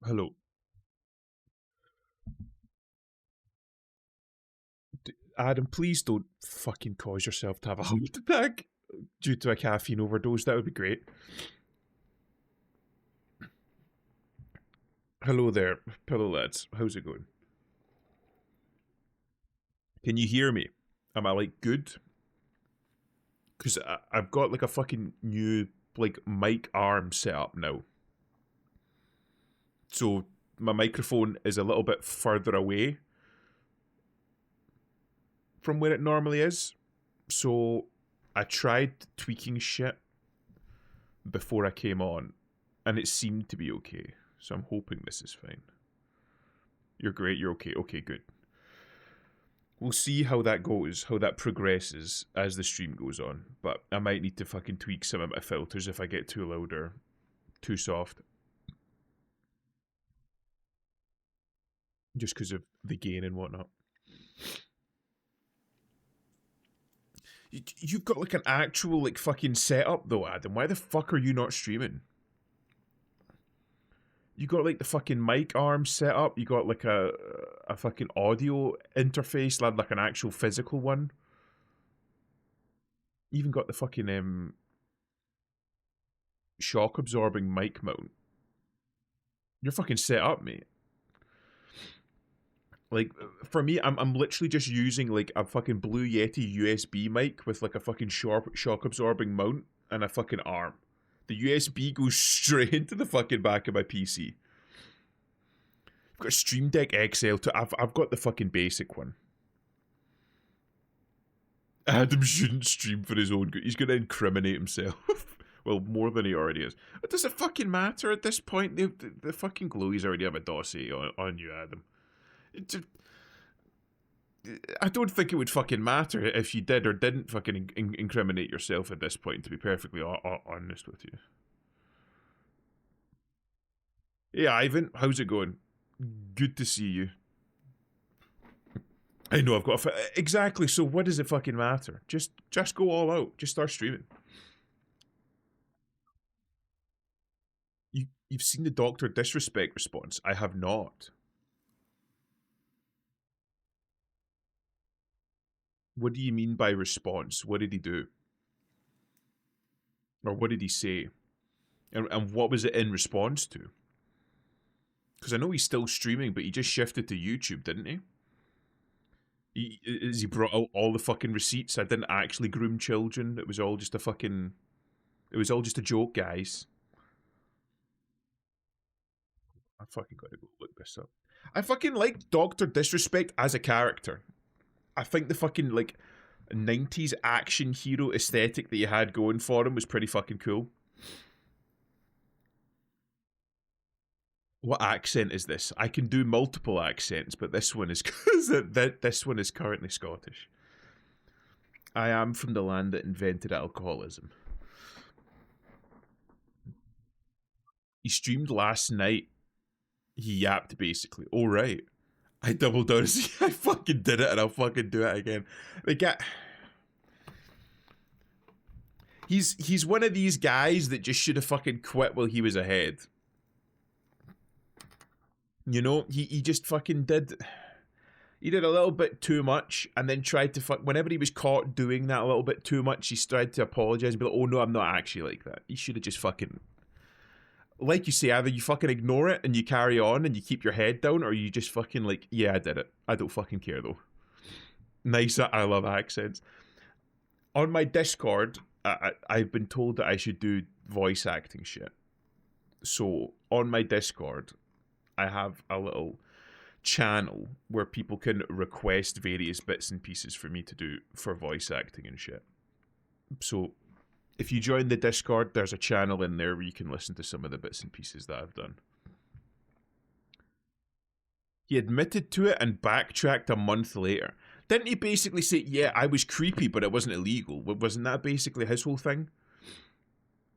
Hello. Adam, please don't fucking cause yourself to have a heart attack due to a caffeine overdose. That would be great. Hello there, pillow lads. How's it going? Can you hear me? Am I like good? Because I've got like a fucking new like mic arm set up now. So my microphone is a little bit further away from where it normally is. So I tried tweaking shit before I came on, and it seemed to be okay. So I'm hoping this is fine. You're great. You're okay. Okay, good. We'll see how that goes, how that progresses as the stream goes on. But I might need to fucking tweak some of my filters if I get too loud or too soft. Just because of the gain and whatnot. You've got like an actual like fucking setup though, Adam. Why the fuck are you not streaming? You got like the fucking mic arm set up. You got like a fucking audio interface, like an actual physical one. You even got the fucking shock absorbing mic mount. You're fucking set up, mate. Like for me, I'm literally just using like a fucking Blue Yeti USB mic with like a fucking shock absorbing mount and a fucking arm. The USB goes straight into the fucking back of my PC. I've got a Stream Deck XL too. I've got the fucking basic one. Adam shouldn't stream for his own good. He's gonna incriminate himself. Well, more than he already is. But does it fucking matter at this point? The fucking glowies already have a dossier on you, Adam. I don't think it would fucking matter if you did or didn't fucking incriminate yourself at this point, to be perfectly honest with you. Hey, Ivan, how's it going? Good to see you. I know I've got exactly. So what does it fucking matter? Just go all out. Just start streaming. You've seen the Doctor Disrespect response. I have not. What do you mean by response? What did he do? Or what did he say? And what was it in response to? Because I know he's still streaming, but he just shifted to YouTube, didn't he? He brought out all the fucking receipts. I didn't actually groom children. It was all just a fucking. It was all just a joke, guys. I fucking gotta go look this up. I fucking like Doctor Disrespect as a character. I think the fucking like 90s action hero aesthetic that you had going for him was pretty fucking cool. What accent is this? I can do multiple accents, but this one is this one is currently Scottish. I am from the land that invented alcoholism. He streamed last night. He yapped basically. All right, I doubled down. I fucking did it, and I'll fucking do it again. The guy. He's one of these guys that just should have fucking quit while he was ahead. You know, he just fucking did. He did a little bit too much, and then tried to fuck. Whenever he was caught doing that a little bit too much, he tried to apologize and be like, "Oh no, I'm not actually like that." He should have just fucking, like you say, either you fucking ignore it and you carry on and you keep your head down, or you just fucking like, "Yeah, I did it. I don't fucking care though." Nice. I love accents. On my Discord, I've been told that I should do voice acting shit. So on my Discord, I have a little channel where people can request various bits and pieces for me to do for voice acting and shit. So if you join the Discord, there's a channel in there where you can listen to some of the bits and pieces that I've done. He admitted to it and backtracked a month later. Didn't he basically say, yeah, I was creepy, but it wasn't illegal? Wasn't that basically his whole thing?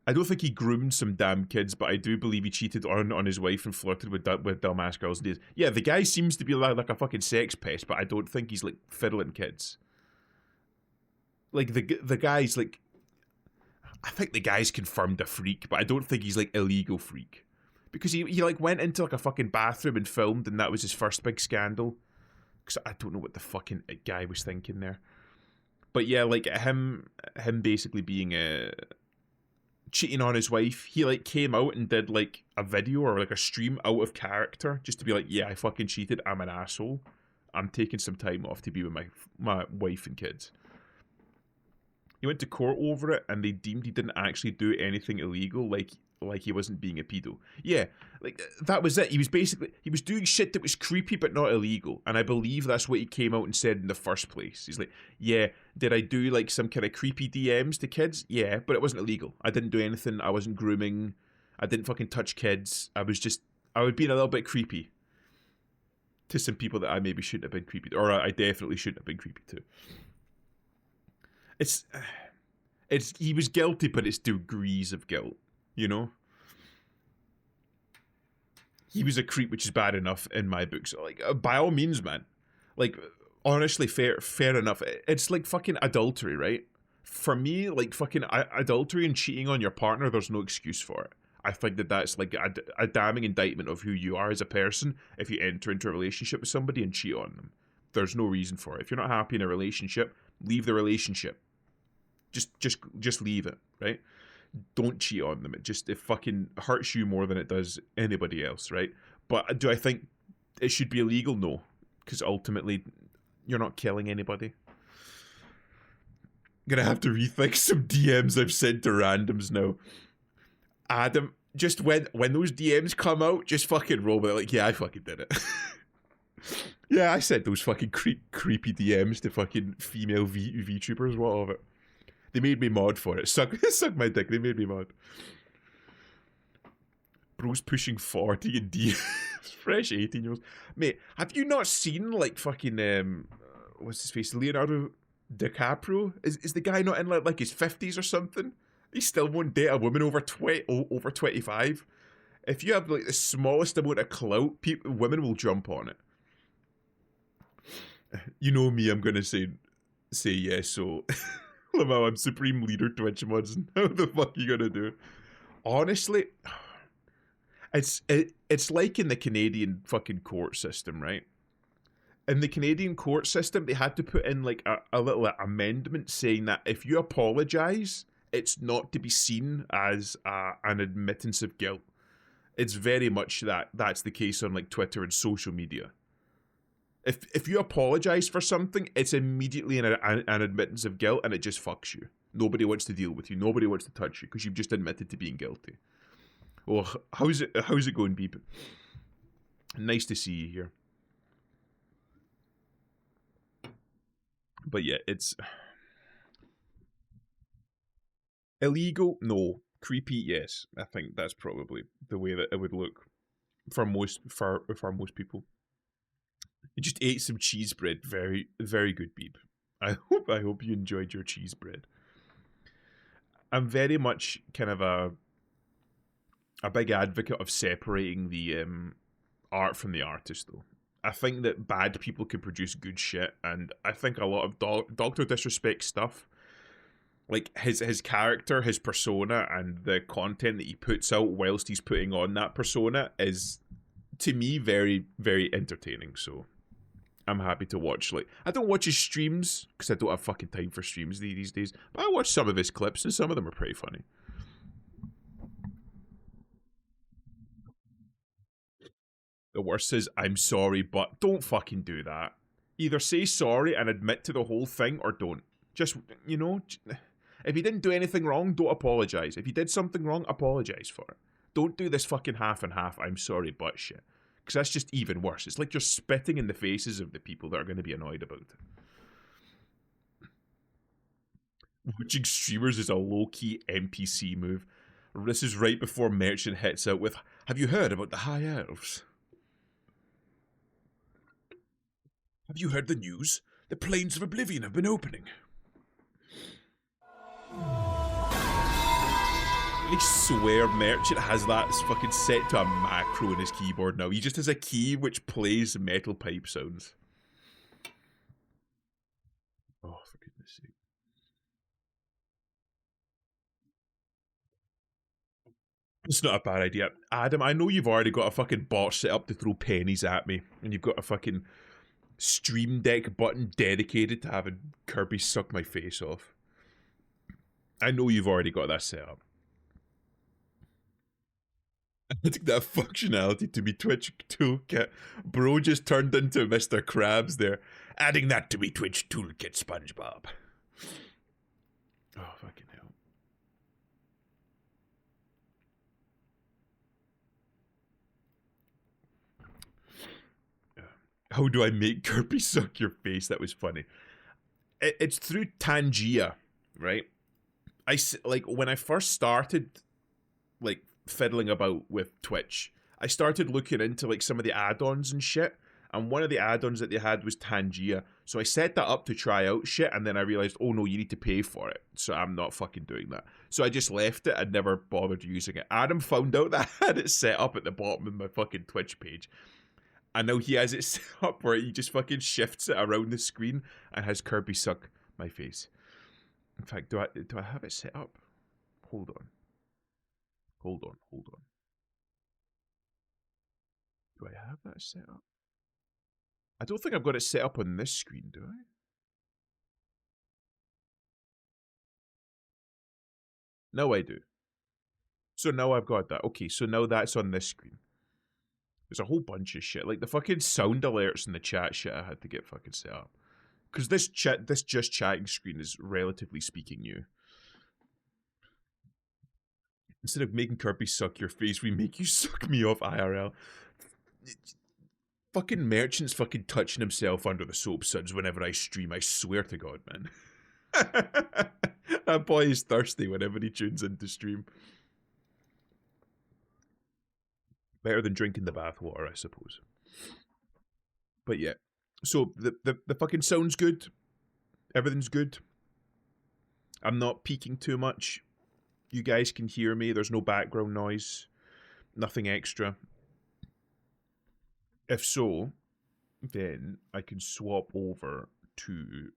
I don't think he groomed some damn kids, but I do believe he cheated on his wife and flirted with dumbass girls. Yeah, the guy seems to be like a fucking sex pest, but I don't think he's like fiddling kids. Like the guy's like, I think the guy's confirmed a freak, but I don't think he's like illegal freak. because he like went into like a fucking bathroom and filmed, and that was his first big scandal. Because I don't know what the fucking guy was thinking there. But yeah, like him basically being cheating on his wife. He like came out and did like a video or like a stream out of character just to be like, yeah, I fucking cheated. I'm an asshole. I'm taking some time off to be with my wife and kids. He went to court over it, and they deemed he didn't actually do anything illegal, like he wasn't being a pedo. Yeah, like that was it. He was doing shit that was creepy but not illegal, and I believe that's what he came out and said in the first place. He's like, yeah, did I do like some kind of creepy DMs to kids? Yeah, but it wasn't illegal. I didn't do anything. I wasn't grooming. I didn't fucking touch kids. I was being a little bit creepy to some people that I maybe shouldn't have been creepy to, or I definitely shouldn't have been creepy to. It's he was guilty, but it's degrees of guilt, you know? He was a creep, which is bad enough in my books. So, like, by all means, man. Like, honestly, fair enough. It's like fucking adultery, right? For me, like fucking adultery and cheating on your partner, there's no excuse for it. I think that's like a damning indictment of who you are as a person if you enter into a relationship with somebody and cheat on them. There's no reason for it. If you're not happy in a relationship, leave the relationship. Just leave it, right? Don't cheat on them. It fucking hurts you more than it does anybody else, right? But do I think it should be illegal? No, because ultimately you're not killing anybody. I'm gonna have to rethink some DMs I've sent to randoms now. Adam, just when those DMs come out, just fucking roll with it. Like, yeah, I fucking did it. Yeah, I sent those fucking creepy DMs to fucking female VTubers. What of it? They made me mod for it. Suck my dick. They made me mod. Bro's pushing 40 and D. Fresh 18-year-olds. Mate, have you not seen, like, fucking, what's his face? Leonardo DiCaprio? Is the guy not in, like his 50s or something? He still won't date a woman over 25. If you have, like, the smallest amount of clout, women will jump on it. You know me, I'm gonna say yes, so... Lamau, I'm Supreme Leader Twitch mods. How the fuck are you gonna do? Honestly, it's like in the Canadian fucking court system, right? In the Canadian court system, they had to put in like a little amendment saying that if you apologize, it's not to be seen as an admittance of guilt. It's very much that's the case on like Twitter and social media. If you apologize for something, it's immediately an admittance of guilt, and it just fucks you. Nobody wants to deal with you. Nobody wants to touch you because you've just admitted to being guilty. Well, how's it going, Beep? Nice to see you here. But yeah, it's illegal. No, creepy. Yes, I think that's probably the way that it would look for most people. You just ate some cheese bread. Very, very good, Beep. I hope you enjoyed your cheese bread. I'm very much kind of a big advocate of separating the art from the artist, though. I think that bad people can produce good shit, and I think a lot of Doctor Disrespect stuff, like his character, his persona, and the content that he puts out whilst he's putting on that persona is, to me, very, very entertaining. So I'm happy to watch. Like, I don't watch his streams because I don't have fucking time for streams these days. But I watch some of his clips, and some of them are pretty funny. The worst is, I'm sorry, but don't fucking do that. Either say sorry and admit to the whole thing, or don't. Just, you know, if you didn't do anything wrong, don't apologize. If you did something wrong, apologize for it. Don't do this fucking half and half, I'm sorry, but shit. Because that's just even worse. It's like you're spitting in the faces of the people that are going to be annoyed about it. Watching streamers is a low-key NPC move. This is right before Merchant hits out with, have you heard about the High Elves? Have you heard the news? The Plains of Oblivion have been opening. I swear Merchant has that fucking set to a macro in his keyboard now. He just has a key which plays metal pipe sounds. Oh, for goodness sake. It's not a bad idea. Adam, I know you've already got a fucking bot set up to throw pennies at me, and you've got a fucking Stream Deck button dedicated to having Kirby suck my face off. I know you've already got that set up. Adding that functionality to me Twitch toolkit. Bro just turned into Mr. Krabs there. Adding that to me Twitch toolkit, SpongeBob. Oh, fucking hell. How do I make Kirby suck your face? That was funny. It's through Tangia, right? Like when I first started like fiddling about with Twitch, I started looking into like some of the add-ons and shit. And one of the add-ons that they had was Tangia. So I set that up to try out shit, and then I realized, oh no, you need to pay for it. So I'm not fucking doing that. So I just left it and never bothered using it. Adam found out that I had it set up at the bottom of my fucking Twitch page. And now he has it set up where he just fucking shifts it around the screen and has Kirby suck my face. In fact, do I have it set up? Hold on. Hold on. Do I have that set up? I don't think I've got it set up on this screen, do I? No, I do. So now I've got that. Okay, so now that's on this screen. There's a whole bunch of shit. Like the fucking sound alerts in the chat shit I had to get fucking set up. Because this just chatting screen is relatively speaking new. Instead of making Kirby suck your face, we make you suck me off IRL. Fucking Merchant's fucking touching himself under the soap suds whenever I stream. I swear to God, man. That boy is thirsty whenever he tunes into stream. Better than drinking the bathwater, I suppose. But yeah. So the fucking sound's good. Everything's good. I'm not peaking too much. You guys can hear me. There's no background noise. Nothing extra. If so, then I can swap over to...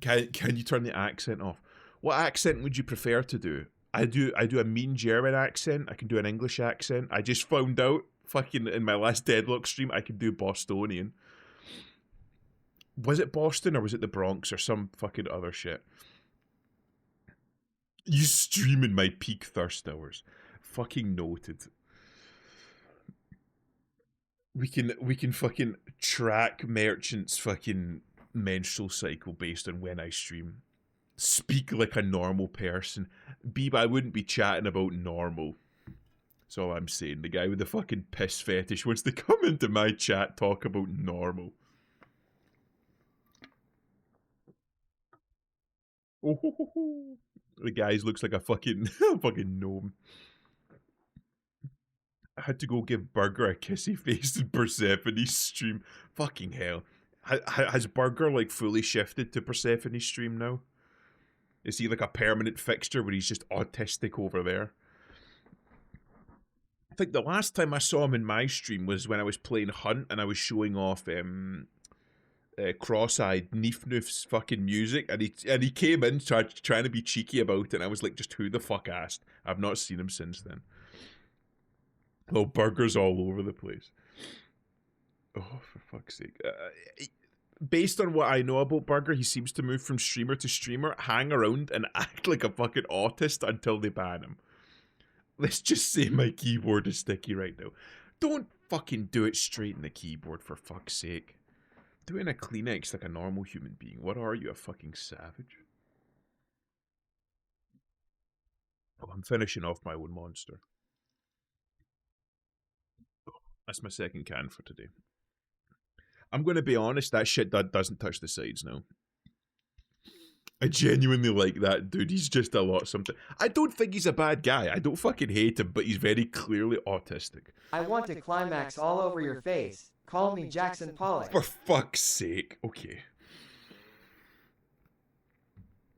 Can you turn the accent off? What accent would you prefer to do? I do a mean German accent. I can do an English accent. I just found out fucking in my last Deadlock stream I can do Bostonian. Was it Boston or was it the Bronx or some fucking other shit? You stream in my peak thirst hours. Fucking noted. We can fucking track Merchant's fucking menstrual cycle based on when I stream. Speak like a normal person. Beeb, I wouldn't be chatting about normal. That's all I'm saying. The guy with the fucking piss fetish wants to come into my chat, talk about normal. Oh, the guy looks like a fucking fucking gnome. I had to go give Burger a kissy face in Persephone's stream. Fucking hell. Has Burger like fully shifted to Persephone's stream now? Is he like a permanent fixture where he's just autistic over there? I think the last time I saw him in my stream was when I was playing Hunt and I was showing off cross-eyed Neefnoof's fucking music, and he came in trying to be cheeky about it, and I was like, just who the fuck asked? I've not seen him since then. Oh, Burger's all over the place. Oh, for fuck's sake. Based on what I know about Burger, he seems to move from streamer to streamer, hang around, and act like a fucking autist until they ban him. Let's just say my keyboard is sticky right now. Don't fucking do it straight in the keyboard, for fuck's sake. Doing a Kleenex like a normal human being. What are you, a fucking savage? Oh, I'm finishing off my own monster. That's my second can for today. I'm going to be honest, that shit doesn't touch the sides now. I genuinely like that dude. He's just a lot something. I don't think he's a bad guy. I don't fucking hate him, but he's very clearly autistic. I want to climax all over your face. Call me Jackson Pollock. For fuck's sake. Okay.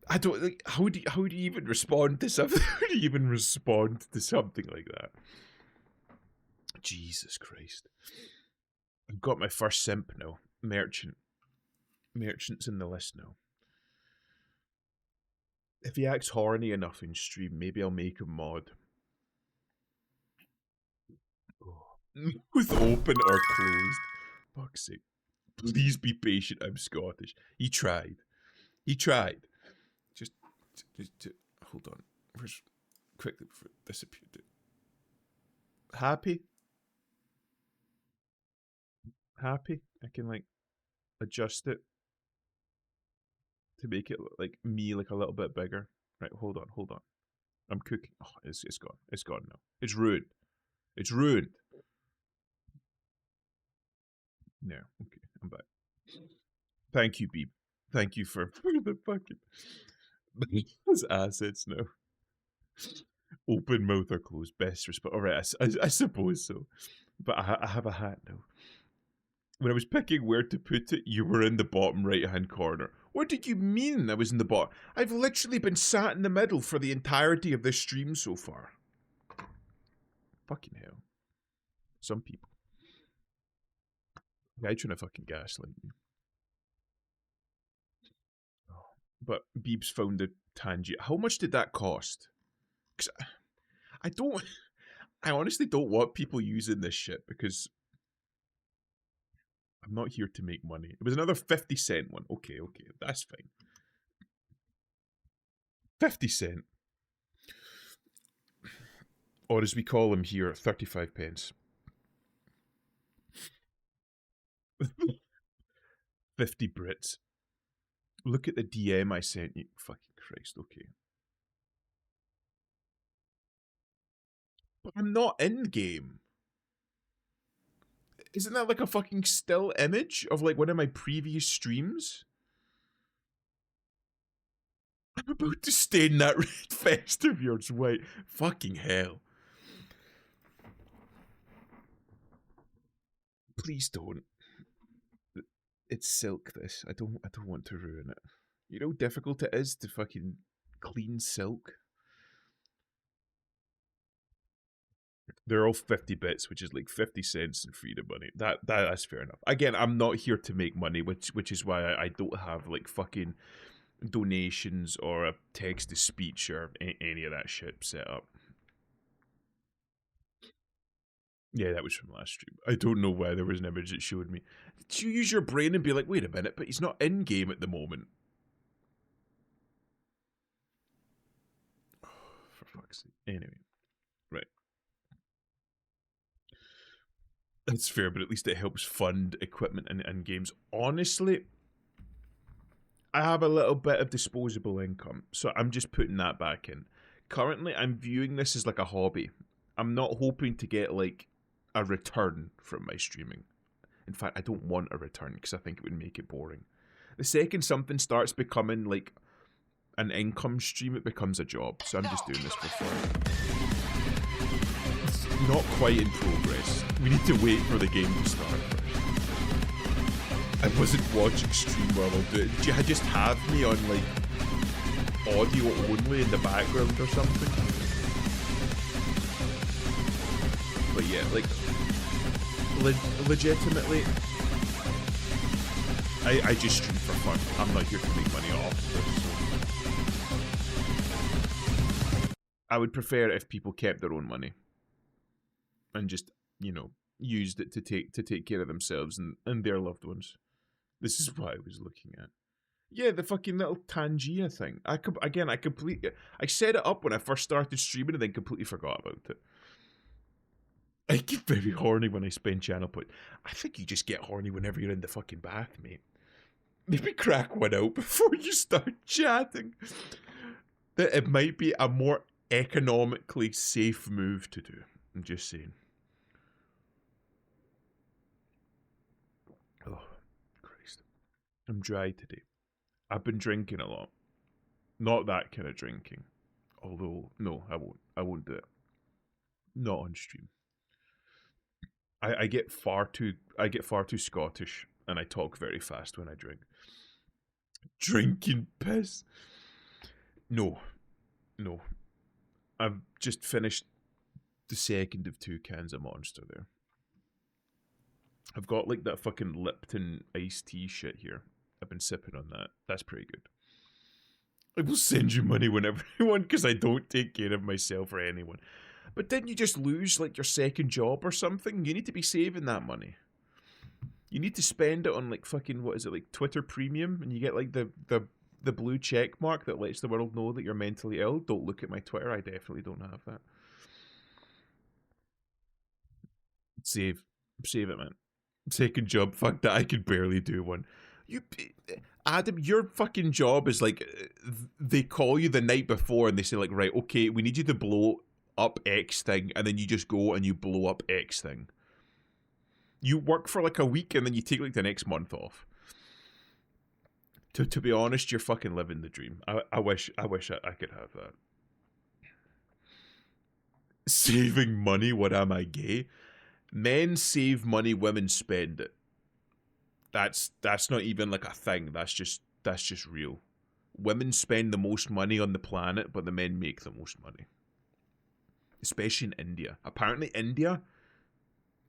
I don't like how do you even respond to something? How do you even respond to something like that? Jesus Christ. I've got my first simp now. Merchant's in the list now. If he acts horny enough in stream, maybe I'll make him mod. With open or closed. Fuck's sake. Please be patient, I'm Scottish. He tried. He tried. Just hold on. Where's quickly before it disappeared. Happy? Happy? I can like adjust it to make it like me like a little bit bigger. Right, hold on. I'm cooking. Oh, it's gone. It's gone now. It's ruined. It's ruined. No, okay, I'm back. Thank you, Beep. Thank you for the fucking those assets now. Open mouth or closed, best response. All right, I suppose so. But I have a hat now. When I was picking where to put it, you were in the bottom right-hand corner. What did you mean I was in the bottom? I've literally been sat in the middle for the entirety of this stream so far. Fucking hell. Some people. Guy trying to fucking gaslight me. Oh. But Beebs found the tangent. How much did that cost? Because I honestly don't want people using this shit because I'm not here to make money. It was another 50-cent one. Okay, that's fine. 50 cent. Or as we call him here, 35 pence. 50 Brits. Look at the DM I sent you. Fucking Christ, okay. But I'm not in game. Isn't that like a fucking still image of like one of my previous streams? I'm about to stain that red vest of yours white. Fucking hell. Please don't. It's silk, this. I don't want to ruin it. You know how difficult it is to fucking clean silk? They're all 50 bits, which is like 50 cents in freedom money. That's fair enough. Again, I'm not here to make money, which is why I don't have like fucking donations or a text to speech or any of that shit set up. Yeah, that was from last stream. I don't know why there was an image that showed me. Did you use your brain and be like, wait a minute, but he's not in game at the moment? For fuck's sake. Anyway, right. That's fair, but at least it helps fund equipment and games. Honestly, I have a little bit of disposable income, so I'm just putting that back in. Currently, I'm viewing this as like a hobby. I'm not hoping to get like a return from my streaming. In fact, I don't want a return because I think it would make it boring. The second something starts becoming like an income stream, it becomes a job. So I'm just doing this for fun. It's not quite in progress. We need to wait for the game to start first. I wasn't watching stream while I'll do it. Did you just have me on like audio only in the background or something? But yeah, like legitimately, I just stream for fun. I'm not here to make money off this. So. I would prefer if people kept their own money and just, you know, used it to take care of themselves and their loved ones. This is what I was looking at. Yeah, the fucking little Tangia thing. I set it up when I first started streaming and then completely forgot about it. I get very horny when I spend channel points. I think you just get horny whenever you're in the fucking bath, mate. Maybe crack one out before you start chatting. That it might be a more economically safe move to do. I'm just saying. Oh, Christ. I'm dry today. I've been drinking a lot. Not that kind of drinking. Although, no, I won't. I won't do it. Not on stream. I get far too Scottish and I talk very fast when I drink. Drinking piss? No. I've just finished the second of 2 cans of Monster there. I've got like that fucking Lipton iced tea shit here. I've been sipping on that. That's pretty good. I will send you money whenever you want because I don't take care of myself or anyone. But didn't you just lose like your second job or something? You need to be saving that money. You need to spend it on like fucking what is it, like Twitter Premium, and you get like the blue check mark that lets the world know that you're mentally ill. Don't look at my Twitter. I definitely don't have that. Save it, man. Second job, fuck that. I could barely do one. You, Adam, your fucking job is like they call you the night before and they say like, right, okay, we need you to blow up X thing, and then you just go and you blow up X thing. You work for like a week and then you take like the next month off. To be honest, you're fucking living the dream. I wish I could have that. Saving money? What am I, gay? Men save money, women spend it. That's not even like a thing. That's just real. Women spend the most money on the planet, but the men make the most money. Especially in India. Apparently India,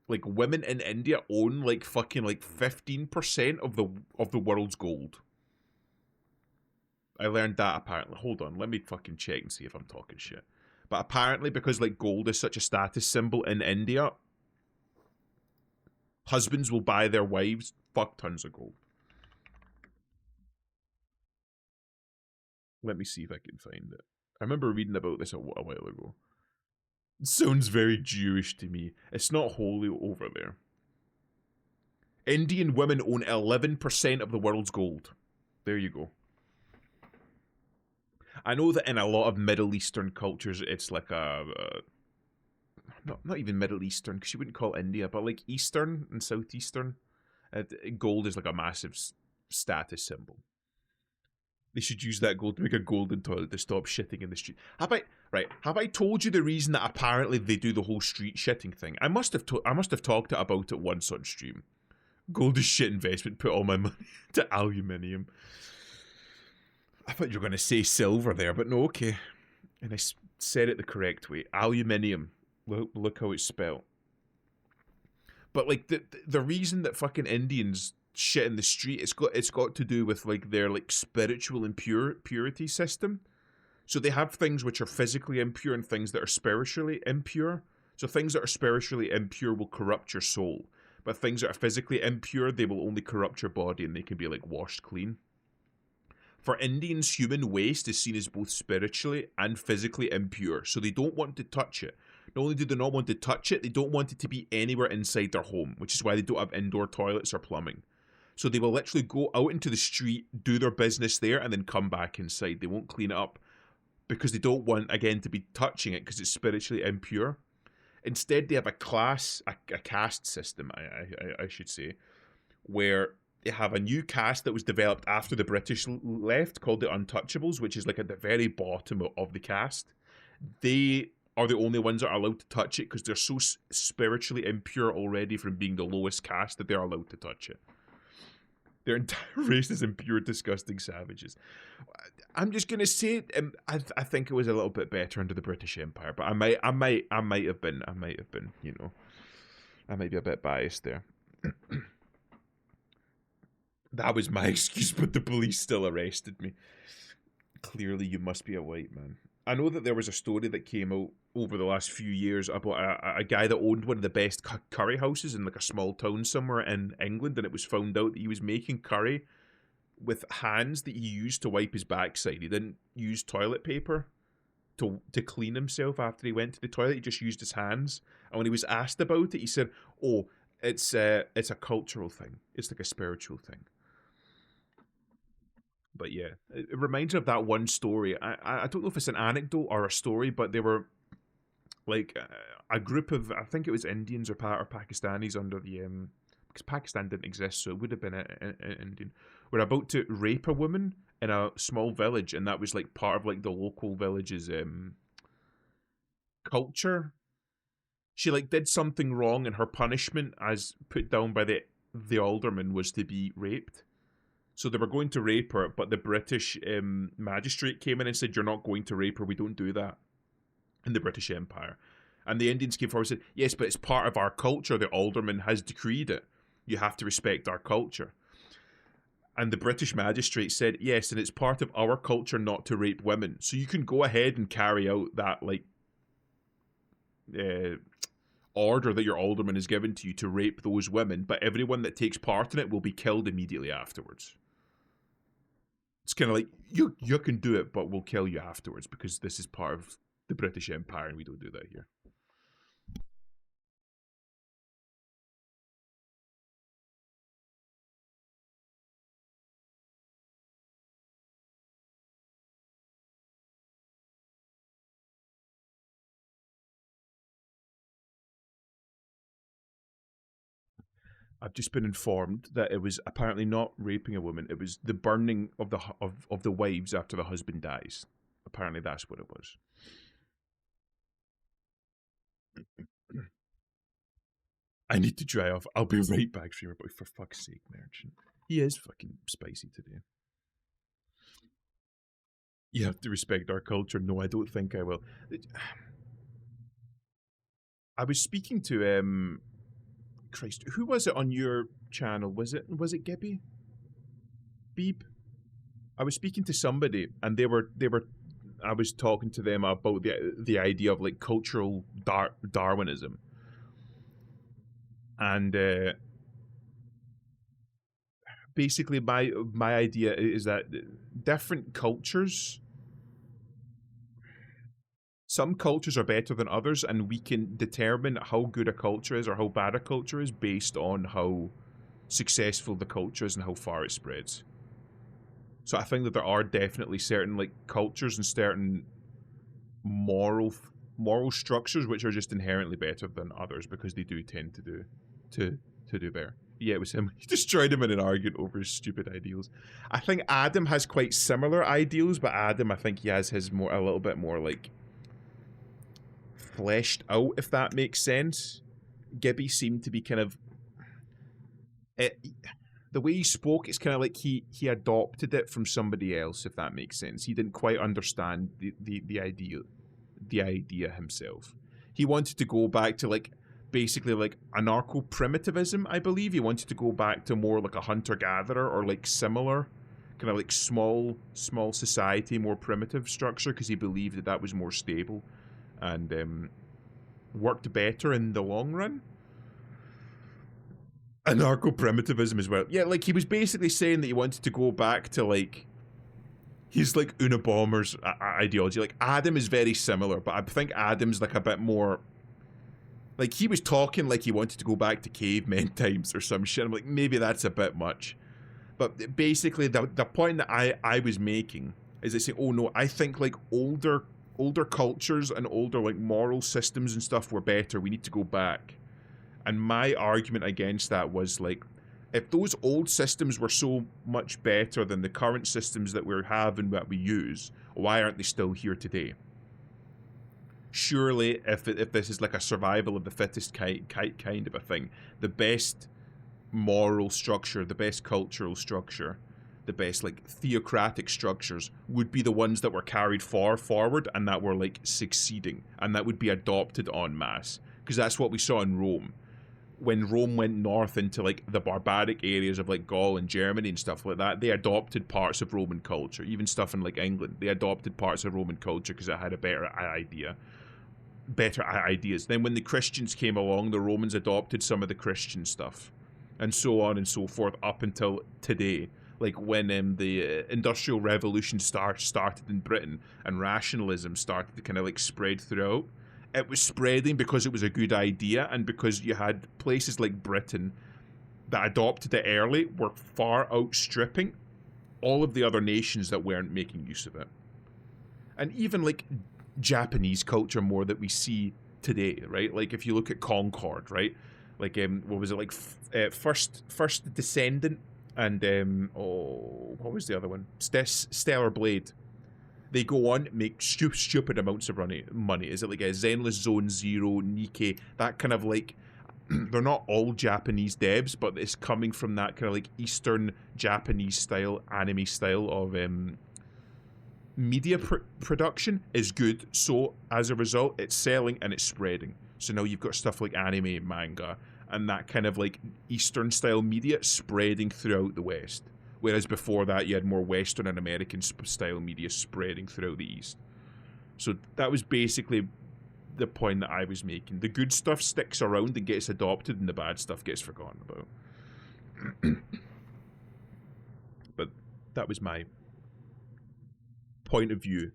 like women in India own like fucking like 15% of the world's gold. I learned that apparently. Hold on, let me fucking check and see if I'm talking shit. But apparently because like gold is such a status symbol in India, husbands will buy their wives fuck tons of gold. Let me see if I can find it. I remember reading about this a while ago. It sounds very Jewish to me. It's not wholly over there. Indian women own 11% of the world's gold. There you go. I know that in a lot of Middle Eastern cultures, it's like not even Middle Eastern, because you wouldn't call it India, but like Eastern and Southeastern, gold is like a massive status symbol. They should use that gold to make a golden toilet to stop shitting in the street. Have I told you the reason that apparently they do the whole street shitting thing? I must have talked about it once on stream. Gold is shit investment. Put all my money to aluminium. I thought you were going to say silver there, but no, okay. And I said it the correct way. Aluminium. Look how it's spelled. But like the reason that fucking Indians shit in the street, it's got to do with like their like spiritual purity system. So they have things which are physically impure and things that are spiritually impure. So things that are spiritually impure will corrupt your soul, but things that are physically impure, they will only corrupt your body and they can be like washed clean. For Indians, human waste is seen as both spiritually and physically impure, so they don't want to touch it. Not only do they not want to touch it, they don't want it to be anywhere inside their home, which is why they don't have indoor toilets or plumbing. So they will literally go out into the street, do their business there, and then come back inside. They won't clean it up because they don't want, again, to be touching it because it's spiritually impure. Instead, they have a caste system, I should say, where they have a new caste that was developed after the British left called the Untouchables, which is like at the very bottom of the caste. They are the only ones that are allowed to touch it because they're so spiritually impure already from being the lowest caste that they're allowed to touch it. Their entire race is impure, disgusting savages. I'm just gonna say, I think it was a little bit better under the British Empire, but I might have been, you know, I might be a bit biased there. That was my excuse, but the police still arrested me. Clearly, you must be a white man. I know that there was a story that came out over the last few years about a guy that owned one of the best curry houses in like a small town somewhere in England, and it was found out that he was making curry with hands that he used to wipe his backside. He didn't use toilet paper to clean himself after he went to the toilet. He just used his hands. And when he was asked about it, he said, "Oh, it's a cultural thing. It's like a spiritual thing." But yeah, it reminds me of that one story. I don't know if it's an anecdote or a story, but they were like a group of, I think it was Indians or Pakistanis under the because Pakistan didn't exist, so it would have been an Indian. Were about to rape a woman in a small village, and that was like part of like the local village's culture. She like did something wrong, and her punishment, as put down by the alderman, was to be raped. So they were going to rape her, but the British magistrate came in and said, "You're not going to rape her. We don't do that in the British Empire." And the Indians came forward and said, "Yes, but it's part of our culture. The alderman has decreed it. You have to respect our culture." And the British magistrate said, yes, and it's part of our culture not to rape women. So you can go ahead and carry out that, like, order that your alderman has given to you to rape those women, but everyone that takes part in it will be killed immediately afterwards. It's kind of like, you can do it, but we'll kill you afterwards because this is part of the British Empire and we don't do that here. I've just been informed that it was apparently not raping a woman. It was the burning of the wives after the husband dies. Apparently that's what it was. I need to dry off. I'll be right back, streamer boy. For fuck's sake, Merchant. He is fucking spicy today. You have to respect our culture. No, I don't think I will. I was speaking to Christ, who was it on your channel? Was it Gibby? Beeb? I was speaking to somebody, and they were. I was talking to them about the idea of like cultural Darwinism, and basically my idea is that different cultures. Some cultures are better than others, and we can determine how good a culture is or how bad a culture is based on how successful the culture is and how far it spreads. So I think that there are definitely certain like cultures and certain moral structures which are just inherently better than others because they do tend to do better. Yeah, it was him. He destroyed him in an argument over his stupid ideals. I think Adam has quite similar ideals, but Adam, I think he has his a little bit more like fleshed out, if that makes sense. Gibby seemed to be kind of the way he spoke, it's kind of like he adopted it from somebody else, if that makes sense. He didn't quite understand the idea himself. He wanted to go back to like basically like anarcho-primitivism, I believe. He wanted to go back to more like a hunter-gatherer or like similar kind of like small society, more primitive structure, because he believed that that was more stable and worked better in the long run. Anarcho-primitivism as well. Yeah, like he was basically saying that he wanted to go back to like he's like Unabomber's ideology. Like Adam is very similar, but I think Adam's like a bit more like he was talking like he wanted to go back to caveman times or some shit. I'm like, maybe that's a bit much. But basically the point that I was making is they say, oh no, I think like older cultures and older like moral systems and stuff were better. We need to go back. And my argument against that was like, if those old systems were so much better than the current systems that we have and that we use, why aren't they still here today? Surely, if this is like a survival of the fittest kind of a thing, the best moral structure, the best cultural structure, the best like theocratic structures would be the ones that were carried forward and that were like succeeding and that would be adopted en masse, because that's what we saw in Rome. When Rome went north into like the barbaric areas of like Gaul and Germany and stuff like that, they adopted parts of Roman culture. Even stuff in like England, they adopted parts of Roman culture because it had a better ideas. Then when the Christians came along, the Romans adopted some of the Christian stuff, and so on and so forth up until today. Like when the Industrial Revolution started in Britain and rationalism started to kind of like spread throughout, it was spreading because it was a good idea and because you had places like Britain that adopted it early were far outstripping all of the other nations that weren't making use of it. And even like Japanese culture more that we see today, right? Like if you look at Concord, right? Like what was it like? First Descendant and what was the other one? Stellar Blade. They go on, make stupid amounts of money. Is it like a Zenless Zone Zero, Nikkei, that kind of like, they're not all Japanese devs, but it's coming from that kind of like Eastern Japanese style, anime style of media production is good. So as a result, it's selling and it's spreading. So now you've got stuff like anime, manga, and that kind of like Eastern style media spreading throughout the West. Whereas before that, you had more Western and American style media spreading throughout the East. So that was basically the point that I was making. The good stuff sticks around and gets adopted, and the bad stuff gets forgotten about. But that was my point of view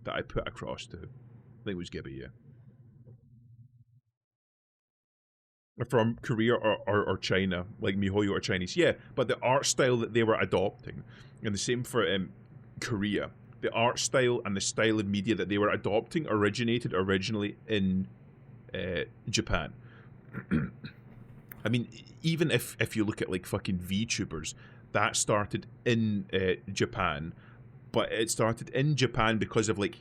that I put across to, I think it was Gibby, yeah. From Korea or China, like MiHoYo are Chinese, yeah, but the art style that they were adopting, and the same for Korea, the art style and the style of media that they were adopting originated originally in Japan. I mean, even if you look at like fucking VTubers, that started in Japan, but it started in Japan because of like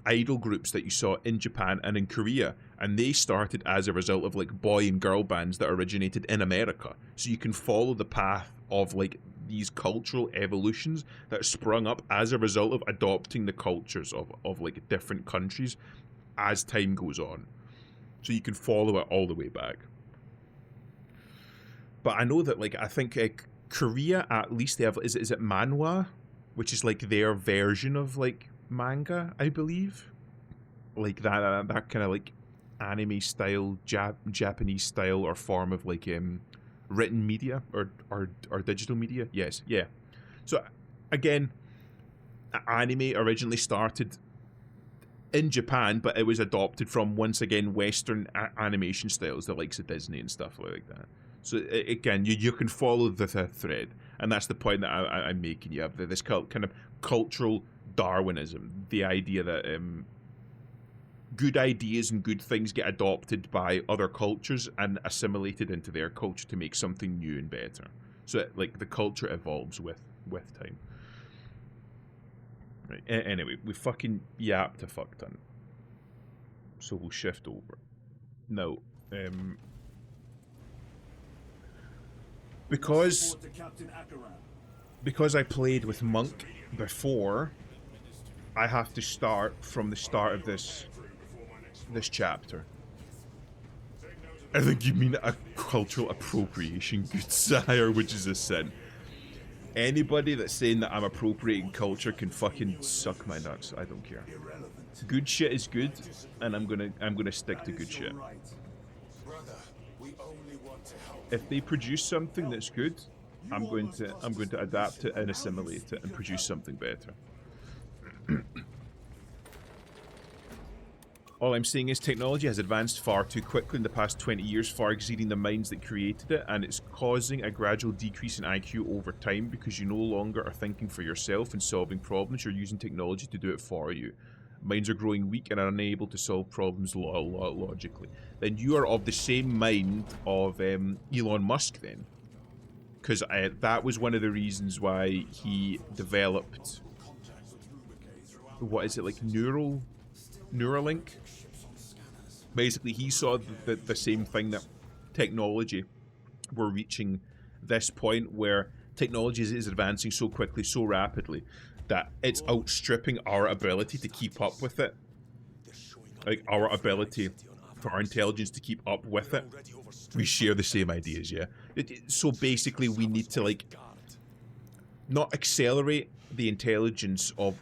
idol groups that you saw in Japan and in Korea, and they started as a result of like boy and girl bands that originated in America. So you can follow the path of like these cultural evolutions that sprung up as a result of adopting the cultures of like different countries as time goes on. So you can follow it all the way back. But I know that like I think Korea, at least they have, is it manhwa, which is like their version of like manga, I believe, like that kind of like anime style, Japanese style or form of like written media or digital media. Yes, yeah. So again, anime originally started in Japan, but it was adopted from, once again, Western animation styles, the likes of Disney and stuff like that. So again, you can follow the thread, and that's the point that I'm making. You have this kind of cultural Darwinism, the idea that good ideas and good things get adopted by other cultures and assimilated into their culture to make something new and better. So like the culture evolves with time. Right. Anyway, we fucking yapped a fuck ton, so we'll shift over now. Because I played with Monk before, I have to start from the start of this chapter. I think you mean a cultural appropriation, good sire, which is a sin. Anybody that's saying that I'm appropriating culture can fucking suck my nuts. I don't care. Good shit is good, and I'm gonna stick to good shit. If they produce something that's good, I'm going to adapt it and assimilate it and produce something better. All I'm saying is technology has advanced far too quickly in the past 20 years, far exceeding the minds that created it, and it's causing a gradual decrease in IQ over time because you no longer are thinking for yourself and solving problems, you're using technology to do it for you. Minds are growing weak and are unable to solve problems logically. Then you are of the same mind of Elon Musk then. Because that was one of the reasons why he developed, what is it, like Neuralink? Basically, he saw the same thing, that technology, we're reaching this point where technology is advancing so quickly, so rapidly, that it's outstripping our ability to keep up with it. Like, our ability for our intelligence to keep up with it. We share the same ideas, yeah? So basically, we need to, like, not accelerate the intelligence of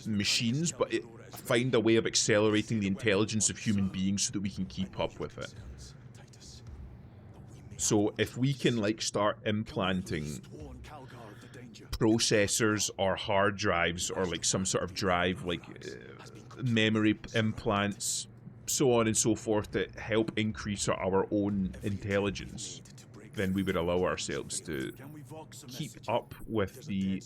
machines, but find a way of accelerating the intelligence of human beings so that we can keep up with it. So if we can like start implanting processors or hard drives or like some sort of drive, like memory implants, so on and so forth, to help increase our own intelligence, then we would allow ourselves to keep up with the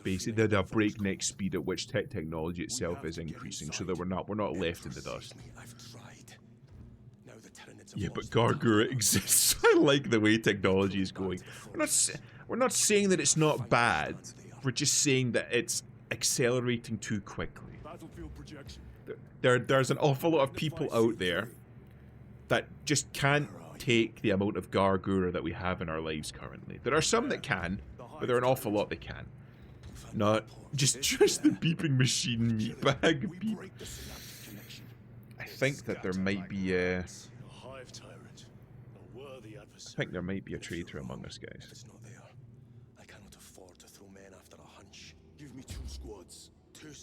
basically the breakneck speed at which technology itself is increasing, so that we're not left in the dust. Yeah, but Gargura exists. I like the way technology is going. We're not saying that it's not bad. We're just saying that it's accelerating too quickly. There's an awful lot of people out there that just can't take the amount of Gargura that we have in our lives currently. There are some that can, but there are an awful lot that can. Not just the beeping machine meatbag beep. I think that there might be a... I think there might be a traitor among us, guys.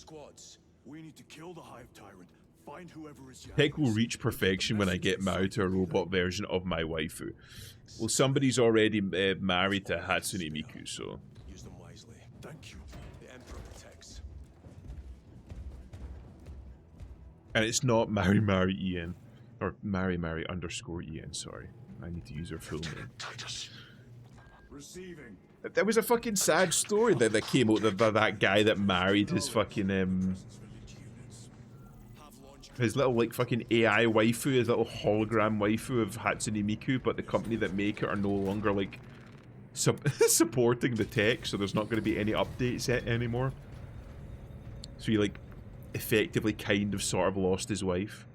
squads. We need to kill the Hive Tyrant. Find whoever is Tech will reach perfection when I get married to a robot version of my waifu. Well, somebody's already married to Hatsune Miku, so... Use them wisely. Thank you. The Emperor protects. And it's not Mary Ian. Or Mary _Ian, sorry. I need to use her full name. Receiving. There was a fucking sad story that came out that that guy that married his fucking his little like fucking AI waifu, his little hologram waifu of Hatsune Miku, but the company that make it are no longer like supporting the tech, so there's not going to be any updates anymore. So he like effectively kind of sort of lost his wife.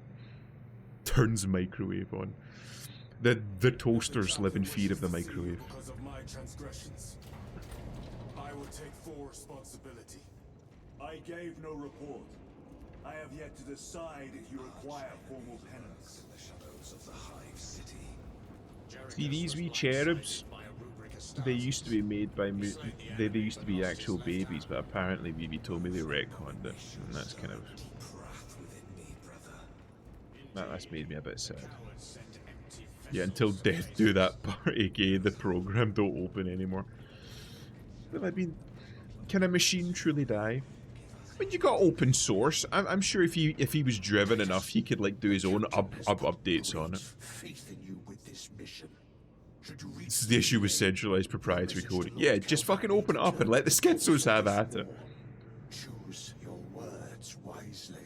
Turns the microwave on. The toasters live in fear of the microwave. Because of my transgressions, I will take full responsibility. I gave no report. I have yet to decide if you require formal penance. The shadows of the Hive City. See, these wee cherubs, they used to be made by they used to be actual babies, but apparently Vivi told me they retconned it, and that's kind of that's made me a bit sad. Yeah, until death do that part, aka the program don't open anymore. But I mean, can a machine truly die? I mean, you got open source. I'm sure if he was driven enough, he could like do his own updates on it. This is the issue with centralized proprietary coding. Yeah, just fucking open it up and let the schizos have at it. Choose your words wisely.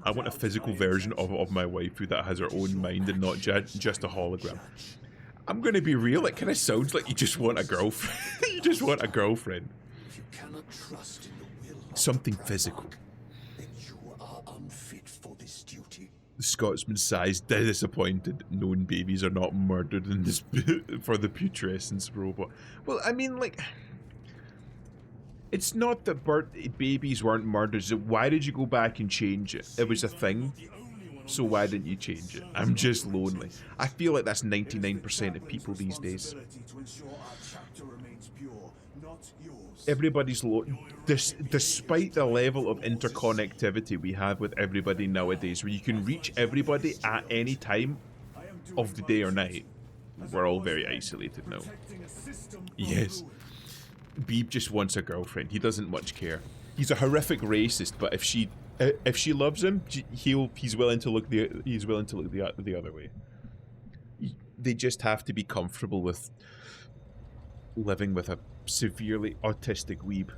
I want a physical version of my waifu that has her own mind and not just a hologram. I'm gonna be real, it kinda sounds like you just want a girlfriend. You just want a girlfriend. If you cannot trust in the will of Something physical. then you are unfit for this duty. The Scotsman sighs, disappointed, knowing babies are not murdered in this for the putrescence robot. Well, I mean, like, it's not that babies weren't murdered. So why did you go back and change it? It was a thing, so why didn't you change it? I'm just lonely. I feel like that's 99% of people these days. Everybody's low. Despite the level of interconnectivity we have with everybody nowadays, where you can reach everybody at any time of the day or night, we're all very isolated now. Yes. Beeb just wants a girlfriend. He doesn't much care. He's a horrific racist, but if she loves him, he's willing to look the other way. They just have to be comfortable with living with a severely autistic weeb.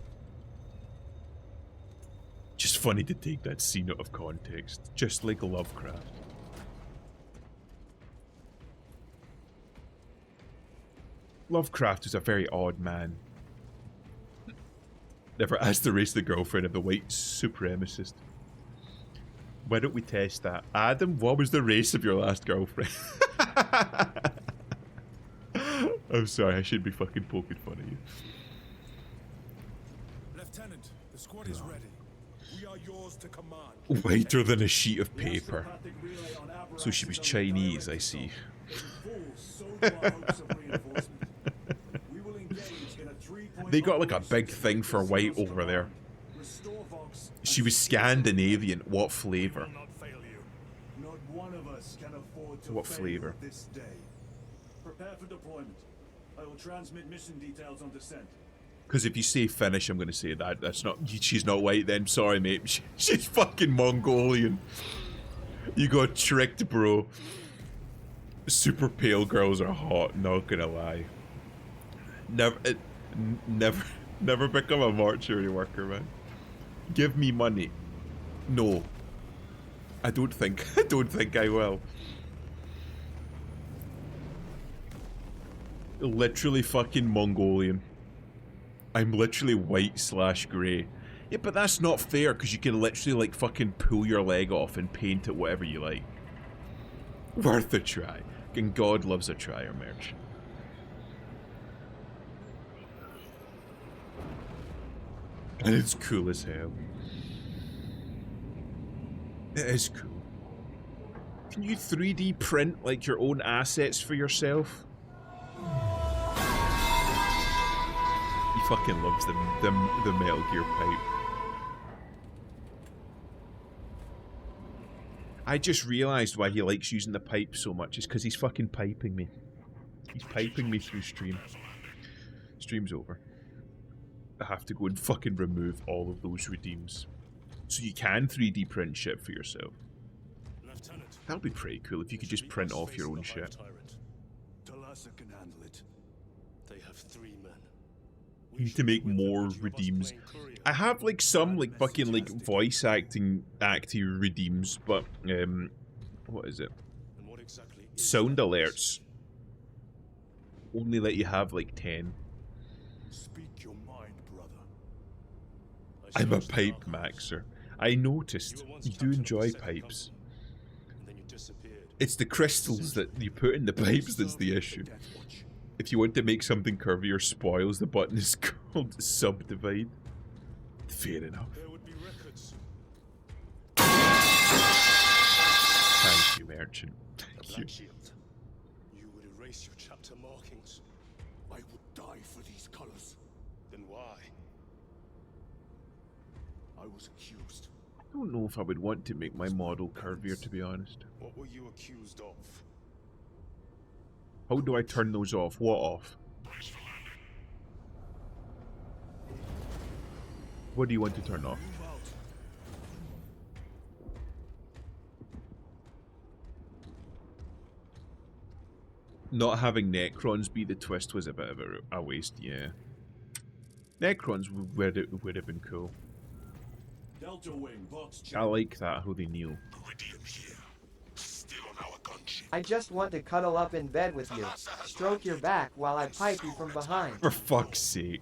Just funny to take that scene out of context, just like Lovecraft. Lovecraft was a very odd man. Never asked to race the girlfriend of the white supremacist. Why don't we test that? Adam, what was the race of your last girlfriend? I'm sorry, I should be fucking poking fun at you. Lieutenant, the squad is ready. We are yours to command. Whiter than a sheet of paper. So she was Chinese, I see. They got like a big thing for white over there. She was Scandinavian. What flavor? What flavor? Prepare for deployment. I will transmit mission details on descent. Because if you say Finnish, I'm going to say that. That's not. She's not white then. Sorry, mate. She's fucking Mongolian. You got tricked, bro. Super pale girls are hot. Not gonna lie. Never become a mortuary worker, man. Give me money. No. I don't think I will. Literally fucking Mongolian. I'm literally white/grey. Yeah, but that's not fair because you can literally like fucking pull your leg off and paint it whatever you like. Worth a try. And God loves a trier merch. And it's cool as hell. It is cool. Can you 3D print like your own assets for yourself? He fucking loves the Metal Gear pipe. I just realised why he likes using the pipe so much. It's because he's fucking piping me. He's piping me through stream. Stream's over. I have to go and fucking remove all of those redeems. So you can 3D print shit for yourself. That would be pretty cool if you could just print off your own shit. Talassa can handle it. They have 3 men. You need to make more redeems. I have like some like fucking like voice acting redeems, but what is it? And what exactly is Sound that alerts only let you have like 10. Speak your mind, brother. I I'm a suppose pipe the archives. maxer. I noticed You were once you do captain of the enjoy second pipes. company, and then you disappeared. It's the crystals that you put in the pipes that's the issue. Death Watch. If you want to make something curvy or spoils, the button is called subdivide. Fair enough. There would be records. Thank you, merchant. A Thank you. black shield. You would erase your chapter markings. I would die for these colors. Then why? I was accused. I don't know if I would want to make my model curvier, to be honest. What were you accused of? How do I turn those off? What off? What do you want to turn off? Move out. Not having Necrons be the twist was a bit of a waste, yeah. Necrons would have been cool. Delta Wing, box check. I like that, how they kneel. I just want to cuddle up in bed with you, stroke your back while I pipe you from behind. For fuck's sake.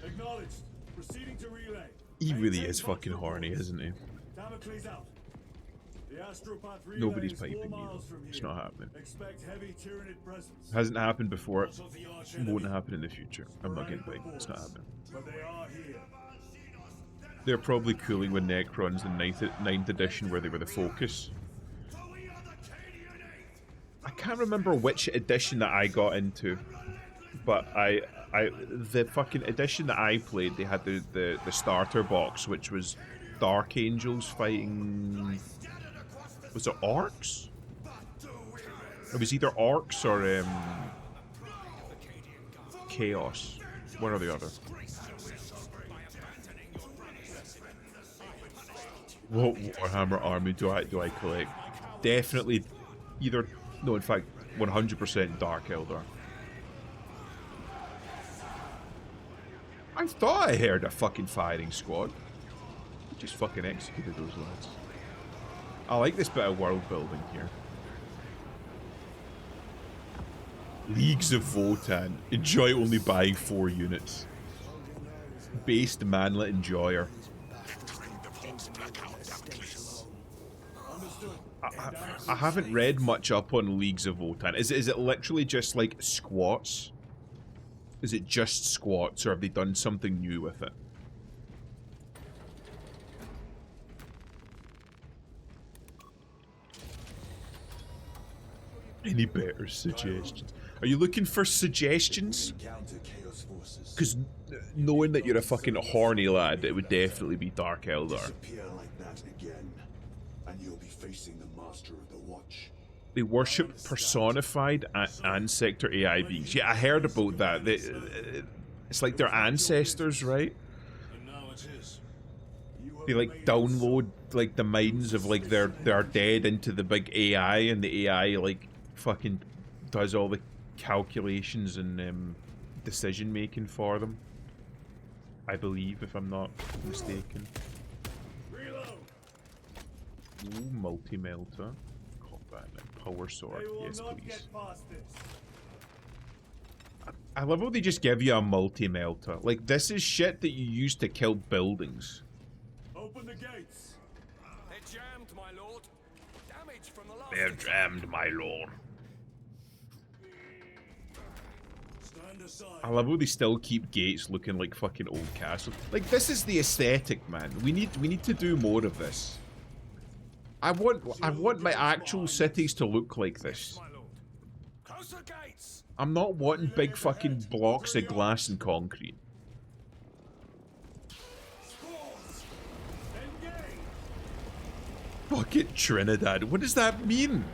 Acknowledged. Proceeding to relay. He really Maintain is box fucking horny, reports. isn't he? Damocles out. The Astropath relay Nobody's is 4 piping you. miles from It's here. not happening. Expect heavy Tyranid presence. Hasn't happened before. Not of the arch Won't enemy, happen in the future. I'm not getting big. It's not happening. but they are here. They're probably cooling with Necrons in 9th edition where they were the focus. I can't remember which edition that I got into, but the fucking edition that I played, they had the starter box, which was Dark Angels fighting. Was it orcs? It was either orcs or chaos, one or the other. What Warhammer army do I collect? Definitely either, no, in fact 100% Dark Eldar. I thought I heard a fucking firing squad. Just fucking executed those lads. I like this bit of world building here. Leagues of Votann. Enjoy only buying 4 units. Based manlet enjoyer. I haven't read much up on Leagues of Votann. Is it literally just like squats? Is it just squats, or have they done something new with it? Any better suggestions? Are you looking for suggestions? Counter Chaos forces. Because knowing that you're a fucking horny lad, it would definitely be Dark Eldar. Disappear like that again, and you'll be facing the Master of the Watch. They worship personified Ansector AI beings. Yeah, I heard about that. It's like their ancestors, right? And now it is. They like download like the minds of like their dead into the big AI, and the AI like fucking does all the calculations and decision making for them. I believe, if I'm not mistaken. Reload. Ooh, multi-melter. Combat and power sword. They will Yes, not please. get past this. I love how they just give you a multi-melter. Like, this is shit that you use to kill buildings. Open the gates. They're jammed, my lord. Damage from the last They're attack. jammed, my lord. Stand aside. I love how they still keep gates looking like fucking old castles. Like, this is the aesthetic, man. We need to do more of this. I want my actual cities to look like this. My lord. Close the gates. I'm not wanting big fucking blocks of glass and concrete. Squads. Engage. Fucking Trinidad. What does that mean?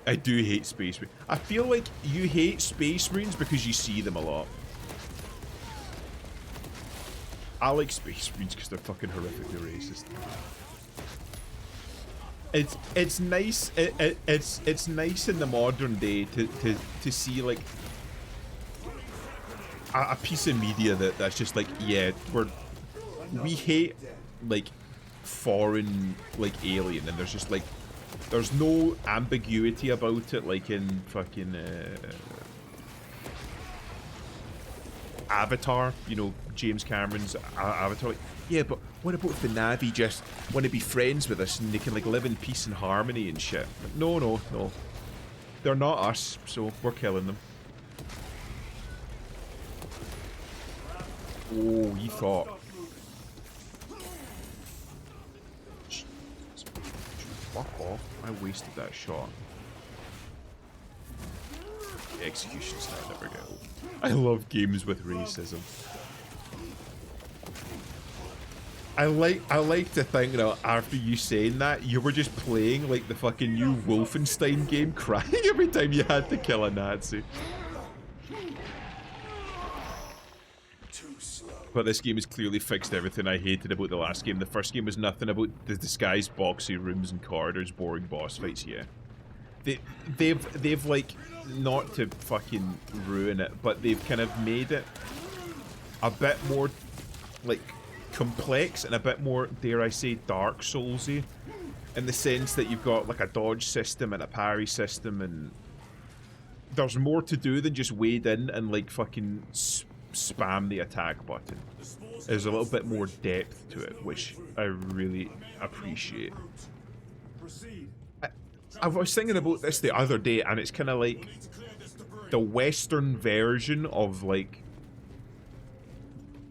I do hate Space Marines. I feel like you hate Space Marines because you see them a lot. I like Space Marines because they're fucking horrifically racist. It's nice. It's nice in the modern day to see like a piece of media that's just like, yeah, we hate like foreign like alien, and there's just like there's no ambiguity about it like in fucking Avatar, you know, James Cameron's Avatar. Like, yeah, but what about if the Na'vi just want to be friends with us and they can like live in peace and harmony and shit? Like, no. They're not us, so we're killing them. Oh, you thought. Fuck off. I wasted that shot. The execution style never get old. I love games with racism. I like to think that after you saying that, you were just playing like the fucking new Wolfenstein game, crying every time you had to kill a Nazi. But this game has clearly fixed everything I hated about the last game. The first game was nothing about the disguised boxy rooms and corridors, boring boss fights. Yeah, they've like, not to fucking ruin it, but they've kind of made it a bit more like complex and a bit more, dare I say, Dark Soulsy, in the sense that you've got like a dodge system and a parry system, and there's more to do than just wade in and like fucking spam the attack button. There's a little bit more depth to it, which I really appreciate. I was thinking about this the other day, and it's kind of like the Western version of like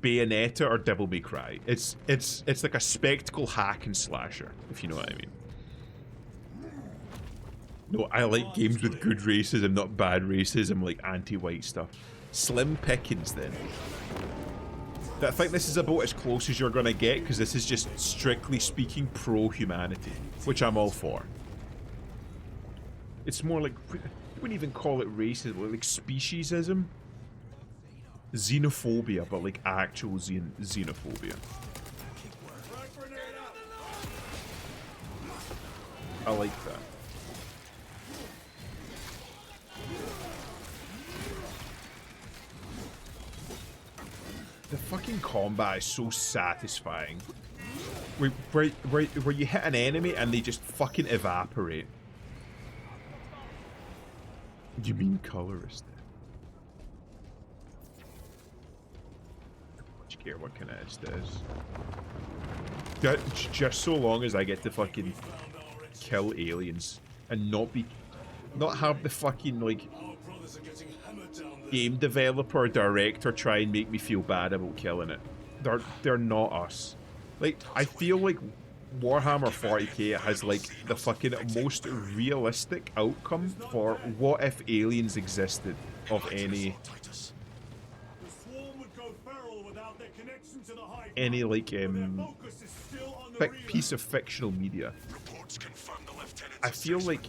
Bayonetta or Devil May Cry. It's like a spectacle hack and slasher, if you know what I mean. No, I like games with good racism, not bad racism, like anti-white stuff. Slim pickings, then. I think this is about as close as you're gonna get, because this is just strictly speaking pro-humanity, which I'm all for. It's more like, you wouldn't even call it racism, like speciesism. Xenophobia, but like actual xenophobia. I like that. The fucking combat is so satisfying. Where you hit an enemy and they just fucking evaporate. You mean colorist? Don't care what kind of edge this. Just so long as I get to fucking kill aliens and not have the fucking like game developer or director try and make me feel bad about killing it. They're not us. Like, I feel like Warhammer 40k has like the fucking most realistic outcome for what if aliens existed of any like piece of fictional media. I feel like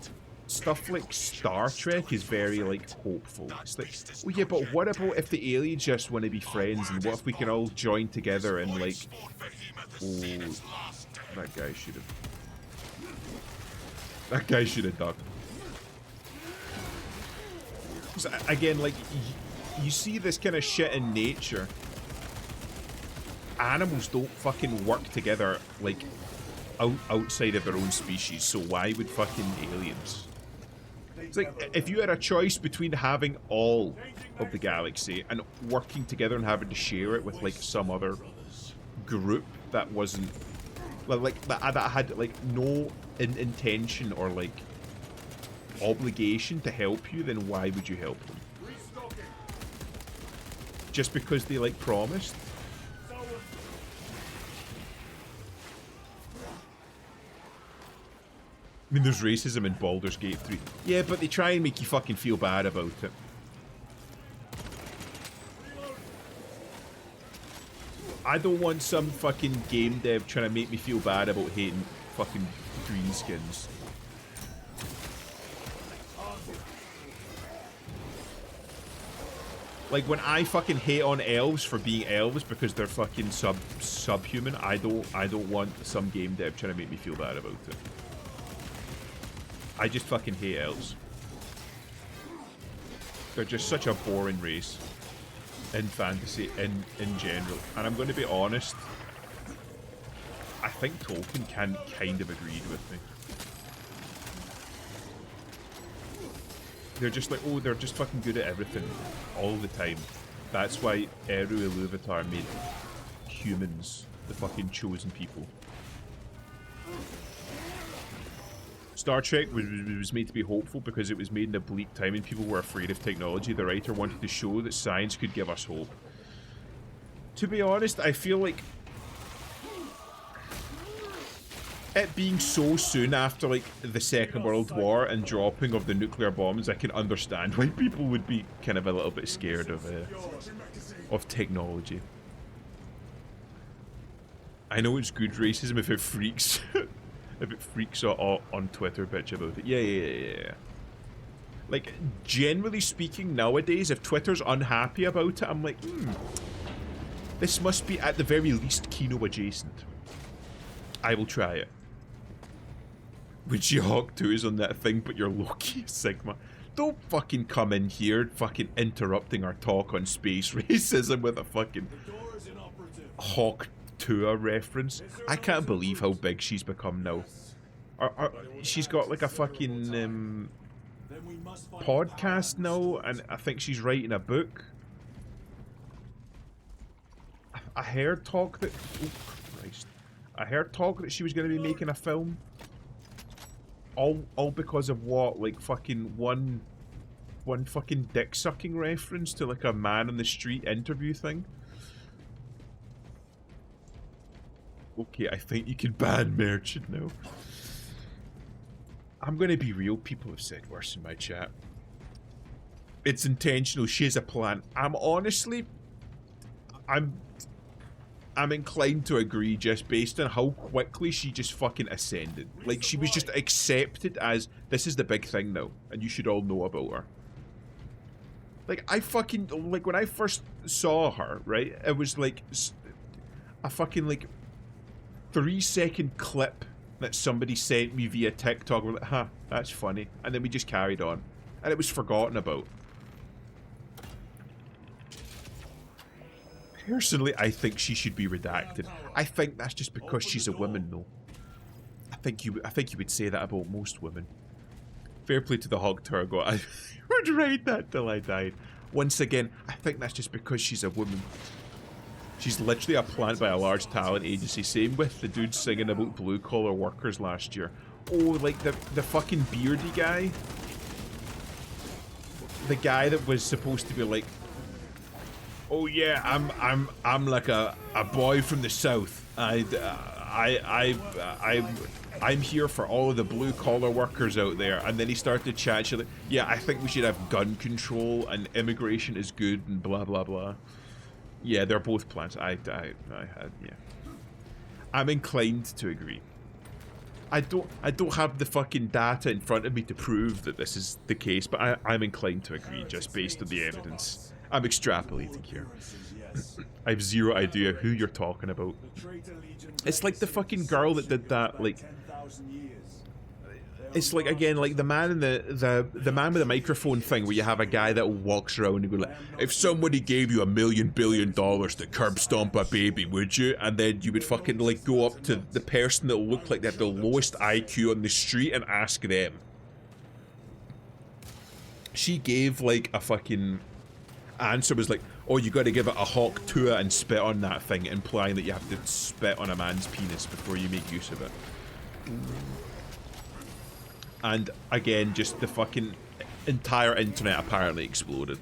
stuff like Star Trek is very like hopeful. It's like, well, yeah, but what about if the aliens just want to be friends, and what if we can all join together and like, oh, that guy should have ducked. So, again, like, you see this kind of shit in nature. Animals don't fucking work together like outside of their own species, so why would fucking aliens? It's like, if you had a choice between having all of the galaxy and working together and having to share it with like some other group that wasn't like that had like no intention or like obligation to help you, then why would you help them? Just because they like promised? I mean, there's racism in Baldur's Gate 3. Yeah, but they try and make you fucking feel bad about it. I don't want some fucking game dev trying to make me feel bad about hating fucking greenskins. Like, when I fucking hate on elves for being elves because they're fucking subhuman, I don't want some game dev trying to make me feel bad about it. I just fucking hate elves. They're just such a boring race in fantasy in general. And I'm going to be honest, I think Tolkien kind of agreed with me. They're just like, oh, they're just fucking good at everything all the time. That's why Eru Iluvatar made humans the fucking chosen people. Star Trek was made to be hopeful because it was made in a bleak time and people were afraid of technology. The writer wanted to show that science could give us hope. To be honest, I feel like it being so soon after, like, the Second World War and dropping of the nuclear bombs, I can understand why people would be kind of a little bit scared of technology. I know it's good racism if it freaks if it freaks on Twitter bitch about it. Yeah. Like, generally speaking nowadays, if Twitter's unhappy about it, I'm like, this must be at the very least Kino adjacent. I will try it. When She-Hulk 2 is on that thing, but you're Loki, Sigma. Don't fucking come in here fucking interrupting our talk on space racism with a fucking Hawk 2 reference. I can't believe how big she's become now. She's got like a fucking podcast now, and I think she's writing a book. I heard talk that... Oh, Christ. I heard talk that she was going to be making a film. All because of what? Like fucking one fucking dick-sucking reference to like a man on the street interview thing. Okay, I think you can ban Merchant now. I'm gonna be real, people have said worse in my chat. It's intentional, she has a plan. I'm inclined to agree just based on how quickly she just fucking ascended. Like, she was just accepted as, this is the big thing now, and you should all know about her. Like, like, when I first saw her, right, it was like a fucking, like, 3-second clip that somebody sent me via TikTok. We're like, huh, that's funny. And then we just carried on. And it was forgotten about. Personally, I think she should be redacted. I think that's just because she's a woman, though. I think you would say that about most women. Fair play to the Hog Turgo. I would ride that till I died. Once again, I think that's just because she's a woman. She's literally a plant by a large talent agency. Same with the dude singing about blue-collar workers last year. Oh, like the fucking beardy guy. The guy that was supposed to be like, oh yeah, I'm like a boy from the south. I'm here for all of the blue collar workers out there. And then he started to chat shit like, yeah, I think we should have gun control and immigration is good and blah blah blah. Yeah, they're both plants. I had, yeah. I'm inclined to agree. I don't have the fucking data in front of me to prove that this is the case, but I'm inclined to agree just based on the evidence. I'm extrapolating here. I have zero idea who you're talking about. It's like the fucking girl that did that, like... It's like, again, like the man in the man with the microphone thing where you have a guy that walks around and go like, if somebody gave you $1 billion to curb stomp a baby, would you? And then you would fucking like go up to the person that looked like they had the lowest IQ on the street and ask them. She gave like a fucking answer, was like, oh, you gotta give it a hawk to it and spit on that thing, implying that you have to spit on a man's penis before you make use of it. And again, just the fucking entire internet apparently exploded.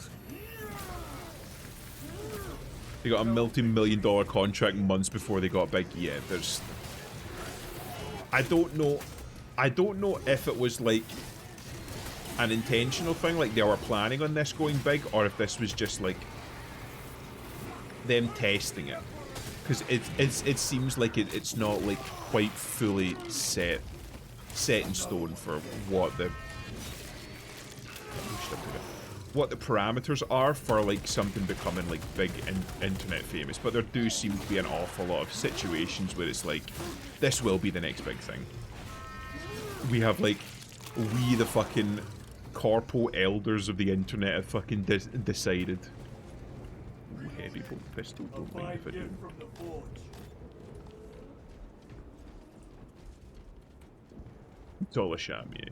They got a multi-million-dollar contract months before they got big. Yeah, there's... I don't know if it was like an intentional thing, like they were planning on this going big, or if this was just like them testing it. because it seems like it's not like quite fully set in stone for what the parameters are for like something becoming like big internet famous. But there do seem to be an awful lot of situations where it's like, this will be the next big thing. We have like, we the fucking corpo elders of the internet have fucking decided. Ooh, heavy bolt pistol, don't mind if I do. From the forge. It's all a sham, yeah.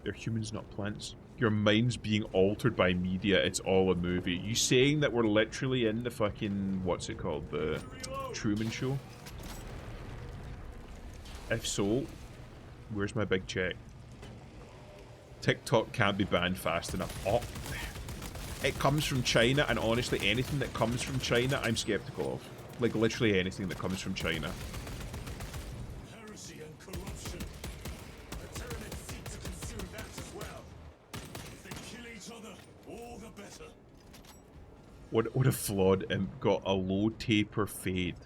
They're humans, not plants. Your mind's being altered by media, it's all a movie. You saying that we're literally in the fucking, what's it called, the Truman Show? If so, where's my big check? TikTok can't be banned fast enough. Oh, it comes from China, and honestly, anything that comes from China, I'm skeptical of. Like, literally anything that comes from China. Heresy and corruption. The Tyranids seek to consume that as well. If they kill each other, all the better. What a flawed imp got a low taper fade.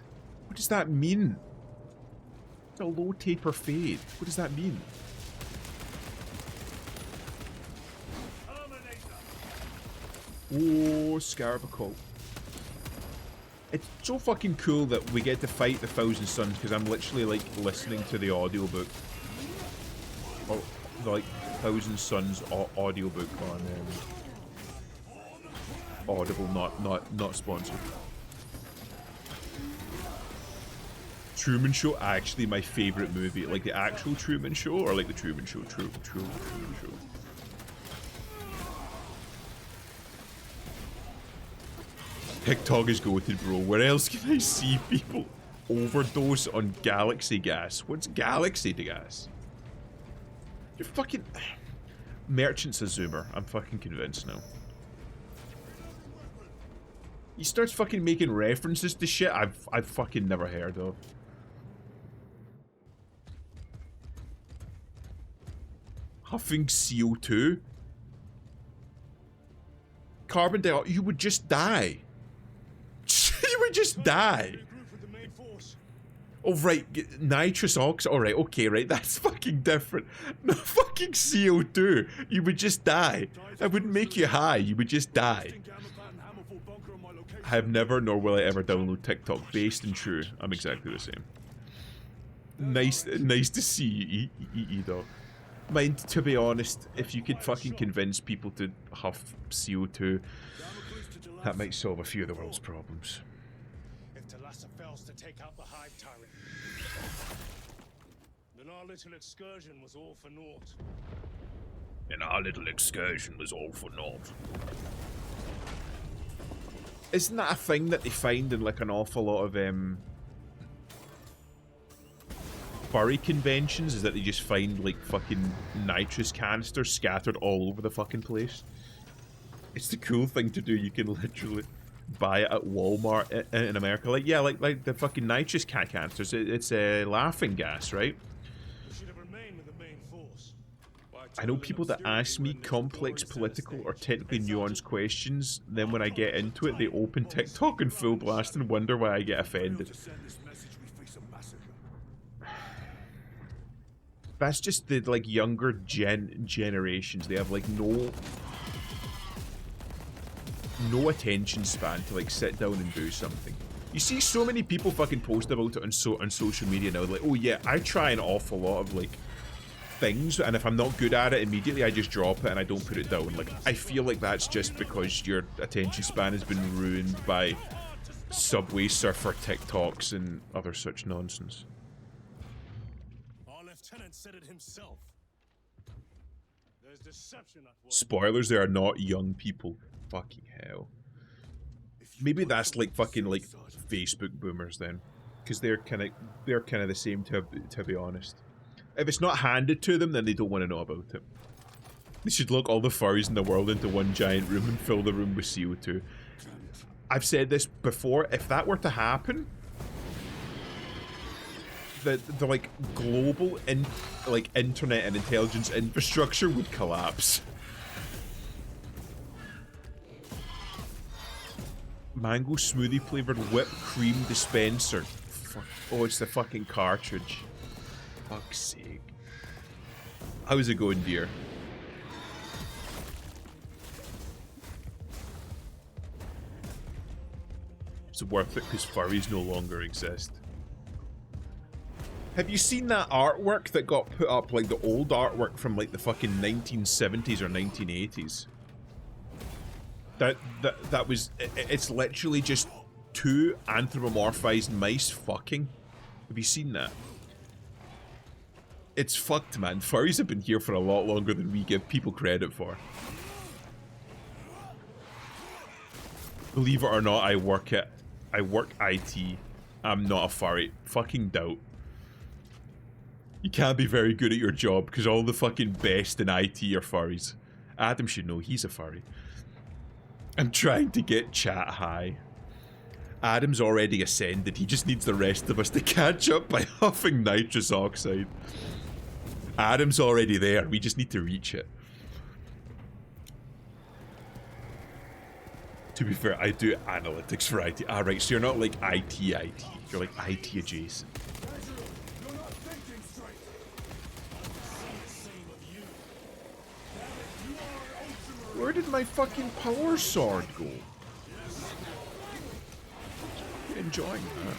What does that mean? A low taper fade. What does that mean? Oh, Scarabacol. It's so fucking cool that we get to fight the Thousand Suns because I'm literally like listening to the audiobook. Or the like Thousand Suns audiobook on Audible, not sponsored. Truman Show, actually my favorite movie. Like the actual Truman Show or like the Truman Show? Truman Show. TikTok is goated, bro. Where else can I see people overdose on galaxy gas? What's galaxy gas? You're fucking... Merchant's a zoomer. I'm fucking convinced now. He starts fucking making references to shit I've fucking never heard of. Huffing CO2? Carbon dioxide, you would just die. You would just die. Oh right, nitrous oxide. Alright, okay, right, that's fucking different. No fucking CO2. You would just die. That wouldn't make you high, you would just die. I have never, nor will I ever download TikTok. Based and true. I'm exactly the same. Nice to see you, dog. Mind, to be honest, if you could fucking convince people to huff CO2, that might solve a few of the world's problems. If Talassa fails to take out the Hive Tyrant, then our little excursion was all for naught. Isn't that a thing that they find in like an awful lot of furry conventions, is that they just find like fucking nitrous canisters scattered all over the fucking place? It's the cool thing to do. You can literally buy it at Walmart in America. Like, yeah, like the fucking nitrous canisters. It's a laughing gas, right? I know people that ask me complex political or technically nuanced questions, then when I get into it, they open TikTok and full blast and wonder why I get offended. That's just the like younger generations. They have like no attention span to like sit down and do something. You see so many people fucking post about it on social media now, like, oh yeah, I try an awful lot of like things, and if I'm not good at it immediately, I just drop it and I don't put it down. Like, I feel like that's just because your attention span has been ruined by Subway Surfer TikToks and other such nonsense. Our lieutenant said it himself. There's deception at work. Spoilers, they are not young people. Fucking hell. Maybe that's like fucking like Facebook boomers then, because they're kind of the same, to be honest. If it's not handed to them, then they don't want to know about it. They should lock all the furries in the world into one giant room and fill the room with CO2. I've said this before, if that were to happen, the like global internet and intelligence infrastructure would collapse. Mango smoothie flavored whipped cream dispenser. Fuck. Oh, it's the fucking cartridge. Fuck's sake. How's it going, dear? It's worth it because furries no longer exist. Have you seen that artwork that got put up, like the old artwork from like the fucking 1970s or 1980s? That was, it's literally just two anthropomorphized mice fucking. Have you seen that? It's fucked, man. Furries have been here for a lot longer than we give people credit for. Believe it or not, I work IT. I'm not a furry. Fucking doubt. You can't be very good at your job because all the fucking best in IT are furries. Adam should know he's a furry. I'm trying to get chat high. Adam's already ascended. He just needs the rest of us to catch up by huffing nitrous oxide. Adam's already there. We just need to reach it. To be fair, I do analytics for IT. Alright, so you're not like IT. You're like IT adjacent. You're not thinking straight. I'm the same of you. Damn it, you are ultra. Where did my fucking power sword go? Enjoying that.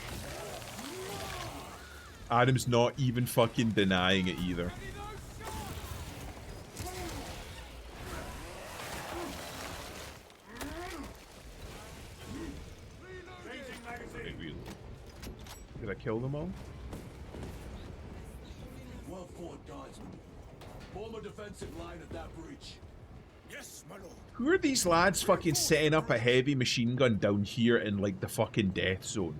Adam's not even fucking denying it either. Did I kill them all? Well fought, guardsman. Form a defensive line at that breach. Yes, my lord. Who are these lads fucking setting up a heavy machine gun down here in like the fucking death zone?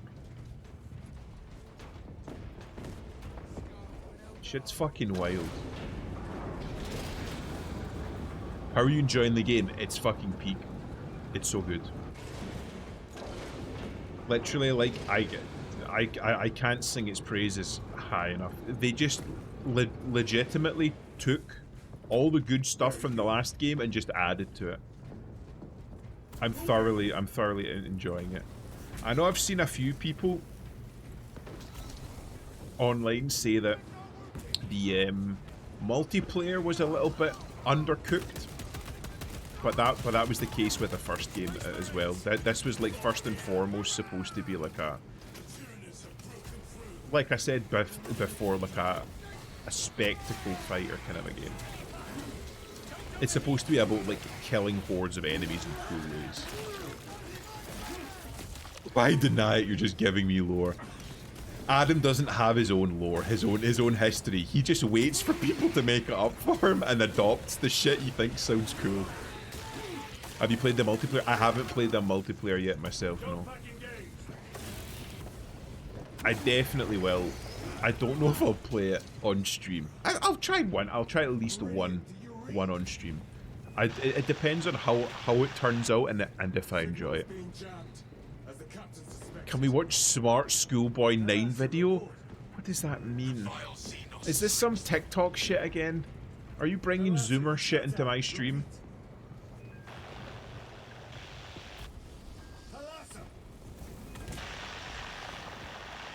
Shit's fucking wild. How are you enjoying the game? It's fucking peak. It's so good. Literally, like, I can't sing its praises high enough. They just legitimately took all the good stuff from the last game and just added to it. I'm thoroughly enjoying it. I know I've seen a few people online say that the multiplayer was a little bit undercooked, but that was the case with the first game as well. This was like first and foremost supposed to be like a, like I said before, like a spectacle fighter kind of a game. It's supposed to be about like killing hordes of enemies in cool ways. If I deny it, you're just giving me lore. Adam doesn't have his own lore, his own history. He just waits for people to make it up for him and adopts the shit he thinks sounds cool. Have you played the multiplayer? I haven't played the multiplayer yet myself, no. I definitely will. I don't know if I'll play it on stream. I'll try one. I'll try at least one on stream. It depends on how it turns out and if I enjoy it. Can we watch Smart Schoolboy 9 video? What does that mean? Is this some TikTok shit again? Are you bringing Zoomer shit into my stream?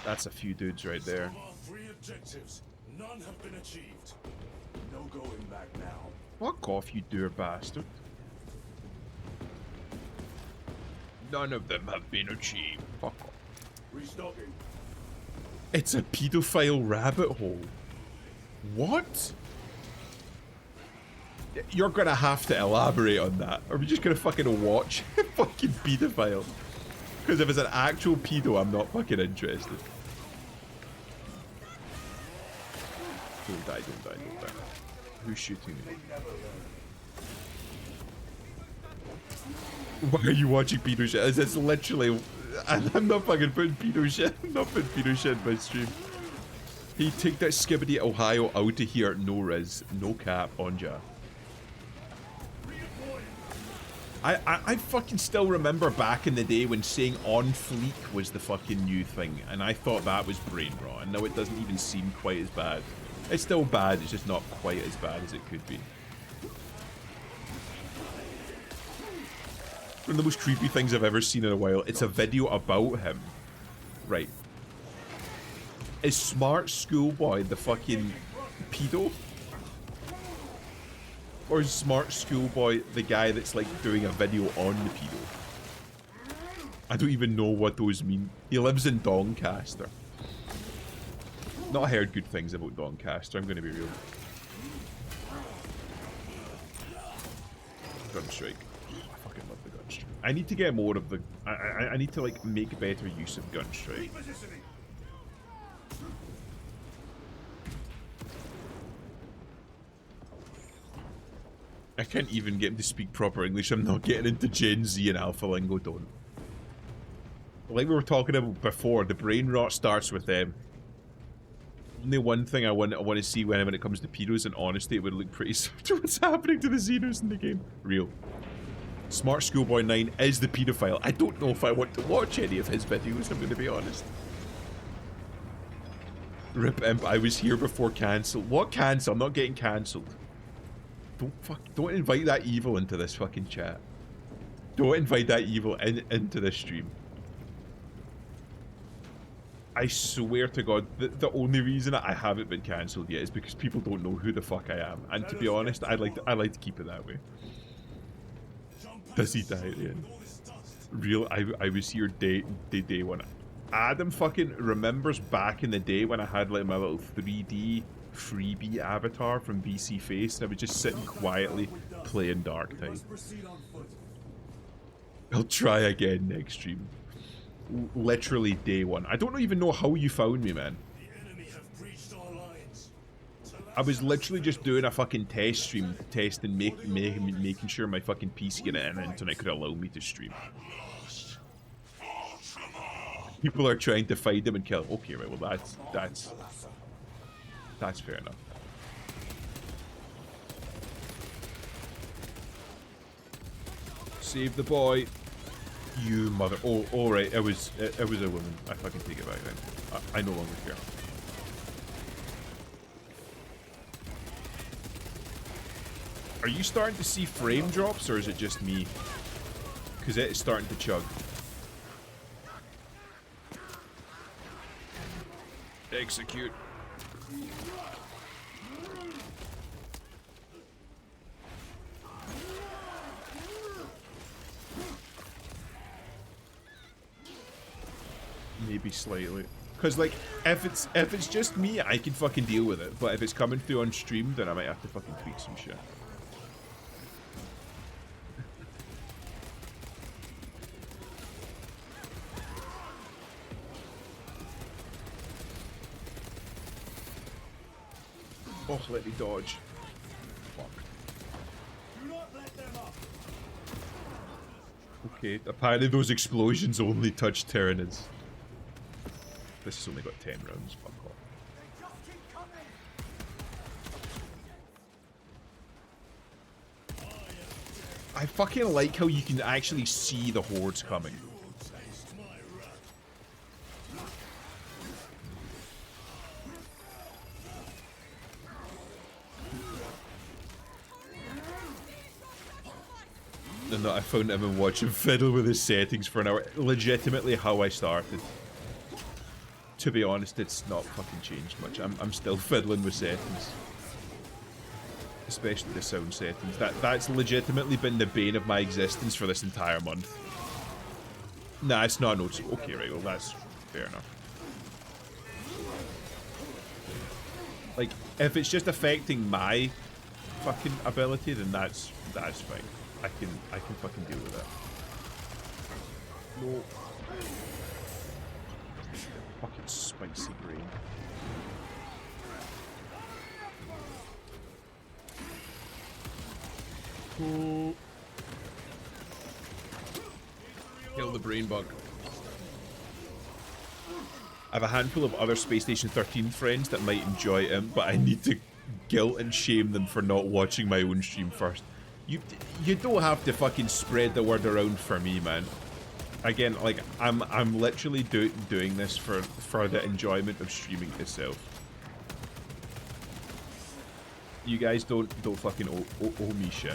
That's a few dudes right there. Of our 3 objectives, none have been achieved. No going back now. Fuck off, you dour bastard. None of them have been achieved. Fuck off. Restocking. It's a pedophile rabbit hole. What? You're gonna have to elaborate on that. Or are we just gonna fucking watch fucking pedophile? Because if it's an actual pedo, I'm not fucking interested. Don't die, don't die, don't die. Who's shooting me? Why are you watching pedo shit? It's literally... I'm not fucking putting pedo shit. I'm not putting pedo shit in my stream. Hey, take that Skibbity Ohio out of here. No Riz. No cap. Onja. I fucking still remember back in the day when saying on fleek was the fucking new thing, and I thought that was brain rot, and now it doesn't even seem quite as bad. It's still bad, it's just not quite as bad as it could be. One of the most creepy things I've ever seen in a while. It's a video about him. Right. Is Smart Schoolboy the fucking pedo? Or is Smart Schoolboy the guy that's like doing a video on the pedo? I don't even know what those mean. He lives in Doncaster. Not heard good things about Doncaster, I'm gonna be real. Gunstrike. I fucking love the Gunstrike. I need to get more of the... I need to like make better use of Gunstrike. I can't even get him to speak proper English. I'm not getting into Gen Z and Alpha Lingo, don't. Like we were talking about before, the brain rot starts with them. Only one thing I want to see when it comes to pedos, and honestly, it would look pretty similar to what's happening to the Xenos in the game. Real. Smart Schoolboy 9 is the pedophile. I don't know if I want to watch any of his videos, I'm going to be honest. Rip Imp, I was here before cancel. What cancel? I'm not getting cancelled. Don't invite that evil into this fucking chat. Don't invite that evil into this stream. I swear to God, the only reason I haven't been cancelled yet is because people don't know who the fuck I am. And to be honest, I like to keep it that way. Does he die at the end? Real, I was here day one. Adam fucking remembers back in the day when I had like my little 3D freebie avatar from BC Face, and I was just sitting quietly playing Darktide. I'll try again next stream. Literally day one. I don't even know how you found me, man. I was literally just doing a fucking test stream, testing, making sure my fucking PC and the internet could allow me to stream. People are trying to find him and kill him. Okay, right, well that's fair enough. Save the boy. You mother. Oh, alright. It was a woman. I fucking take it back then. I no longer care. Are you starting to see frame drops, or is it just me? Because it is starting to chug. Execute. Maybe slightly. Because like, if it's just me, I can fucking deal with it. But if it's coming through on stream, then I might have to fucking tweak some shit. Oh, let me dodge. Fuck. Okay, apparently those explosions only touch Tyranids. This has only got 10 rounds, fuck off. I fucking like how you can actually see the hordes coming. And that I found him and watch him fiddle with his settings for an hour. Legitimately how I started. To be honest, it's not fucking changed much. I'm still fiddling with settings. Especially the sound settings. That's legitimately been the bane of my existence for this entire month. Nah, it's not noticeable. Okay, right, well that's fair enough. Like, if it's just affecting my fucking ability, then that's fine. I can fucking deal with it. No. Fucking spicy grain. Oh. Kill the brain bug. I have a handful of other Space Station 13 friends that might enjoy him, but I need to guilt and shame them for not watching my own stream first. You don't have to fucking spread the word around for me, man. Again, like I'm literally doing this for the enjoyment of streaming itself. You guys don't fucking owe me shit.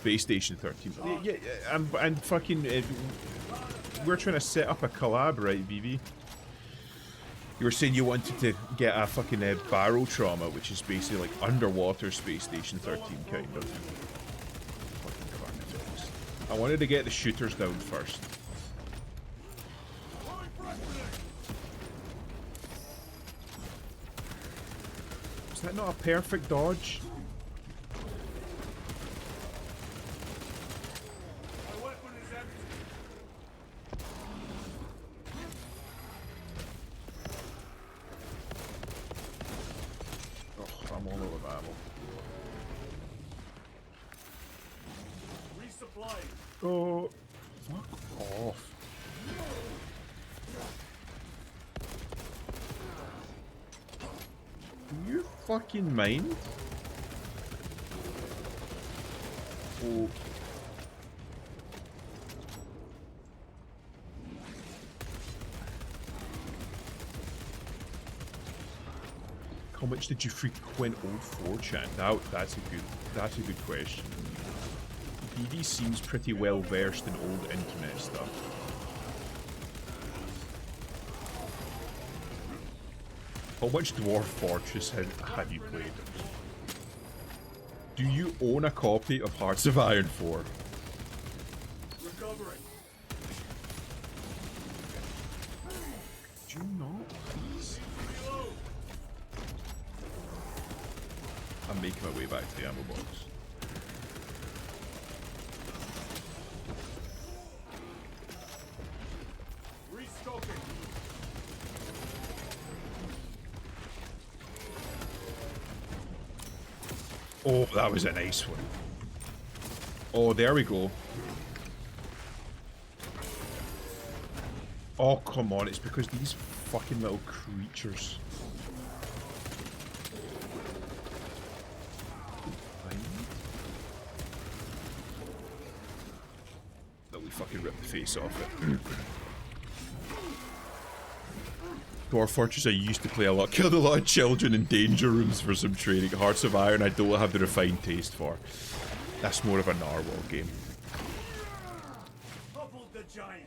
Space Station 13. Yeah, and fucking... we're trying to set up a collab, right, VV? You were saying you wanted to get a fucking barrel trauma, which is basically like underwater Space Station 13 kind of. Fucking carnifex. I wanted to get the shooters down first. Is that not a perfect dodge? I'm all out of ammo. Resupply. Oh, fuck off. Do you fucking mind? Oh. How much did you frequent old 4chan? Now that's a good question. BD seems pretty well versed in old internet stuff. How much Dwarf Fortress have you played? Do you own a copy of Hearts of Iron 4? Recovering. Do you not, please? I'm making my way back to the ammo box. Restocking. Oh, that was a nice one. Oh, there we go. Oh, come on. It's because these fucking little creatures. That we fucking rip the face off it. Dwarf Fortress I used to play a lot. Killed a lot of children in danger rooms for some training. Hearts of Iron I don't have the refined taste for. That's more of a Narwhal game. Toppled the giant.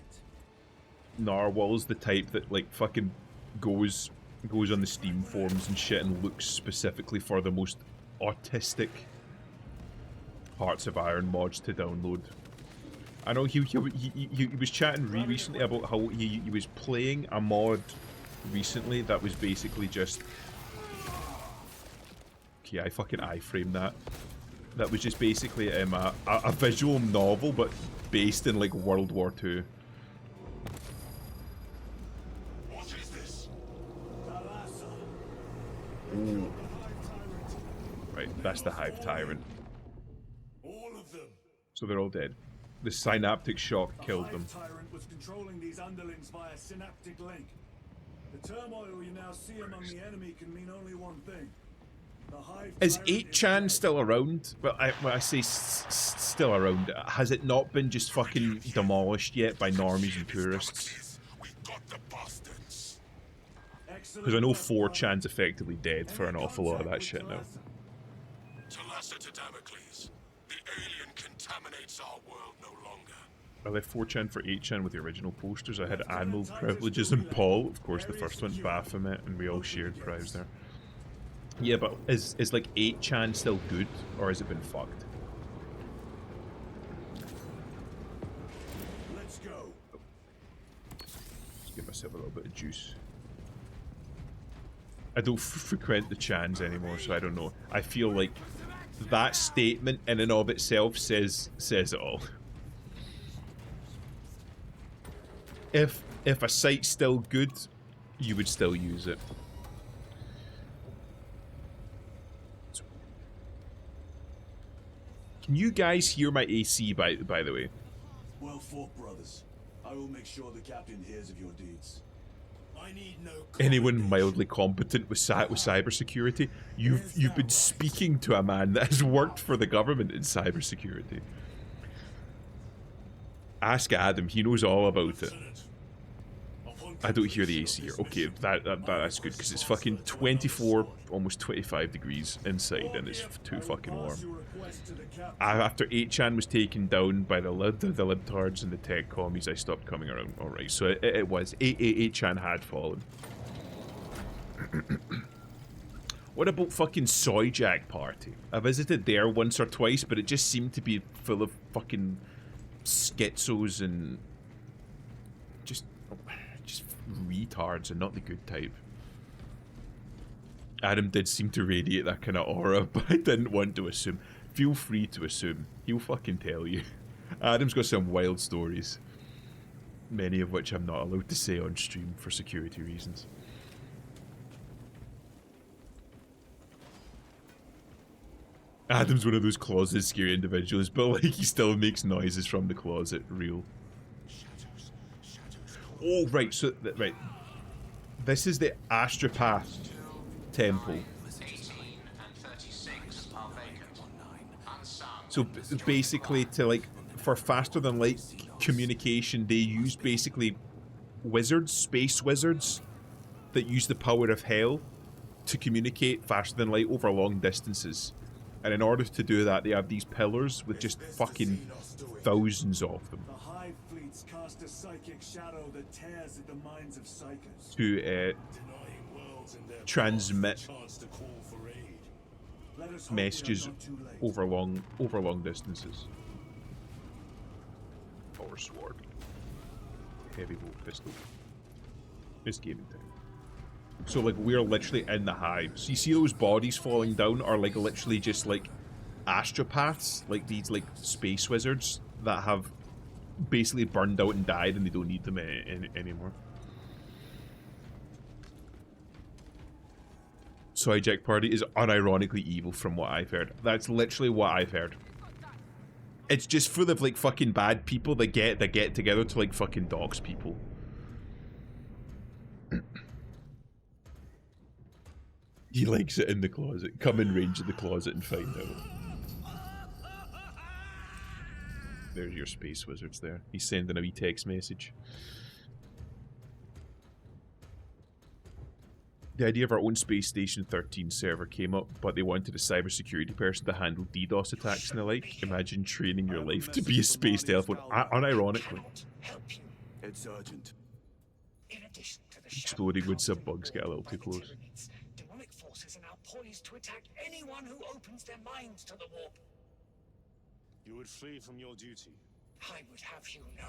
Narwhal's the type that like fucking goes on the Steam forums and shit and looks specifically for the most autistic Hearts of Iron mods to download. I know he was chatting recently about how he was playing a mod recently that was basically just... Okay, I fucking iframed that. That was just basically a visual novel but based in like World War II. What is this? Ooh. Right, that's the Hive Tyrant. All of them. So they're all dead. The synaptic shock killed them. The Hive Tyrant was controlling these underlings via synaptic link. The turmoil you now see among the enemy can mean only one thing. The Hive Is Tyrant 8chan still around? Well, when I say still around, has it not been just fucking demolished yet by normies and purists? Because I know 4chan's effectively dead for an awful lot of that shit now. Talassa to Damocles. The alien contaminates our world no longer. I left 4chan for 8chan with the original posters. I had Admiral Privileges and Paul, of course the first one, Baphomet, and we all shared prives there. Yeah, but is like 8chan still good, or has it been fucked? Let's go. Just give myself a little bit of juice. I don't frequent the chans anymore, so I don't know. I feel like that statement in and of itself says it all. If a site's still good, you would still use it. Can you guys hear my AC by the way? Well fought, brothers. I will make sure the captain hears of your deeds. I need no Anyone mildly competent with cybersecurity? You've been speaking to a man that has worked for the government in cybersecurity. Ask Adam, he knows all about it. Upon I don't hear the AC here. Okay, that's good, because it's fucking 24, almost 25 degrees inside, and it's too fucking warm. After 8chan was taken down by the libtards and the tech commies, I stopped coming around. Alright, so it was. 8chan had fallen. What about fucking Soyjack Party? I visited there once or twice, but it just seemed to be full of fucking schizos and just retards and not the good type. Adam did seem to radiate that kind of aura, but I didn't want to assume. Feel free to assume. He'll fucking tell you. Adam's got some wild stories. Many of which I'm not allowed to say on stream for security reasons. Adam's one of those closet scary individuals, but like he still makes noises from the closet. Real. Oh, right, so, right. This is the Astropath Temple. So, basically, for faster than light communication, they use basically wizards, space wizards, that use the power of hell to communicate faster than light over long distances. And in order to do that, they have these pillars with just fucking thousands of them. Cast a psychic shadow that tears at the minds of psychers. To transmit messages over long distances. Power sword. Heavy bolt pistol. It's gaming time. So like we're literally in the hives. You see those bodies falling down are like literally just like astropaths, like these like space wizards that have basically burned out and died and they don't need them anymore. Soyjack Party is unironically evil from what I've heard. That's literally what I've heard. It's just full of like fucking bad people that get together to like fucking dox people. He likes it in the closet. Come in range of the closet and find out. There's your space wizards there. He's sending a wee text message. The idea of our own Space Station 13 server came up, but they wanted a cybersecurity person to handle DDoS attacks and the like. Imagine training your life to be a space telephone. Unironically. It's urgent. Exploding when some bugs get a little too close. Demonic forces are now poised to attack anyone who opens their minds to the warp. You would flee from your duty. I would have you know.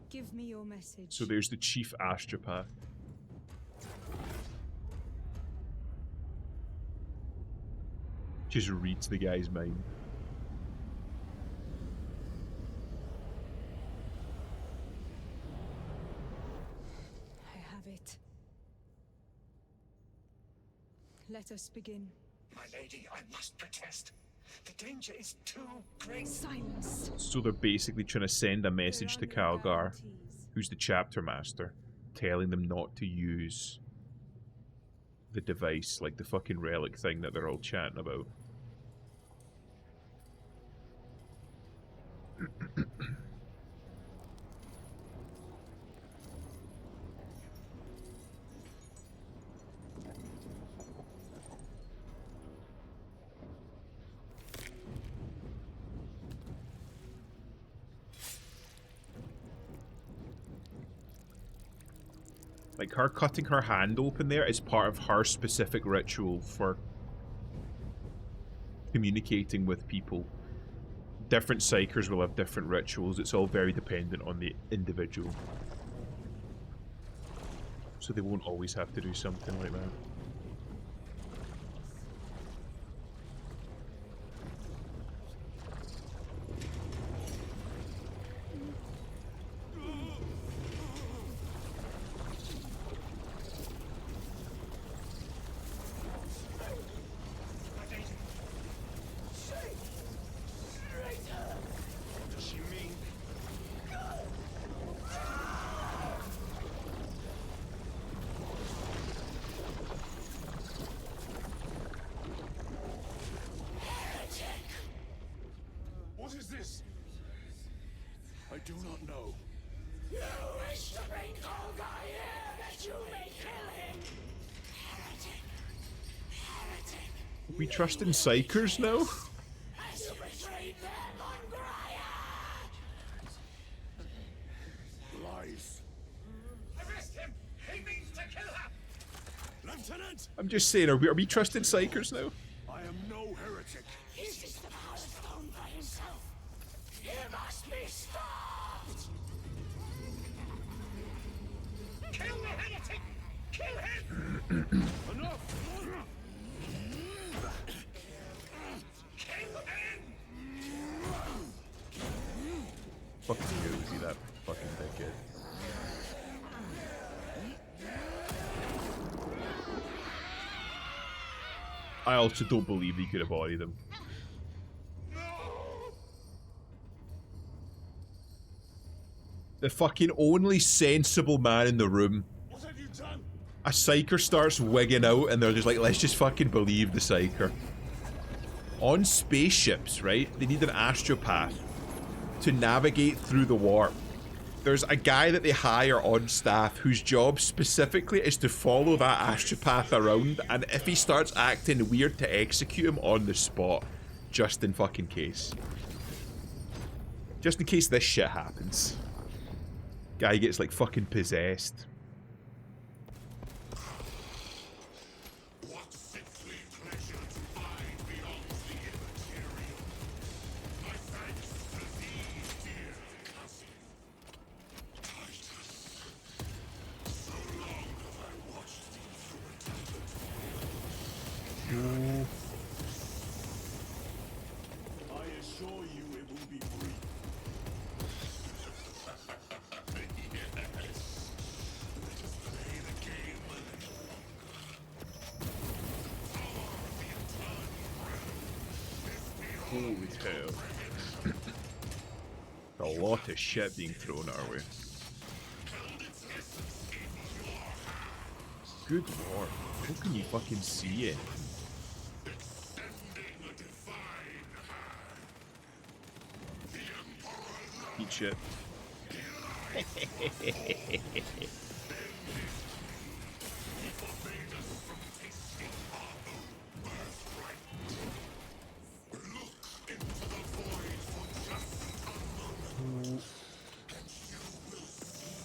Give me your message. So there's the chief astropath. Just reads the guy's mind. I have it. Let us begin. My lady, I must protest. The danger is too great. Silence. So they're basically trying to send a message to Calgar, who's the chapter master, telling them not to use the device, like the fucking relic thing that they're all chatting about. Like, her cutting her hand open there is part of her specific ritual for communicating with people. Different psychers will have different rituals. It's all very dependent on the individual. So they won't always have to do something like that. do not know. You wish to bring Olga here that you may kill him. Heretic. Heretic. We trust in psychers now? As you betrayed them on Graia. Lies. Arrest him. He means to kill her. Lieutenant! I'm just saying, are we trusting psychers now? I am no heretic. This is the power thrown by himself. He must be stopped. Kill the heretic. Kill him. Enough! Kill him. Fucking Uzi, that fucking dickhead. I also don't believe he could have bodied him. The fucking only sensible man in the room. What have you done? A psyker starts wigging out and they're just like, let's just fucking believe the psyker. On spaceships, right, they need an astropath to navigate through the warp. There's a guy that they hire on staff whose job specifically is to follow that astropath around, and if he starts acting weird, to execute him on the spot. Just in fucking case. Just in case this shit happens. Guy gets like fucking possessed. What sickly pleasure to find beyond the immaterial. My thanks to thee, dear cousin. Titus. So long have I watched thee through a tablet. I assure you it will be brief. Holy hell. A lot of shit being thrown our way. Good lord. How can you fucking see it? Eat shit.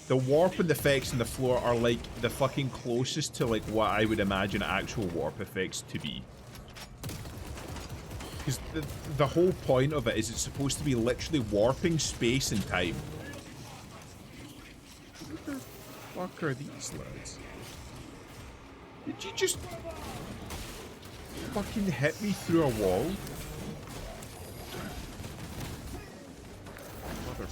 The warp and the effects on the floor are like the fucking closest to like what I would imagine actual warp effects to be. Because the whole point of it is it's supposed to be literally warping space and time. What the fuck are these lads? Did you just fucking hit me through a wall? Motherfucker.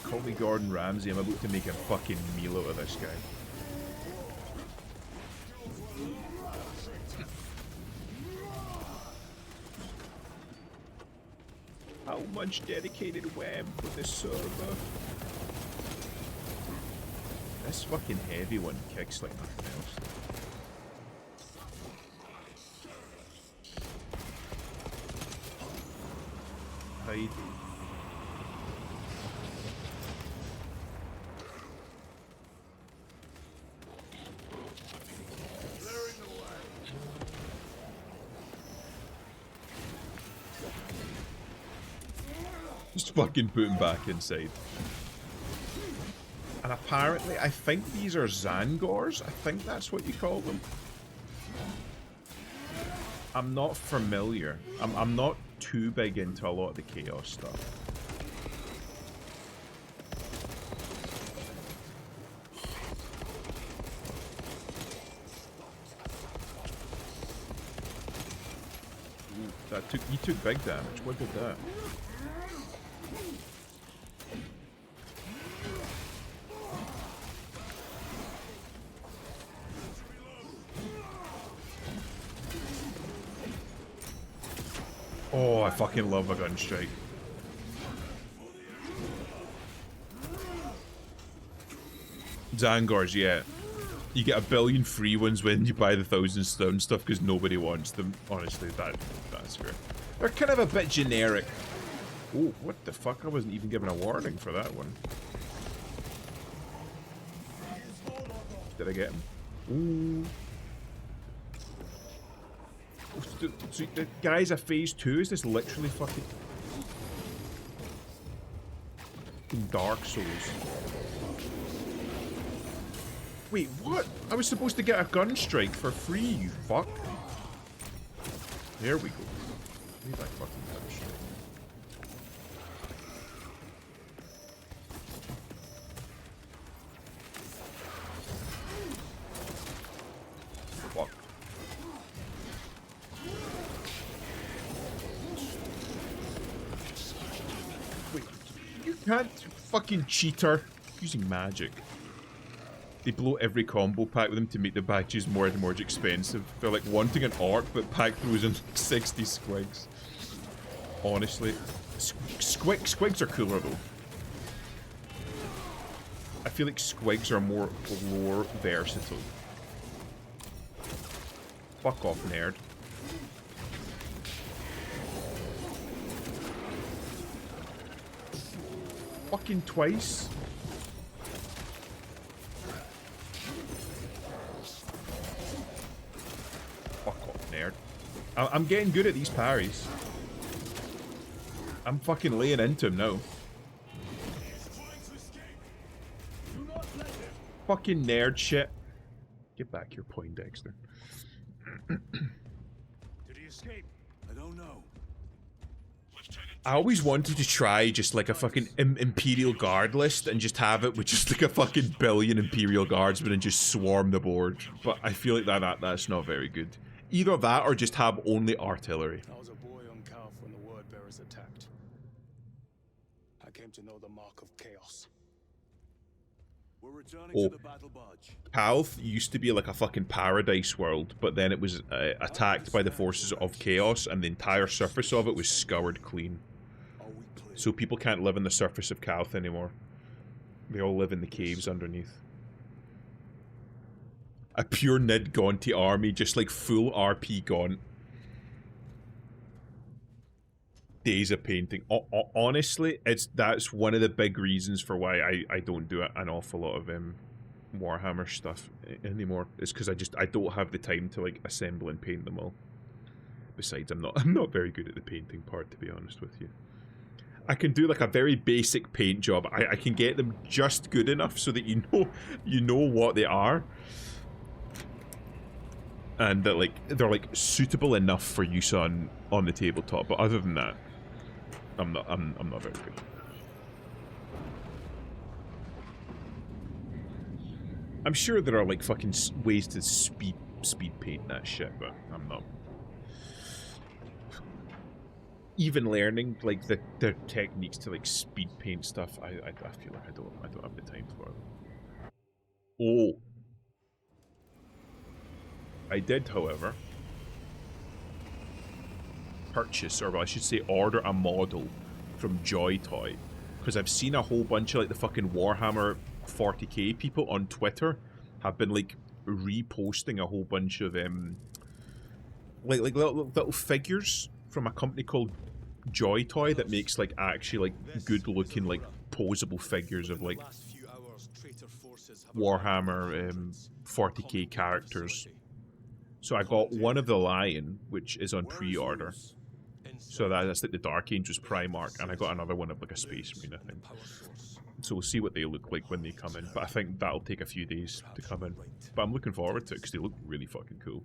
Call me Gordon Ramsay, I'm about to make a fucking meal out of this guy. How much dedicated web for this server? This fucking heavy one kicks like nothing else. Hide. Just fucking put him back inside. And apparently, I think these are Zangors. I think that's what you call them. I'm not familiar. I'm not too big into a lot of the Chaos stuff. Ooh, you took big damage. What did that? Oh, I fucking love a gun strike. Zangors, yeah. You get 1 billion free ones when you buy the 1,000 stone stuff because nobody wants them. Honestly, that's fair. They're kind of a bit generic. Oh, what the fuck? I wasn't even given a warning for that one. Did I get him? Ooh. So the guys, a phase 2? Is this literally fucking Dark Souls? Wait, what? I was supposed to get a gun strike for free, you fuck. There we go. Need that fucking gun strike. Fuck. Wait, you can't fucking cheater using magic. They blow every combo pack with them to make the badges more and more expensive. They're like wanting an orc, but pack throws in 60 squigs. Honestly. Squigs are cooler though. I feel like squigs are more lore versatile. Fuck off, nerd. Fucking twice. Fuck off, nerd. I'm getting good at these parries. I'm fucking laying into him now. Fucking nerd shit. Get back here, Poindexter. Did he escape? I don't know. I always wanted to try just like a fucking Imperial Guard list and just have it with just like a fucking 1 billion Imperial Guardsmen and just swarm the board. But I feel like that's not very good. Either that or just have only artillery. I was a boy on Calf when the word bearers attacked. I came to know the mark of chaos. We're returning Oh. to the battle barge. Palth used to be like a fucking paradise world, but then it was attacked by the forces of chaos and the entire surface of it was scoured clean. Are we clear? So people can't live on the surface of Calth anymore. They all live in the caves underneath. A pure Nid Gaunty army, just like full RP Gaunt. Days of painting. Honestly, that's one of the big reasons for why I don't do an awful lot of Warhammer stuff anymore. It's because I don't have the time to like assemble and paint them all. Besides, I'm not very good at the painting part, to be honest with you. I can do like a very basic paint job. I can get them just good enough so that you know what they are. And that like they're like suitable enough for use on the tabletop, but other than that, I'm not very good. I'm sure there are like fucking ways to speed paint that shit, but I'm not. Even learning like the techniques to like speed paint stuff, I feel like I don't have the time for it. Oh. I did, however, purchase, or well, I should say order a model from Joy Toy, because I've seen a whole bunch of like the fucking Warhammer 40k people on Twitter have been like reposting a whole bunch of like little figures from a company called Joy Toy that makes like actually like good looking like posable figures of like Warhammer 40k characters. So I got one of the Lion, which is on pre-order. So that's like the Dark Angels Primarch, and I got another one of like a Space Marine, I think. So we'll see what they look like when they come in, but I think that'll take a few days to come in. But I'm looking forward to it because they look really fucking cool.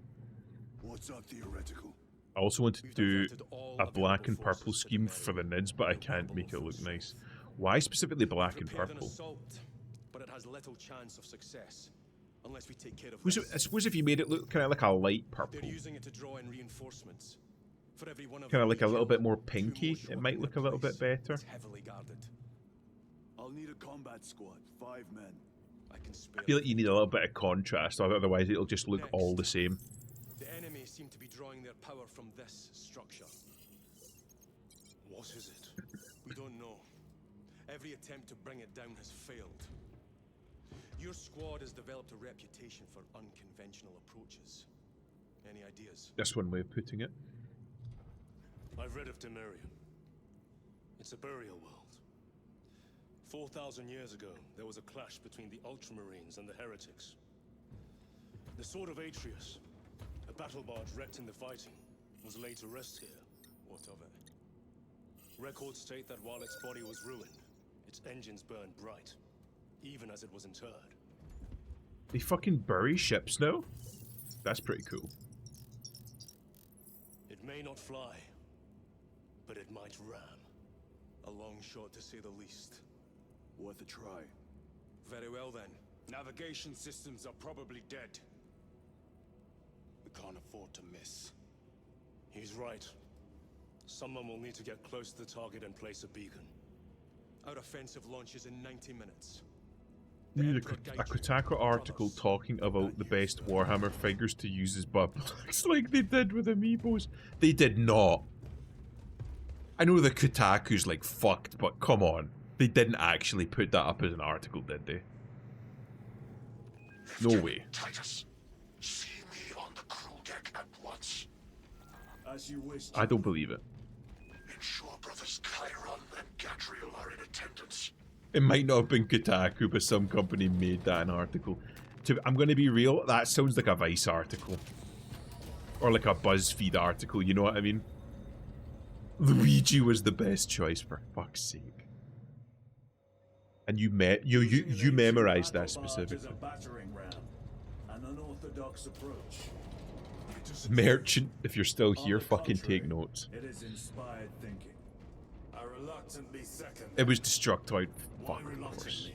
What's up, theoretical? I also want to do a black and purple scheme for the Nids, but I can't make it look nice. Why specifically black and purple? But it has little chance of success unless we take care of I suppose if you made it look kind of like a light purple, They're using it to draw in reinforcements. For every one of kind of them like a we little kill, bit more 2 pinky, more it show might up look in a little bit place. better. It's heavily guarded. I'll need a combat squad, 5 men. I can spare I feel like you need a little bit of contrast, otherwise it'll just look all the same. The enemy seem to be drawing their power from this structure. What is it? We don't know. Every attempt to bring it down has failed. Your squad has developed a reputation for unconventional approaches. Any ideas? That's one way of putting it. I've read of Temerium. It's a burial world. 4,000 years ago, there was a clash between the Ultramarines and the Heretics. The Sword of Atreus, a battle barge wrecked in the fighting, was laid to rest here. What of it? Records state that while its body was ruined, its engines burned bright, even as it was interred. They fucking bury ships now? That's pretty cool. It may not fly, but it might ram. A long shot to say the least. Worth a try. Very well then. Navigation systems are probably dead. We can't afford to miss. He's right. Someone will need to get close to the target and place a beacon. Our offensive launches in 90 minutes. Need a Kotaku article talking about the best Warhammer figures to use as buttplugs like they did with Amiibos. They did not. I know the Kotaku's like fucked, but come on. They didn't actually put that up as an article, did they? No way. Titus, see me on the crew deck at once. As you wish. I don't believe it. Ensure brothers Chiron and Gatriel are in attendance. It might not have been Kotaku, but some company made that an article. I'm going to be real, that sounds like a Vice article. Or like a BuzzFeed article, you know what I mean? Luigi was the best choice, for fuck's sake. And you memorized that specifically. A battering ram, an unorthodox approach. Merchant, if you're still here, On the fucking take contrary, notes. It is inspired thinking. I reluctantly second. It was Destructoid. Why Fuck, of course. reluctantly?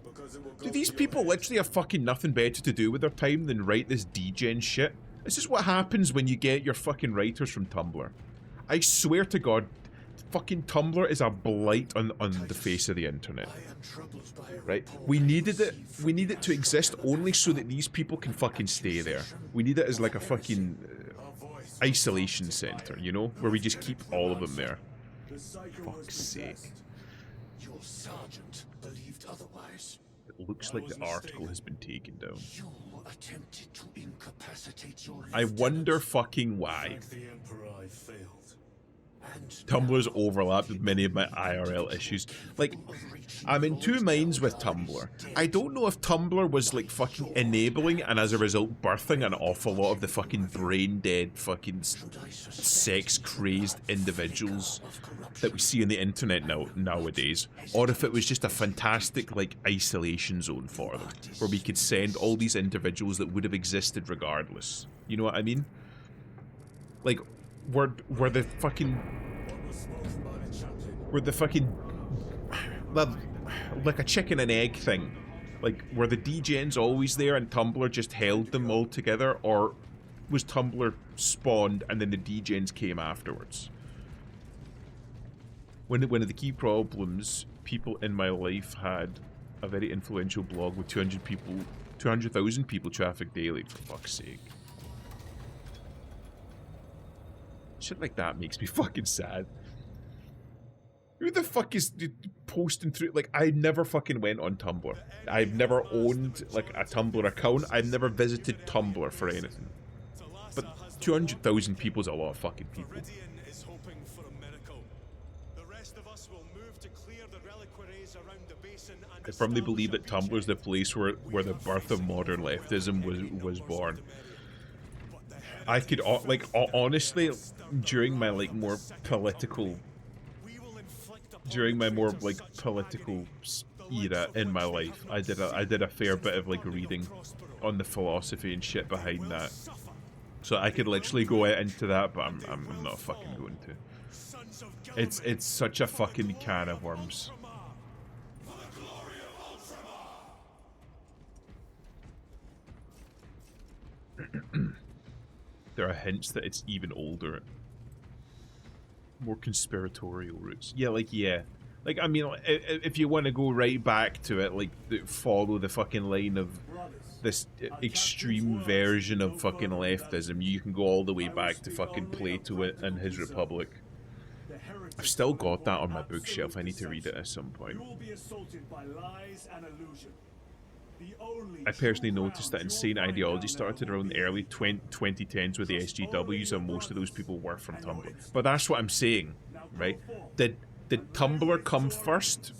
Because it will go Do these to your people head. literally have fucking nothing better to do with their time than write this degen shit? This is what happens when you get your fucking writers from Tumblr. I swear to God, fucking Tumblr is a blight on the face of the internet. Right? We needed it to exist only so that these people can fucking stay there. We need it as like a fucking isolation center, you know? Where we just keep all of them there. The cycle was Fuck's sake. possessed. Your sergeant believed otherwise. It looks like the article has been taken down. You attempted to incapacitate your I wonder fucking why. Like the Emperor, I failed. Tumblr's overlapped with many of my IRL issues. Like, I'm in two minds with Tumblr. I don't know if Tumblr was like fucking enabling and as a result birthing an awful lot of the fucking brain dead fucking sex crazed individuals that we see on the internet nowadays, or if it was just a fantastic like isolation zone for them, where we could send all these individuals that would have existed regardless. You know what I mean? Like, were the fucking like a chicken and egg thing? Like, were the degens always there and Tumblr just held them all together, or was Tumblr spawned and then the degens came afterwards? One of the key problems people in my life had a very influential blog with 200,000 people traffic daily, for fuck's sake. Shit like that makes me fucking sad. Who the fuck is posting through? Like, I never fucking went on Tumblr. I've never owned, like, a Tumblr account. I've never visited Tumblr for anything. But 200,000 people is a lot of fucking people. Viridian is hoping for a miracle. The rest of us will move to clear the reliquaries around the basin and I firmly believe that Tumblr is the place where the birth of modern leftism was born. I could, like, honestly, during my, like, more political... During my more, like, political era in my life, I did a fair bit of, like, reading on the philosophy and shit behind that. So I could literally go out into that, but I'm not fucking going to. It's such a fucking can of worms. There are hints that it's even older. More conspiratorial roots. Yeah, I mean, if you want to go right back to it, like, follow the fucking line of this extreme version of fucking leftism, you can go all the way back to fucking Plato and his Republic. I've still got that on my bookshelf. I need to read it at some point. You will be assaulted by lies and illusion. I personally noticed that insane ideology started around the early 2010s with the SJWs, and most of those people were from Tumblr. But that's what I'm saying, right? Did Tumblr come first,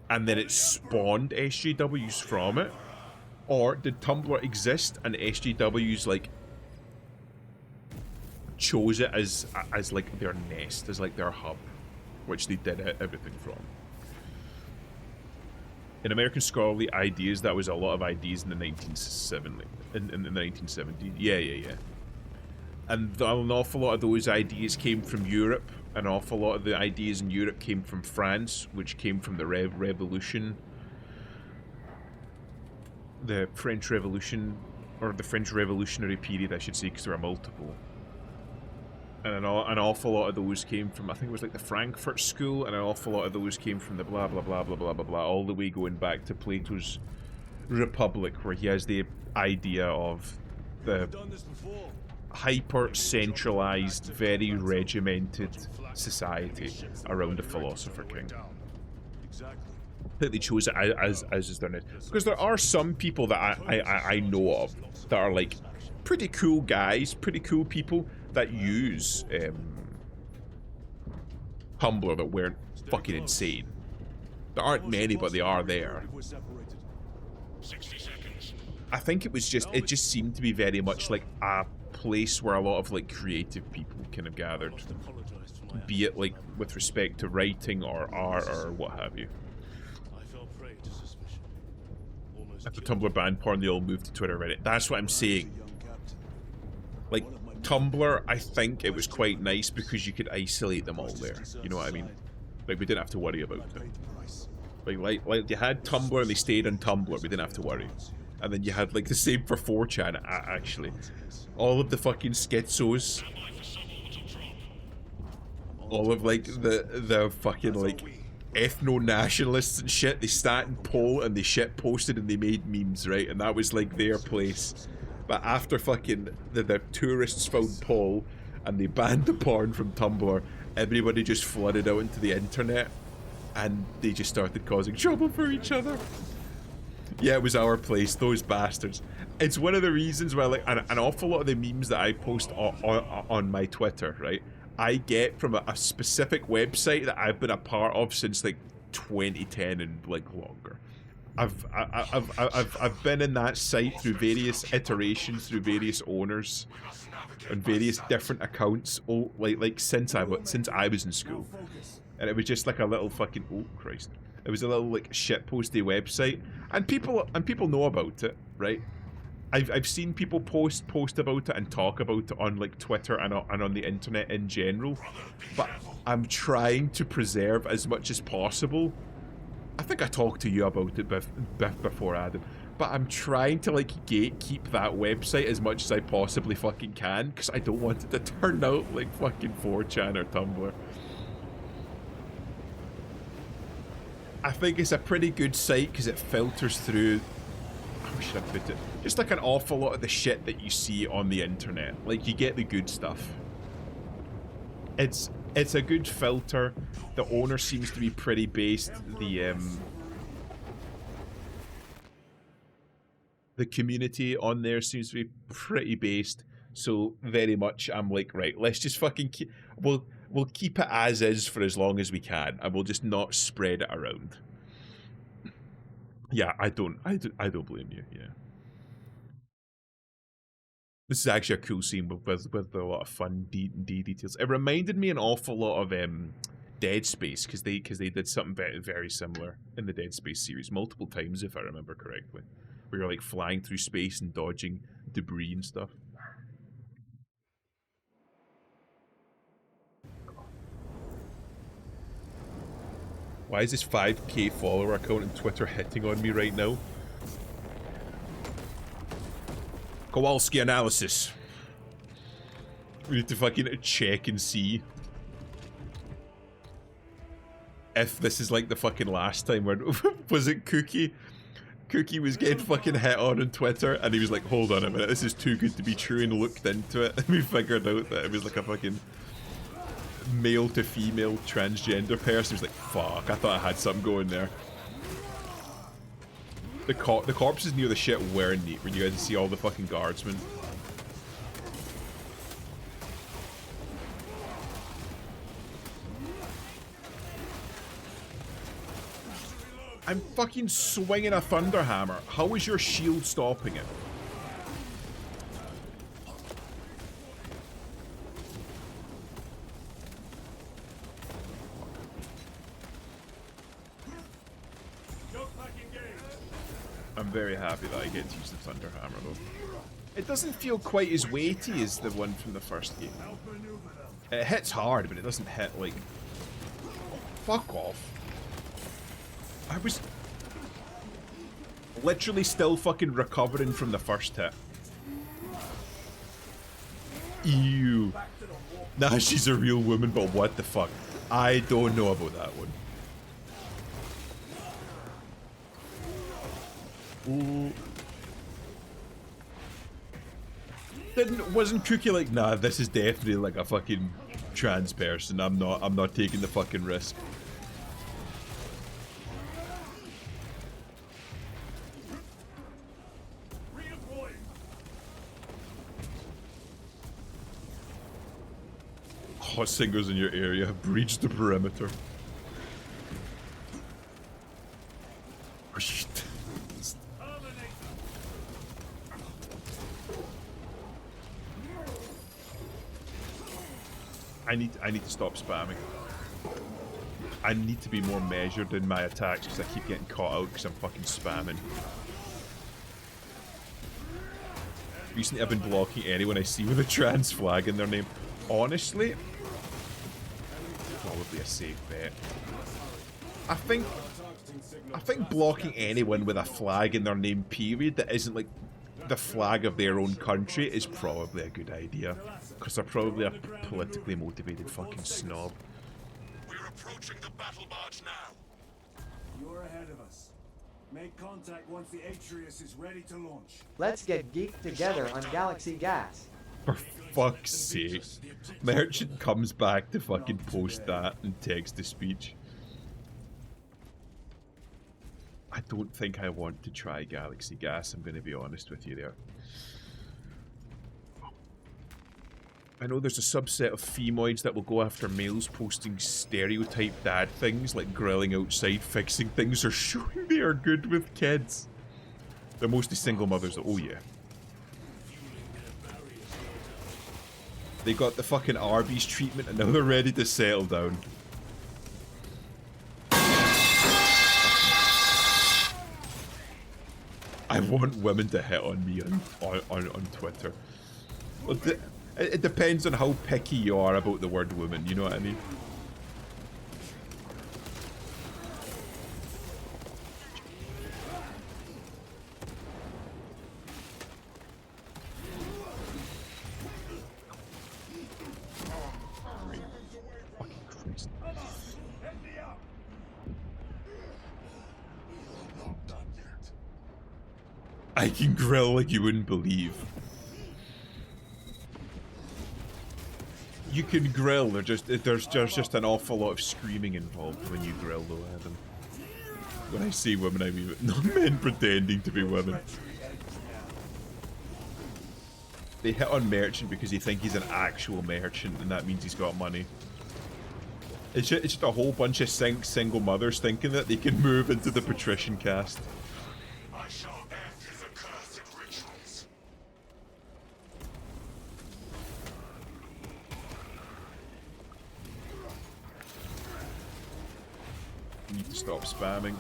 and then it spawned SJWs from it? Or did Tumblr exist and SJWs like chose it as like their nest, as like their hub, which they did everything from? In American Scholarly Ideas, that was a lot of ideas in the 1970s. In the 1970s, yeah. And an awful lot of those ideas came from Europe. An awful lot of the ideas in Europe came from France, which came from the Revolution. The French Revolution, or the French Revolutionary period, I should say, because there are multiple. And an awful lot of those came from, I think it was like the Frankfurt School, and an awful lot of those came from the blah blah blah blah blah blah blah, all the way going back to Plato's Republic, where he has the idea of the hyper-centralized, very regimented society around a philosopher king. I think they chose it as is their nest. Because there are some people that I know of that are like pretty cool guys, pretty cool people that use Tumblr that weren't fucking insane. There aren't many, but they are there. 60 seconds. I think it just seemed to be very much like a place where a lot of like creative people kind of gathered, be it like with respect to writing or art or what have you. After Tumblr banned porn, they all moved to Twitter, Reddit. That's what I'm saying. Like, Tumblr, I think it was quite nice because you could isolate them all there. You know what I mean? Like, we didn't have to worry about it. Like you had Tumblr and they stayed on Tumblr, we didn't have to worry. And then you had, like, the same for 4chan, actually. All of the fucking schizos. All of, like, the fucking, like, ethno-nationalists and shit, they sat in poll and they shit posted and they made memes, right? And that was, like, their place. But after fucking the tourists found Paul and they banned the porn from Tumblr, everybody just flooded out into the internet and they just started causing trouble for each other. Yeah, it was our place, those bastards. It's one of the reasons why, like, an awful lot of the memes that I post on my Twitter, right, I get from a specific website that I've been a part of since like 2010 and like longer. I've been in that site through various iterations, through various owners, and various different accounts. Like since I was in school, and it was just like a little fucking Christ. It was a little like shitposty website, and people know about it, right? I've seen people post about it and talk about it on like Twitter and on the internet in general, but I'm trying to preserve as much as possible. I think I talked to you about it before, Adam, but I'm trying to like gatekeep that website as much as I possibly fucking can, because I don't want it to turn out like fucking 4chan or Tumblr. I think it's a pretty good site because it filters through, how should I put it, just like an awful lot of the shit that you see on the internet. Like, you get the good stuff. It's a good filter. The owner seems to be pretty based. The community on there seems to be pretty based. So very much I'm like, right, let's just fucking keep, we'll keep it as is for as long as we can, and we'll just not spread it around. Yeah, I don't blame you. Yeah. This is actually a cool scene with a lot of fun details. It reminded me an awful lot of Dead Space, because they did something very, very similar in the Dead Space series multiple times, if I remember correctly, where you're like flying through space and dodging debris and stuff. Why is this 5k follower account on Twitter hitting on me right now? Kowalski analysis. We need to fucking check and see if this is like the fucking last time where was it Cookie? Cookie was getting fucking hit on Twitter, and he was like, hold on a minute, this is too good to be true, and looked into it, and we figured out that it was like a fucking male to female transgender person. He was like, fuck, I thought I had something going there. The corpses near the shit were neat, where you guys see all the fucking guardsmen. I'm fucking swinging a Thunderhammer. How is your shield stopping it? I'm very happy that I get to use the Thunderhammer though. It doesn't feel quite as weighty as the one from the first game. It hits hard, but it doesn't hit like... Fuck off. I was literally still fucking recovering from the first hit. Ew. Nah, she's a real woman, but what the fuck? I don't know about that one. Ooh. Wasn't Cookie like, nah, this is definitely like a fucking trans person. I'm not taking the fucking risk. Hot singers in your area have breached the perimeter. Oh shit. I need to stop spamming. I need to be more measured in my attacks because I keep getting caught out because I'm fucking spamming. Recently I've been blocking anyone I see with a trans flag in their name. Honestly, probably a safe bet. I think blocking anyone with a flag in their name, period, that isn't like the flag of their own country is probably a good idea. Because they're probably a politically motivated fucking snob. We're approaching the battle barge now. You're ahead of us. Make contact once the Atreus is ready to launch. Let's get geeked together on Galaxy Gas. For fuck's sake. Merchant comes back to fucking post that and text to speech. I don't think I want to try Galaxy Gas, I'm going to be honest with you there. I know there's a subset of femoids that will go after males posting stereotype dad things like grilling outside, fixing things, or showing they are good with kids. They're mostly single mothers, oh yeah. They got the fucking Arby's treatment and now they're ready to settle down. I want women to hit on me on Twitter. It depends on how picky you are about the word woman, you know what I mean? I can grill like you wouldn't believe. You can grill, there's just an awful lot of screaming involved when you grill though, Adam. When I say women, I mean not men pretending to be women. They hit on Merchant because they think he's an actual merchant and that means he's got money. It's just a whole bunch of single mothers thinking that they can move into the patrician caste. I shall end his accursed rituals. Need to stop spamming.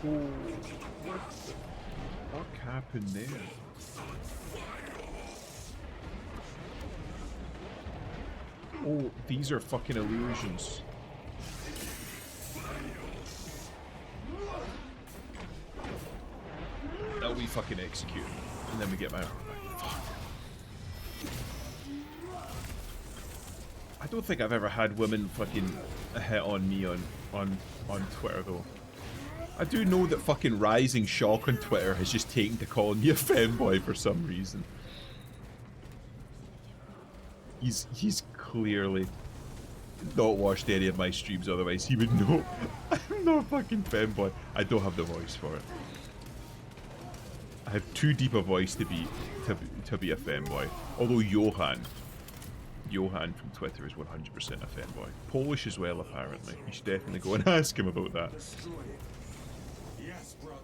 Oh, what the fuck happened there? Oh, these are fucking illusions. That we fucking execute, and then we get my armor back. Fuck. I don't think I've ever had women fucking hit on me on Twitter though. I do know that fucking Rising Shock on Twitter has just taken to calling me a femboy for some reason. He's clearly not watched any of my streams, otherwise he would know I'm not a fucking femboy. I don't have the voice for it. I have too deep a voice to be a femboy. Although Johan from Twitter is 100% a femboy. Polish as well, apparently. You should definitely go and ask him about that. Destroy it. Yes, brother.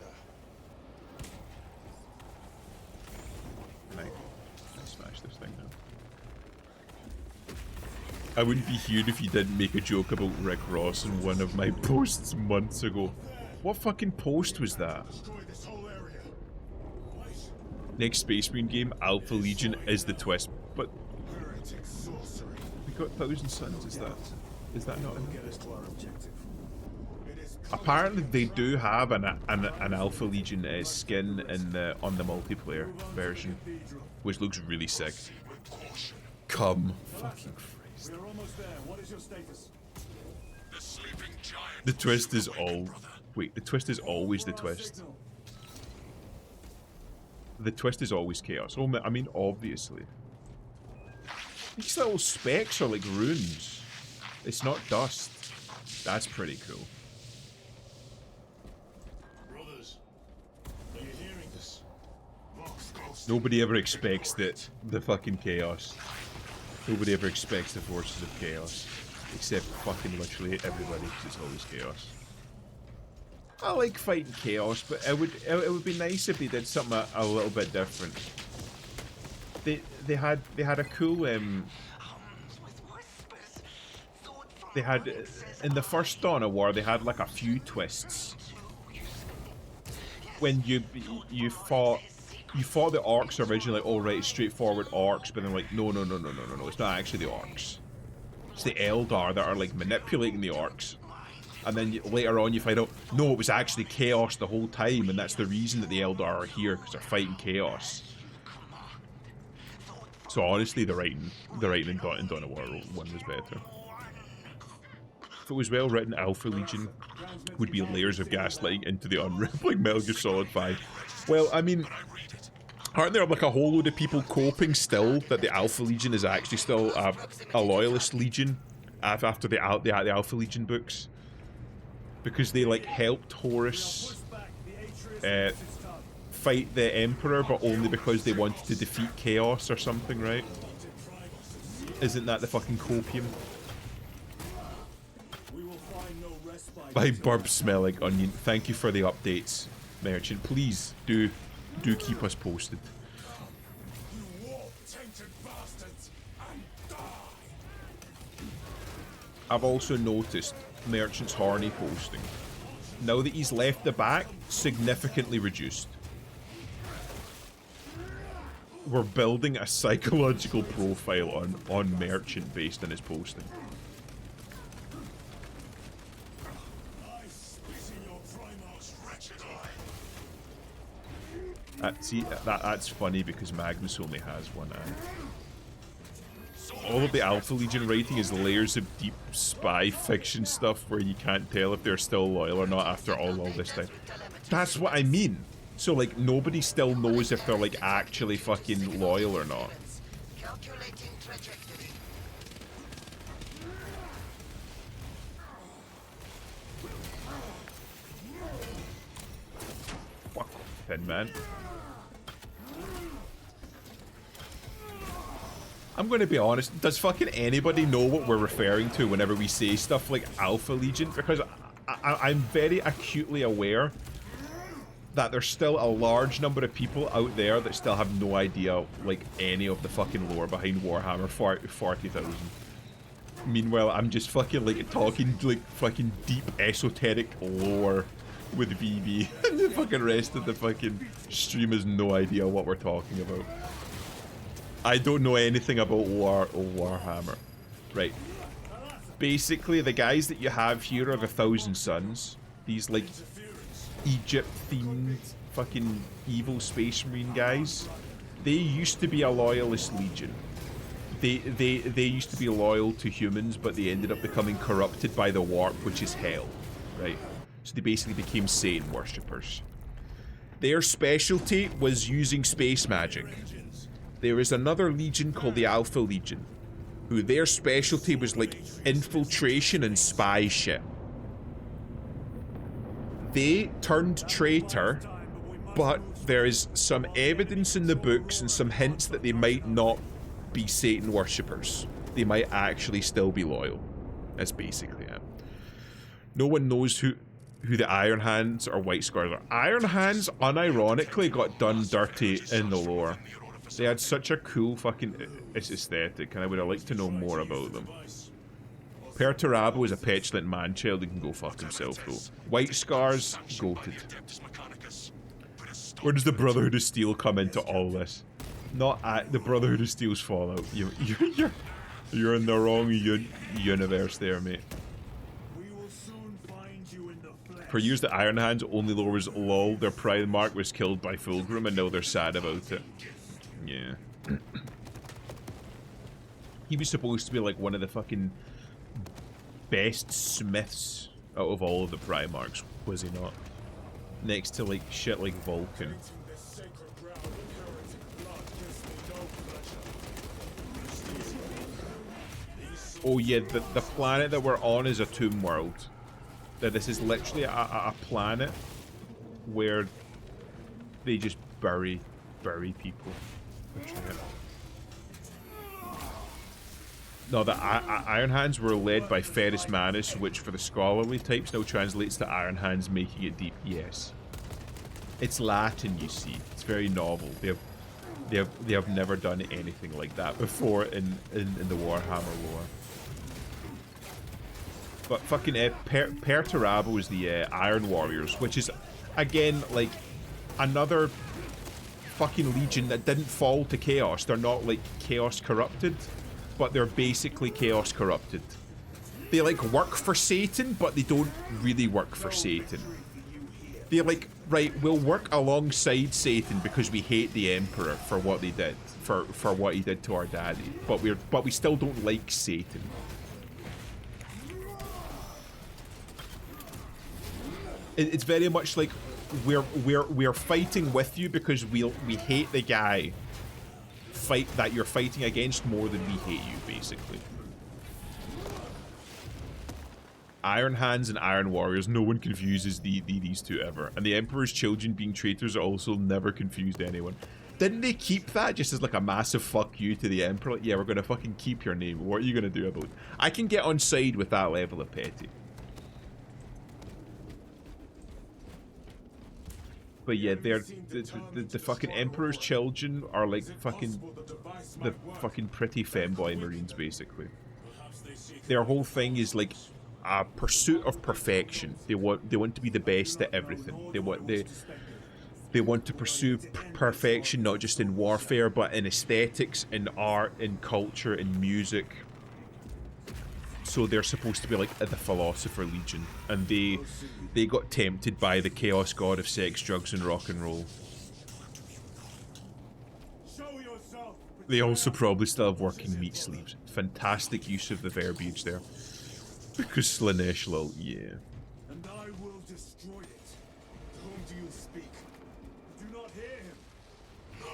Can I smash this thing now? I wouldn't be here if you didn't make a joke about Rick Ross in one of my posts months ago. What fucking post was that? Destroy this whole area. Next Space Marine game, Alpha Legion is the twist, but Heretic sorcery. we got 1,000 Suns. Is that not enough? Get us to our objective. It is Apparently they do have an Alpha Legion skin in on the multiplayer version, which looks really sick. Come fucking Christ. We're almost there. What is your status? The sleeping giant. The twist is all. Wait, the twist is always the twist. Signal. The twist is always chaos. Oh, I mean, obviously. These little specks are like runes. It's not dust. That's pretty cool. Brothers, are you hearing this? Nobody ever expects the fucking chaos. Nobody ever expects the forces of chaos. Except fucking literally everybody, because it's always chaos. I like fighting chaos, but it would be nice if they did something a little bit different. They had a cool they had in the first Dawn of War they had like a few twists. When you fought the orcs originally, alright, straightforward orcs, but then like no, it's not actually the orcs. It's the Eldar that are like manipulating the orcs. And then later on you find out, no, it was actually chaos the whole time, and that's the reason that the Eldar are here, because they're fighting chaos. So honestly, the writing in Dawn of War 1 was better. If it was well written, Alpha Legion would be layers of gaslighting into the unrip like Metal Gear Solid 5. Well, I mean, aren't there like a whole load of people coping still that the Alpha Legion is actually still a loyalist legion after the Alpha Legion books? Because they like helped Horus fight the Emperor, but only because they wanted to defeat Chaos or something, right? Isn't that the fucking copium? By Burp Smelling Onion. Thank you for the updates, Merchant. Please do keep us posted. You war-tainted bastards and die. I've also noticed Merchant's horny posting. Now that he's left the back, significantly reduced. We're building a psychological profile on Merchant based on his posting. That's funny because Magnus only has one eye. All of the Alpha Legion writing is layers of deep spy fiction stuff where you can't tell if they're still loyal or not after all this time. That's what I mean. So like nobody still knows if they're like actually fucking loyal or not. Fuck, Thin Man. I'm going to be honest, does fucking anybody know what we're referring to whenever we say stuff like Alpha Legion? Because I'm very acutely aware that there's still a large number of people out there that still have no idea, like, any of the fucking lore behind Warhammer 40,000. Meanwhile, I'm just fucking, like, talking, like, fucking deep esoteric lore with VB, and the fucking rest of the fucking stream has no idea what we're talking about. I don't know anything about Warhammer. Right. Basically, the guys that you have here are the Thousand Sons. These, like, Egypt-themed fucking evil Space Marine guys. They used to be a loyalist legion. They used to be loyal to humans, but they ended up becoming corrupted by the warp, which is hell. Right. So they basically became Satan worshippers. Their specialty was using space magic. There is another legion called the Alpha Legion, who their specialty was like infiltration and spy shit. They turned traitor, but there is some evidence in the books and some hints that they might not be Satan worshippers. They might actually still be loyal. That's basically it. No one knows who the Iron Hands or White Scars are. Iron Hands, unironically, got done dirty in the lore. They had such a cool fucking aesthetic, and I would have liked to know more about them. Perturabo is a petulant man-child who can go fuck himself, though. White Scars, goated. Where does the Brotherhood of Steel come into all this? Not at the Brotherhood of Steel's Fallout. You're in the wrong universe there, mate. For years, the Iron Hands only lore was lol. Their Primarch was killed by Fulgrim, and now they're sad about it. Yeah. He was supposed to be like one of the fucking best smiths out of all of the Primarchs, was he not? Next to like shit like Vulcan. Oh yeah, the planet that we're on is a tomb world. That this is literally a planet where they just bury people. No, the Iron Hands were led by Ferrus Manus, which for the scholarly types now translates to Iron Hands making it deep. Yes. It's Latin, you see. It's very novel. They have never done anything like that before in the Warhammer lore. But fucking Perturabo is the Iron Warriors, which is, again, like, another fucking legion that didn't fall to Chaos. They're not, like, Chaos corrupted, but they're basically Chaos corrupted. They, like, work for Satan, but they don't really work for Satan. They're like, right, we'll work alongside Satan because we hate the Emperor for what they did, for what he did to our daddy, but we still don't like Satan. It's very much like we're fighting with you because we hate the guy that you're fighting against more than we hate you, basically. Iron Hands and Iron Warriors, no one confuses these two ever. And the Emperor's children being traitors also never confused anyone. Didn't they keep that just as like a massive fuck you to the Emperor? Like, yeah, we're gonna fucking keep your name. What are you gonna do about it? I can get on side with that level of petty. But yeah, they're the fucking Emperor's children are like fucking the fucking pretty femboy Marines, basically. Their whole thing is like a pursuit of perfection. They want to be the best at everything. They want to pursue perfection, not just in warfare, but in aesthetics, in art, in culture, in music. So they're supposed to be like the Philosopher Legion, and they got tempted by the Chaos God of sex, drugs, and rock and roll. They also probably still have working meat sleeves. Fantastic use of the verbiage there. Because Slaanesh, lol, yeah. And I will destroy it. To whom do you speak? Do not hear him. No.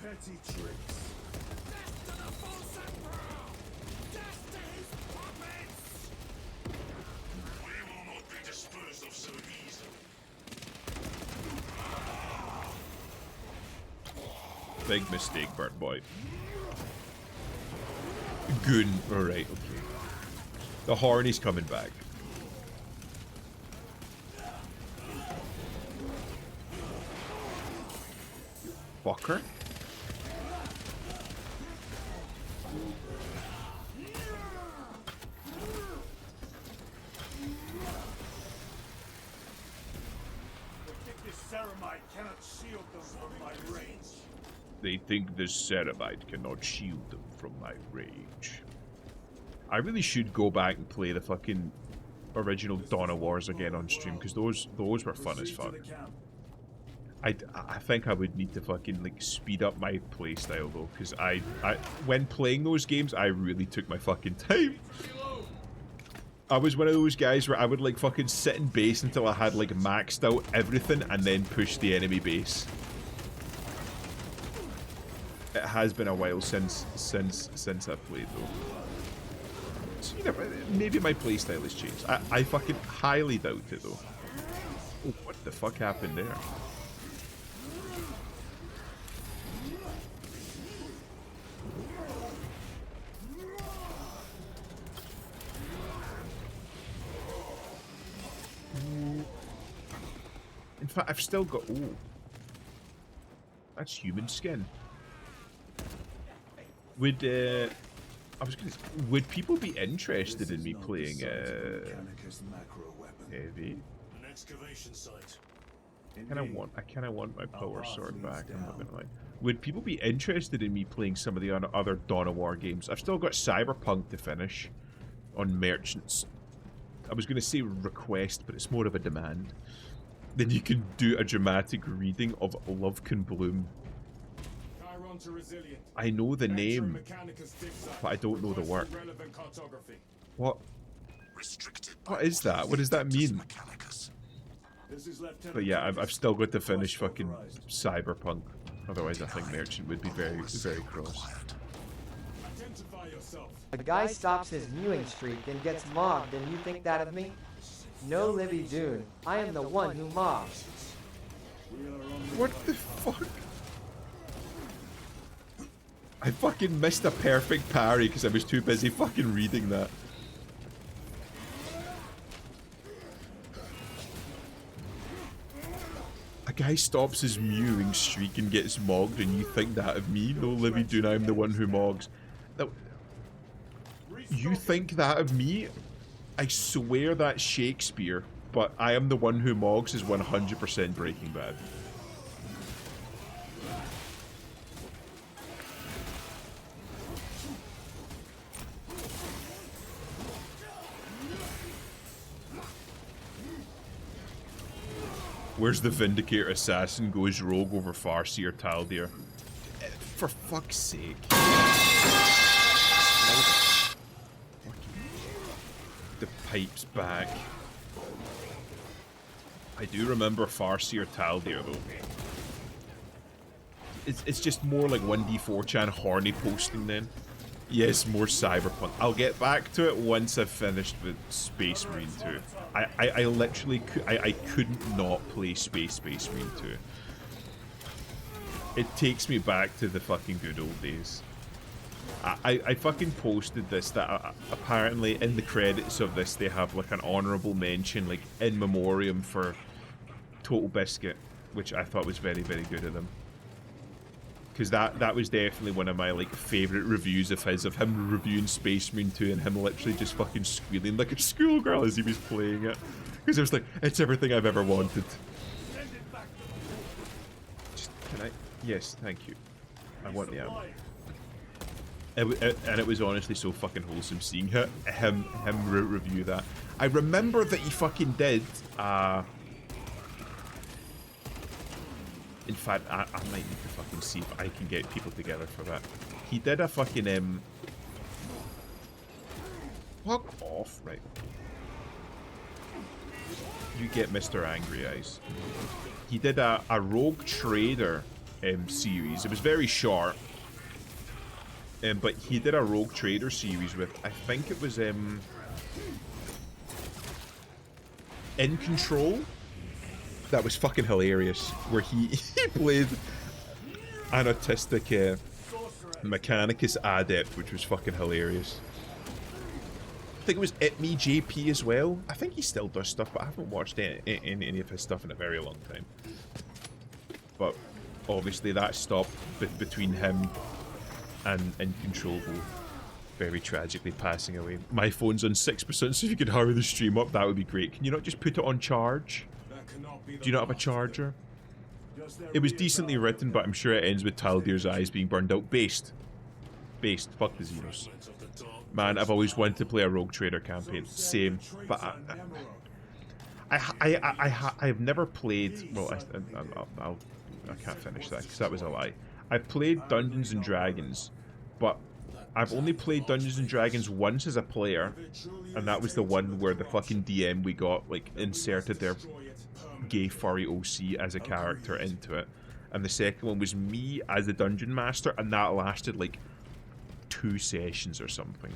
Petty tricks. Death to the false emperor! Death to his puppets! We will not be disposed of so easily. Big mistake, Burt Boy. Good. Alright, okay. The Horny's coming back. Fucker. This ceramite cannot shield them from my range. They think this ceramite cannot shield them from my rage. I really should go back and play the fucking original Dawn of Wars again on stream, because those were fun as fuck. I think I would need to fucking like speed up my playstyle though, because I when playing those games I really took my fucking time. I was one of those guys where I would like fucking sit in base until I had like maxed out everything and then push the enemy base. It has been a while since I've played though. So, you know, maybe my playstyle has changed. I fucking highly doubt it though. Oh, what the fuck happened there? In fact, I've still got... Oh. That's human skin. Would, I was gonna... Would people be interested in me playing, heavy? An excavation site. I kind of want my power sword back, I'm not gonna lie. Would people be interested in me playing some of the other Dawn of War games? I've still got Cyberpunk to finish on Merchants. I was gonna say request, but it's more of a demand. Then you can do a dramatic reading of Love Can Bloom. I know the name, but I don't know the work. What? What is that? What does that mean? But yeah, I've still got to finish fucking Cyberpunk. Otherwise, I think Merchant would be very, very cross. A guy stops his mewing streak and gets mobbed, and you think that of me? No, Libby Dune. I am the one who mobs. What the fuck? I fucking missed a perfect parry because I was too busy fucking reading that. A guy stops his mewing streak and gets mogged, and you think that of me? No, Libby Dune, I'm the one who mogs. No. You think that of me? I swear that's Shakespeare, but I am the one who mogs is 100% Breaking Bad. Where's the Vindicator assassin goes rogue over Farseer Taldir? For fuck's sake. The pipes back. I do remember Farseer Taldir though. It's just more like 1D4chan horny posting then. Yes, more Cyberpunk. I'll get back to it once I've finished with Space Marine 2. I literally I couldn't not play Space Marine 2. It takes me back to the fucking good old days. I fucking posted this, that apparently in the credits of this they have like an honourable mention, like in memoriam for Total Biscuit, which I thought was very, very good of them. Because that was definitely one of my like favourite reviews of his, of him reviewing Space Marine 2 and him literally just fucking squealing like a schoolgirl as he was playing it. Because it was like, it's everything I've ever wanted. Just, can I? Yes, thank you. I want the ammo. And it was honestly so fucking wholesome seeing him review that. I remember that he fucking did, in fact, I might need to fucking see if I can get people together for that. He did a fucking, fuck off, right. You get Mr. Angry Eyes. He did a Rogue Trader series. It was very short. But he did a Rogue Trader series with, I think it was, In Control. That was fucking hilarious. Where he played an autistic Mechanicus Adept, which was fucking hilarious. I think it was It Me JP as well. I think he still does stuff, but I haven't watched any of his stuff in a very long time. But obviously that stopped between him and In Control both very tragically passing away. My phone's on 6%, so if you could hurry the stream up, that would be great. Can you not just put it on charge? Do you not have a charger? It was decently written, but I'm sure it ends with Taldir's eyes being burned out. Based. Fuck the zeros. Man, I've always wanted to play a Rogue Trader campaign. Same. But I have never played... Well, I can't finish that, because that was a lie. I've played Dungeons and Dragons, but I've only played Dungeons and Dragons once as a player, and that was the one where the fucking DM we got like inserted their gay furry OC as a character into it, and the second one was me as the dungeon master, and that lasted like 2 sessions or something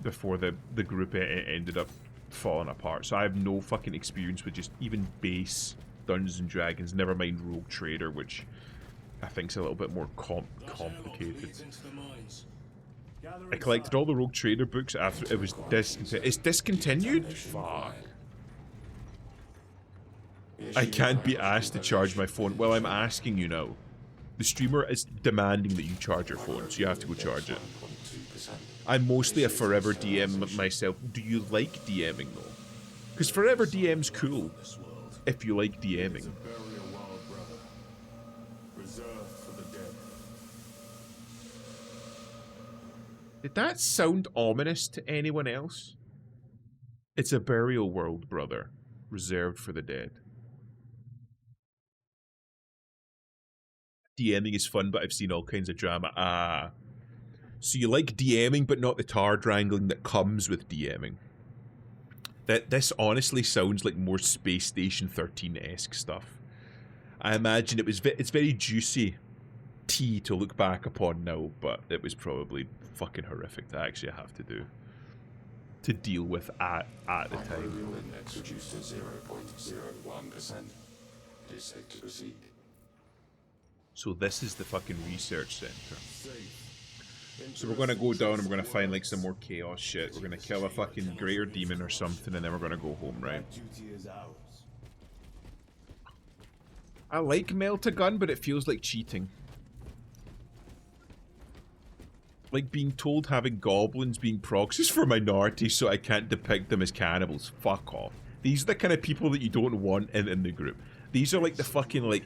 before the group ended up falling apart. So I have no fucking experience with just even base Dungeons and Dragons, never mind Rogue Trader, which I think's a little bit more complicated. I collected all the Rogue Trader books after it was discontinued. It's discontinued? Fuck. I can't be asked to charge my phone. Well, I'm asking you now. The streamer is demanding that you charge your phone, so you have to go charge it. I'm mostly a forever DM myself. Do you like DMing though? Because forever DM's cool if you like DMing. Did that sound ominous to anyone else? It's a burial world, brother. Reserved for the dead. DMing is fun, but I've seen all kinds of drama. Ah. So you like DMing, but not the tar wrangling that comes with DMing. This honestly sounds like more Space Station 13-esque stuff. I imagine it's very juicy tea to look back upon now, but it was probably fucking horrific to actually have to do. To deal with at the time. Index reduced to 0.01%. It is safe to proceed. So this is the fucking research center. So we're gonna go down and we're gonna find like some more chaos shit. We're gonna kill a fucking greater demon or something, and then we're gonna go home, right? I like melt-a-gun, but it feels like cheating. Like being told having goblins being proxies for minorities so I can't depict them as cannibals. Fuck off. These are the kind of people that you don't want in the group. These are like the fucking like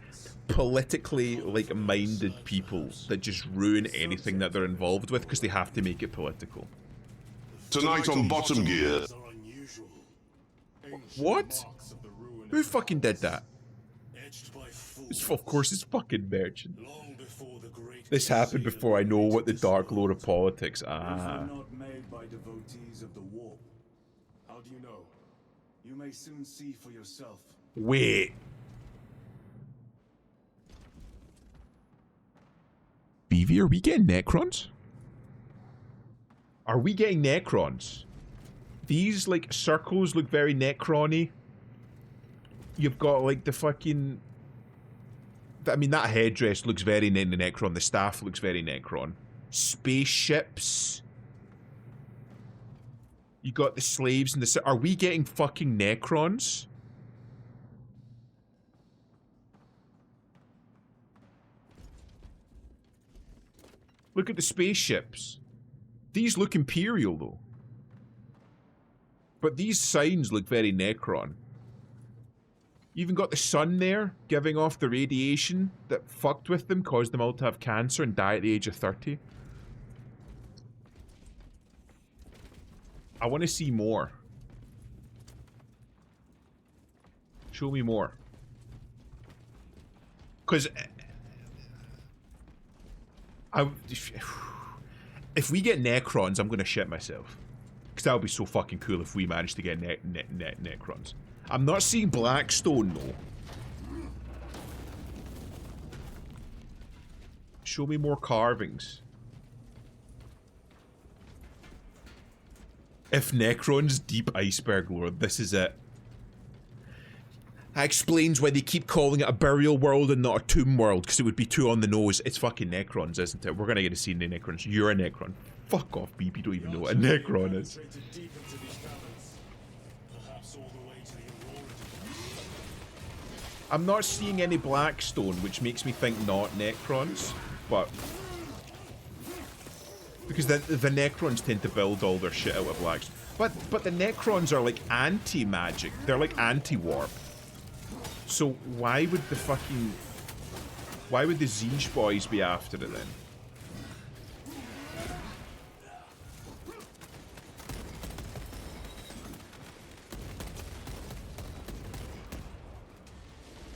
politically like minded people that just ruin anything that they're involved with because they have to make it political. Tonight on Bottom Gear. What? Who fucking did that? Of course it's fucking Merchant. This happened before I know what the dark lore of politics. Ah. Not made by devotees of the warp. How do you know? You may soon see for yourself. Wait. BV, are we getting Necrons? Are we getting Necrons? These, like, circles look very Necron-y. You've got, like, the fucking... I mean, that headdress looks very Necron. The staff looks very Necron. Spaceships. You got the slaves and the... Are we getting fucking Necrons? Look at the spaceships. These look Imperial, though. But these signs look very Necron. You even got the sun there, giving off the radiation that fucked with them, caused them all to have cancer and die at the age of 30. I want to see more. Show me more. Because... if we get Necrons, I'm going to shit myself. Because that would be so fucking cool if we managed to get Necrons. I'm not seeing Blackstone, though. Show me more carvings. If Necrons, deep iceberg lore, this is it. That explains why they keep calling it a burial world and not a tomb world, because it would be too on the nose. It's fucking Necrons, isn't it? We're gonna get to see the Necrons. You're a Necron. Fuck off, BB. You don't even know what a Necron is. I'm not seeing any Blackstone, which makes me think not Necrons, but... because the Necrons tend to build all their shit out of Blackstone. But the Necrons are like anti-magic. They're like anti-warp. So why would the fucking... why would the Zinj boys be after it then?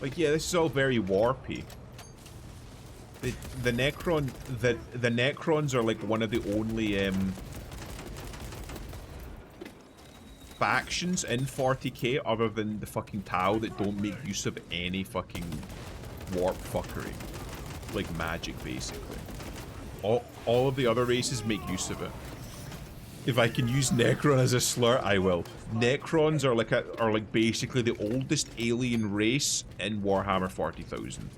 Like, yeah, this is all very warpy. The Necrons are like one of the only factions in 40k other than the fucking Tau that don't make use of any fucking warp fuckery. Like magic, basically. All of the other races make use of it. If I can use Necron as a slur, I will. Necrons are like basically the oldest alien race in Warhammer 40,000.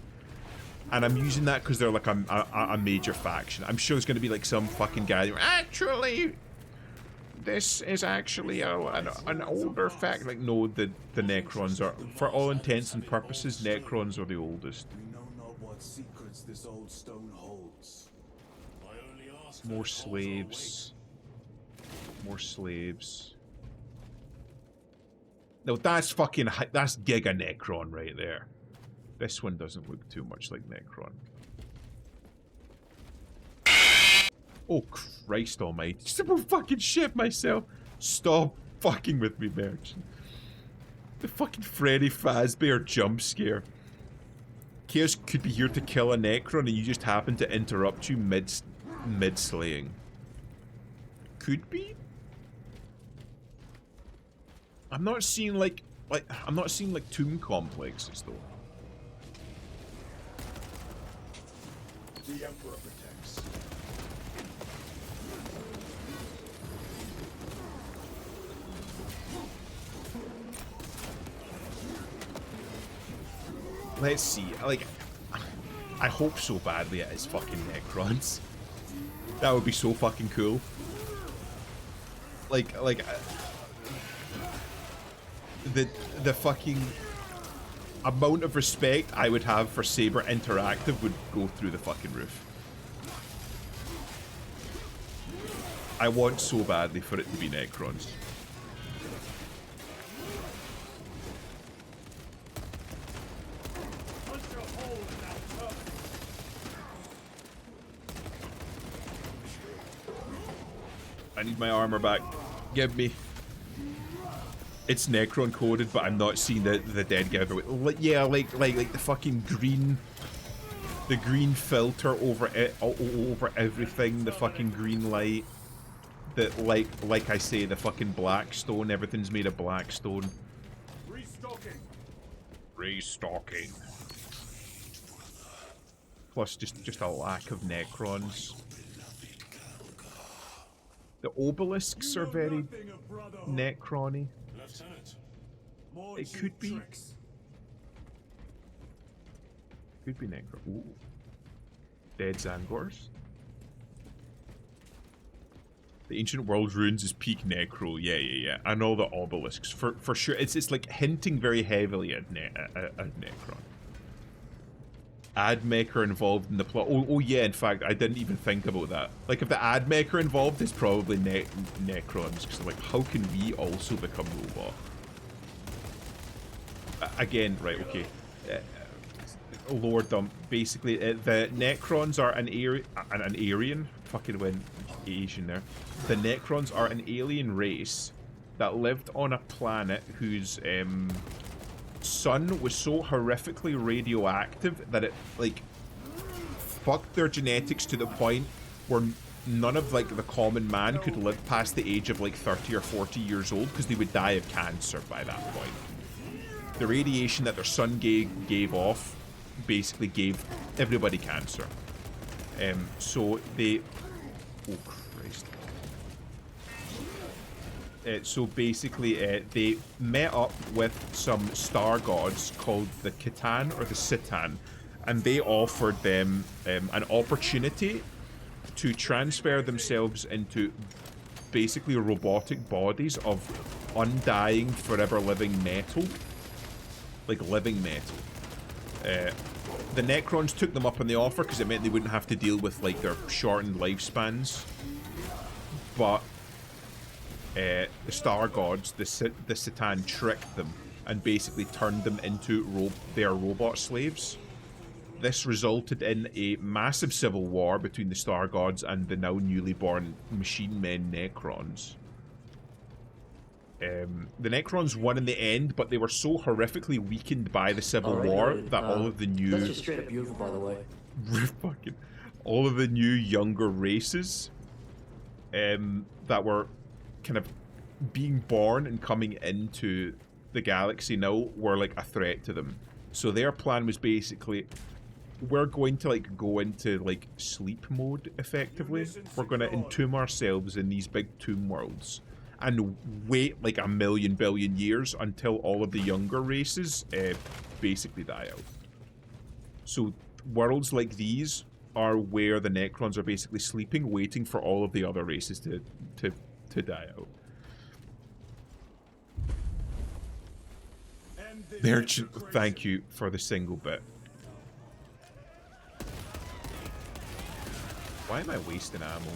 And I'm using that because they're like a major faction. I'm sure there's going to be like some fucking guy. Actually, this is actually an older fact. Like, no, the Necrons are, for all intents and purposes, Necrons are the oldest. We know not what secrets this old stone holds. I only ask More that calls our slaves. More slaves. No, that's fucking, that's Giga Necron right there. This one doesn't look too much like Necron. Oh, Christ almighty. Just about fucking shit myself. Stop fucking with me, Merchant. The fucking Freddy Fazbear jump scare. Chaos could be here to kill a Necron and you just happen to interrupt you mid-slaying. Could be? I'm not seeing like tomb complexes though. The Emperor protects. Let's see. Like, I hope so badly it is fucking Necrons. That would be so fucking cool. Like the fucking amount of respect I would have for Saber Interactive would go through the fucking roof. I want so badly for it to be Necrons. I need my armor back. Give me. It's Necron coded, but I'm not seeing the dead giveaway. Yeah, like the fucking green, the green filter over it, over everything. The fucking green light. That like I say, the fucking black stone. Everything's made of black stone. Restocking. Restocking. Plus, just a lack of Necrons. The obelisks are very Necron-y. Lieutenant. More It cheap could be. tricks. Could be Necron. Ooh. Dead Zangors. The Ancient World Ruins is peak Necro. Yeah. And all the obelisks. For sure. It's like hinting very heavily at Necron. Ad maker involved in the plot. Oh yeah, in fact, I didn't even think about that. Like, if the ad maker involved is probably Necrons, because like, how can we also become robot? Again, right, okay. Lore dump. Basically, the Necrons are an Aryan. Fucking went Asian there. The Necrons are an alien race that lived on a planet whose sun was so horrifically radioactive that it like fucked their genetics to the point where none of like the common man could live past the age of like 30 or 40 years old because they would die of cancer by that point. The radiation that their sun gave off basically gave everybody cancer. So they... Oh, Christ. So basically, they met up with some star gods called the Khitan or the Citan, and they offered them an opportunity to transfer themselves into basically robotic bodies of undying, forever living metal. Like living metal. The Necrons took them up on the offer because it meant they wouldn't have to deal with like their shortened lifespans. But the Star Gods, the Citan, tricked them and basically turned them into their robot slaves. This resulted in a massive civil war between the Star Gods and the now newly born machine men Necrons. The Necrons won in the end, but they were so horrifically weakened by the Civil War that all of the new... That's just straight up beautiful, by the way. fucking all of the new younger races that were kind of being born and coming into the galaxy now were like a threat to them. So their plan was basically, we're going to like go into like sleep mode effectively. We're going to entomb ourselves in these big tomb worlds and wait like a million billion years until all of the younger races basically die out. So worlds like these are where the Necrons are basically sleeping, waiting for all of the other races to die out. Merchant, thank you for the single bit. Why am I wasting ammo?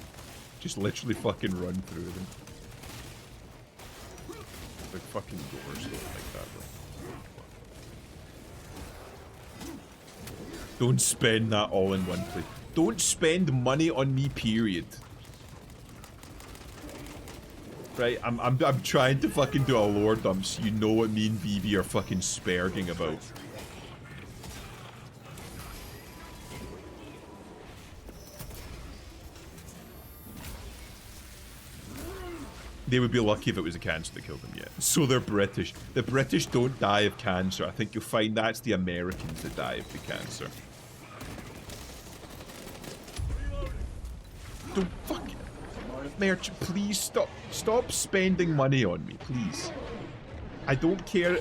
Just literally fucking run through them. Like fucking doors don't like that, bro. Don't spend that all in one place. Don't spend money on me, period. Right, I'm trying to fucking do a lore dump so you know what me and Vivi are fucking sparging about. They would be lucky if it was a cancer that killed them yet. So they're British. The British don't die of cancer. I think you'll find that's the Americans that die of the cancer. Don't fucking... Merchant, please stop spending money on me, please. I don't care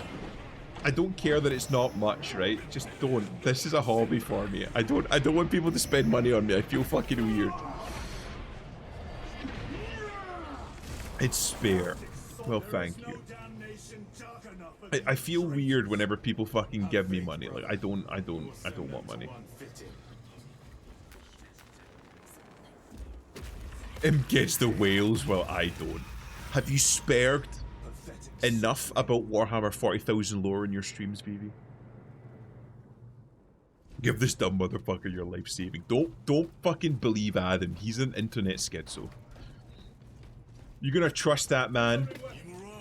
that it's not much, right? Just don't. This is a hobby for me. I don't want people to spend money on me. I feel fucking weird. It's spare. Well, thank you. I feel weird whenever people fucking give me money. Like I don't want money. Him gets the whales, well I don't. Have you spared enough about Warhammer 40,000 lore in your streams, Vivi? Give this dumb motherfucker your life saving. Don't fucking believe Adam. He's an internet schizo. You gonna trust that man?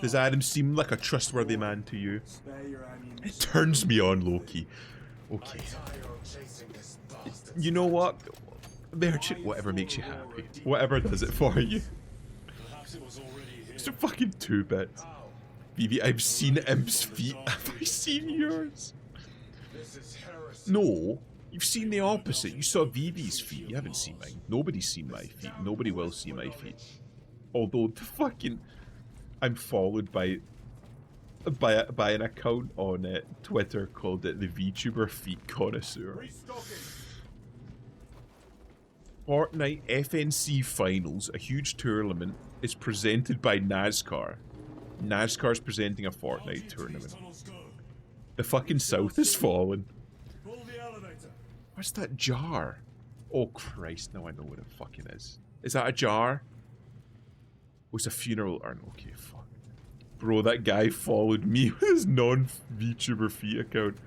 Does Adam seem like a trustworthy man to you? It turns me on, Loki. Okay. You know what? Merchant, whatever makes you happy. Whatever does it for you. It's a fucking 2-bit. Vivi, I've seen Imp's feet. Have I seen yours? No. You've seen the opposite. You saw Vivi's feet. You haven't seen mine. Nobody's seen my feet. Nobody will see my feet. Although, fucking... I'm followed by an account on Twitter called the VTuber Feet Connoisseur. Fortnite FNC Finals, a huge tournament, is presented by NASCAR. NASCAR's presenting a Fortnite tournament. The fucking South has fallen. What's that jar? Oh Christ, now I know what it fucking is. Is that a jar? Oh, it's a funeral urn. Okay, fuck. Bro, that guy followed me with his non-VTuber feet account.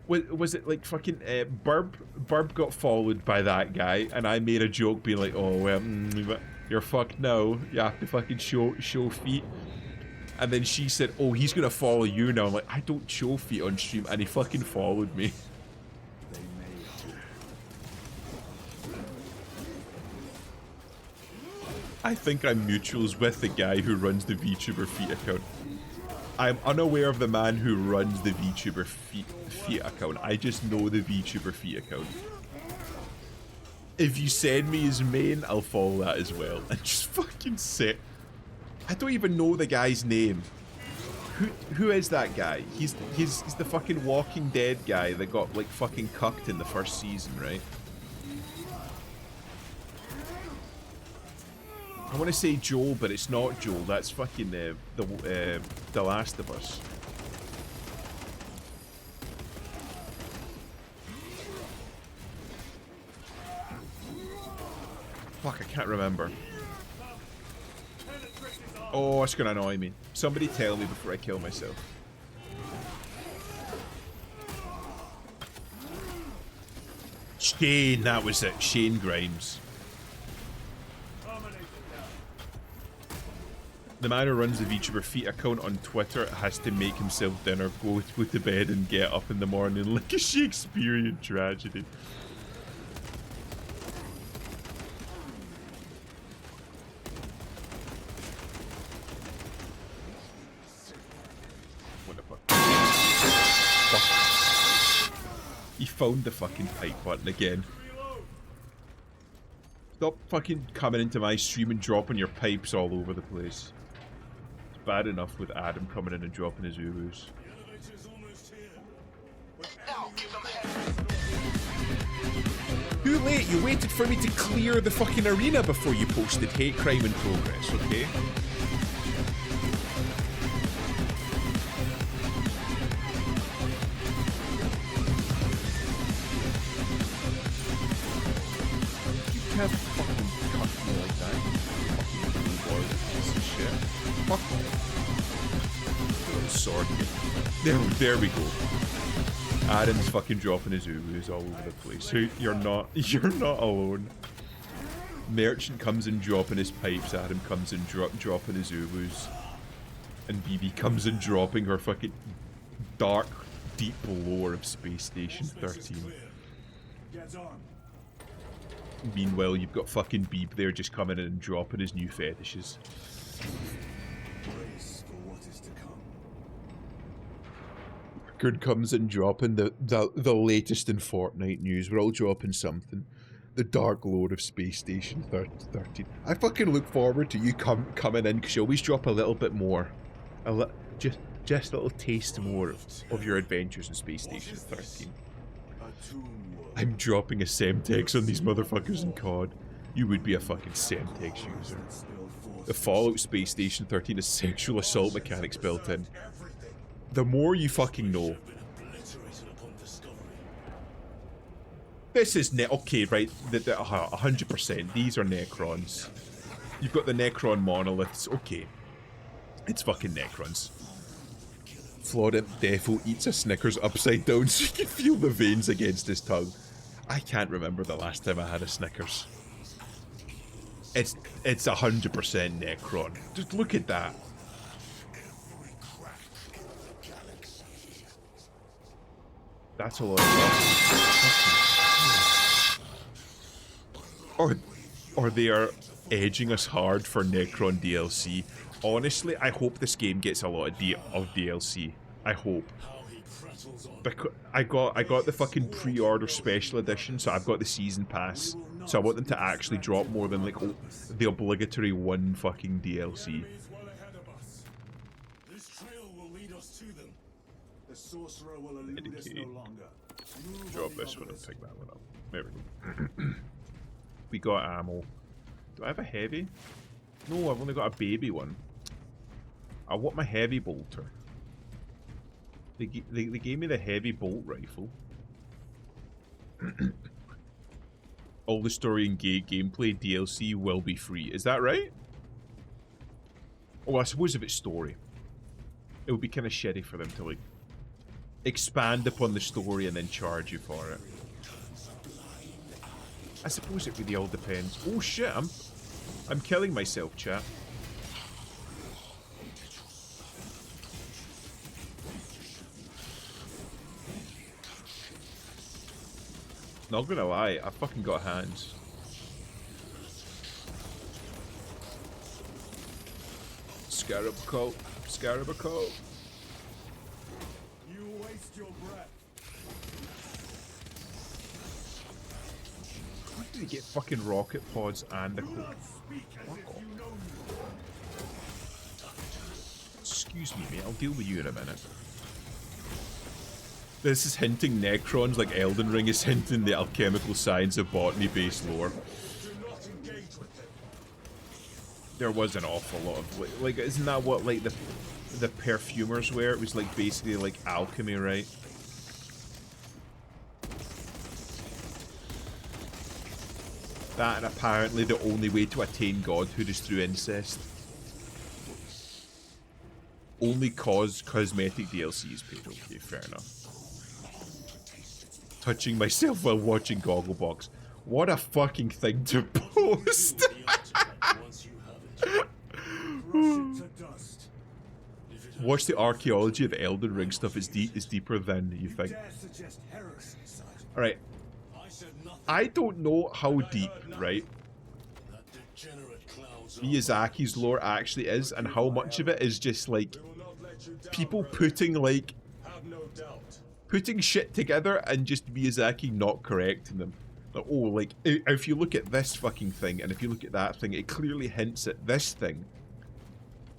Was it like fucking Burb got followed by that guy, and I made a joke being like, oh well, you're fucked now, you have to fucking show feet. And then she said, oh, he's gonna follow you now. I'm like, I don't show feet on stream, and he fucking followed me. I think I'm mutuals with the guy who runs the VTuber feet account. I'm unaware of the man who runs the VTuber feet account. I just know the VTuber feet account. If you send me his main, I'll follow that as well. And just fucking sit. I don't even know the guy's name. Who is that guy? He's the fucking Walking Dead guy that got like fucking cucked in the first season, right? I want to say Joel, but it's not Joel. That's fucking the Last of Us. Fuck, I can't remember. Oh, it's gonna annoy me. Somebody tell me before I kill myself. Shane, that was it. Shane Grimes. The man who runs the VTuber Feet account on Twitter has to make himself dinner, go to bed and get up in the morning like a Shakespearean tragedy. What the fuck? Fuck. He found the fucking pipe button again. Stop fucking coming into my stream and dropping your pipes all over the place. It's bad enough with Adam coming in and dropping his uwus. Too late, you waited for me to clear the fucking arena before you posted hate crime in progress, okay? You can't fucking cut me like that, you fucking blue boy piece of shit. Fuck off. Little sword. There we go. Adam's fucking dropping his uwus all over the place. So you're not alone. Merchant comes in dropping his pipes, Adam comes in dropping his uwus. And BB comes in dropping her fucking dark, deep lore of Space Station 13. Get on. Meanwhile, you've got fucking Beeb there just coming in and dropping his new fetishes. Brace for what is to come. Good comes in dropping the latest in Fortnite news. We're all dropping something. The Dark Lord of Space Station 13. I fucking look forward to you coming in because you always drop a little bit more. Just a little taste more of your adventures in Space Station 13. I'm dropping a Semtex on these motherfuckers in COD. You would be a fucking Semtex user. The Fallout Space Station 13 has sexual assault mechanics built in. The more you fucking know. This is okay, right? 100%. These are Necrons. You've got the Necron monoliths. Okay. It's fucking Necrons. Florent Defo eats a Snickers upside down so you can feel the veins against his tongue. I can't remember the last time I had a Snickers. It's 100% Necron. Just look at that. That's a lot of love. Or they are edging us hard for Necron DLC. Honestly, I hope this game gets a lot of DLC. I hope. Because I got the fucking pre-order special edition, so I've got the season pass. So I want them to actually drop more than like the obligatory one fucking DLC. This trail will lead us to them. The sorcerer will elude us no longer. Drop this one and pick that one up. There we go. We got ammo. Do I have a heavy? No, I've only got a baby one. I want my heavy bolter. They gave me the heavy bolt rifle. All the story and gameplay DLC will be free. Is that right? Oh, I suppose if it's story, it would be kind of shitty for them to like expand upon the story and then charge you for it. I suppose it really all depends. Oh shit, I'm killing myself, chat. Not gonna lie, I fucking got hands. Scarab coat. Scarab coat. You waste your breath. Why did he get fucking rocket pods and the coat? Excuse me, mate. I'll deal with you in a minute. This is hinting Necrons like Elden Ring is hinting the alchemical science of botany-based lore. There was an awful lot of like, isn't that what like the perfumers were? It was like basically like alchemy, right? That and apparently the only way to attain godhood is through incest. Only cause cosmetic DLC is paid. Okay, fair enough. Touching myself while watching Gogglebox. What a fucking thing to post! Rush it to watch the archaeology of Elden Ring stuff. It's deeper than you think. Dare suggest heresy, Sergeant. All right, I said nothing. I don't know how deep, right, That degenerate clouds Miyazaki's lore actually is, and how much of it is just like We will not let you down, people brother. putting like have no doubt. putting shit together and just Miyazaki not correcting them. Like, oh, like if you look at this fucking thing and if you look at that thing, it clearly hints at this thing.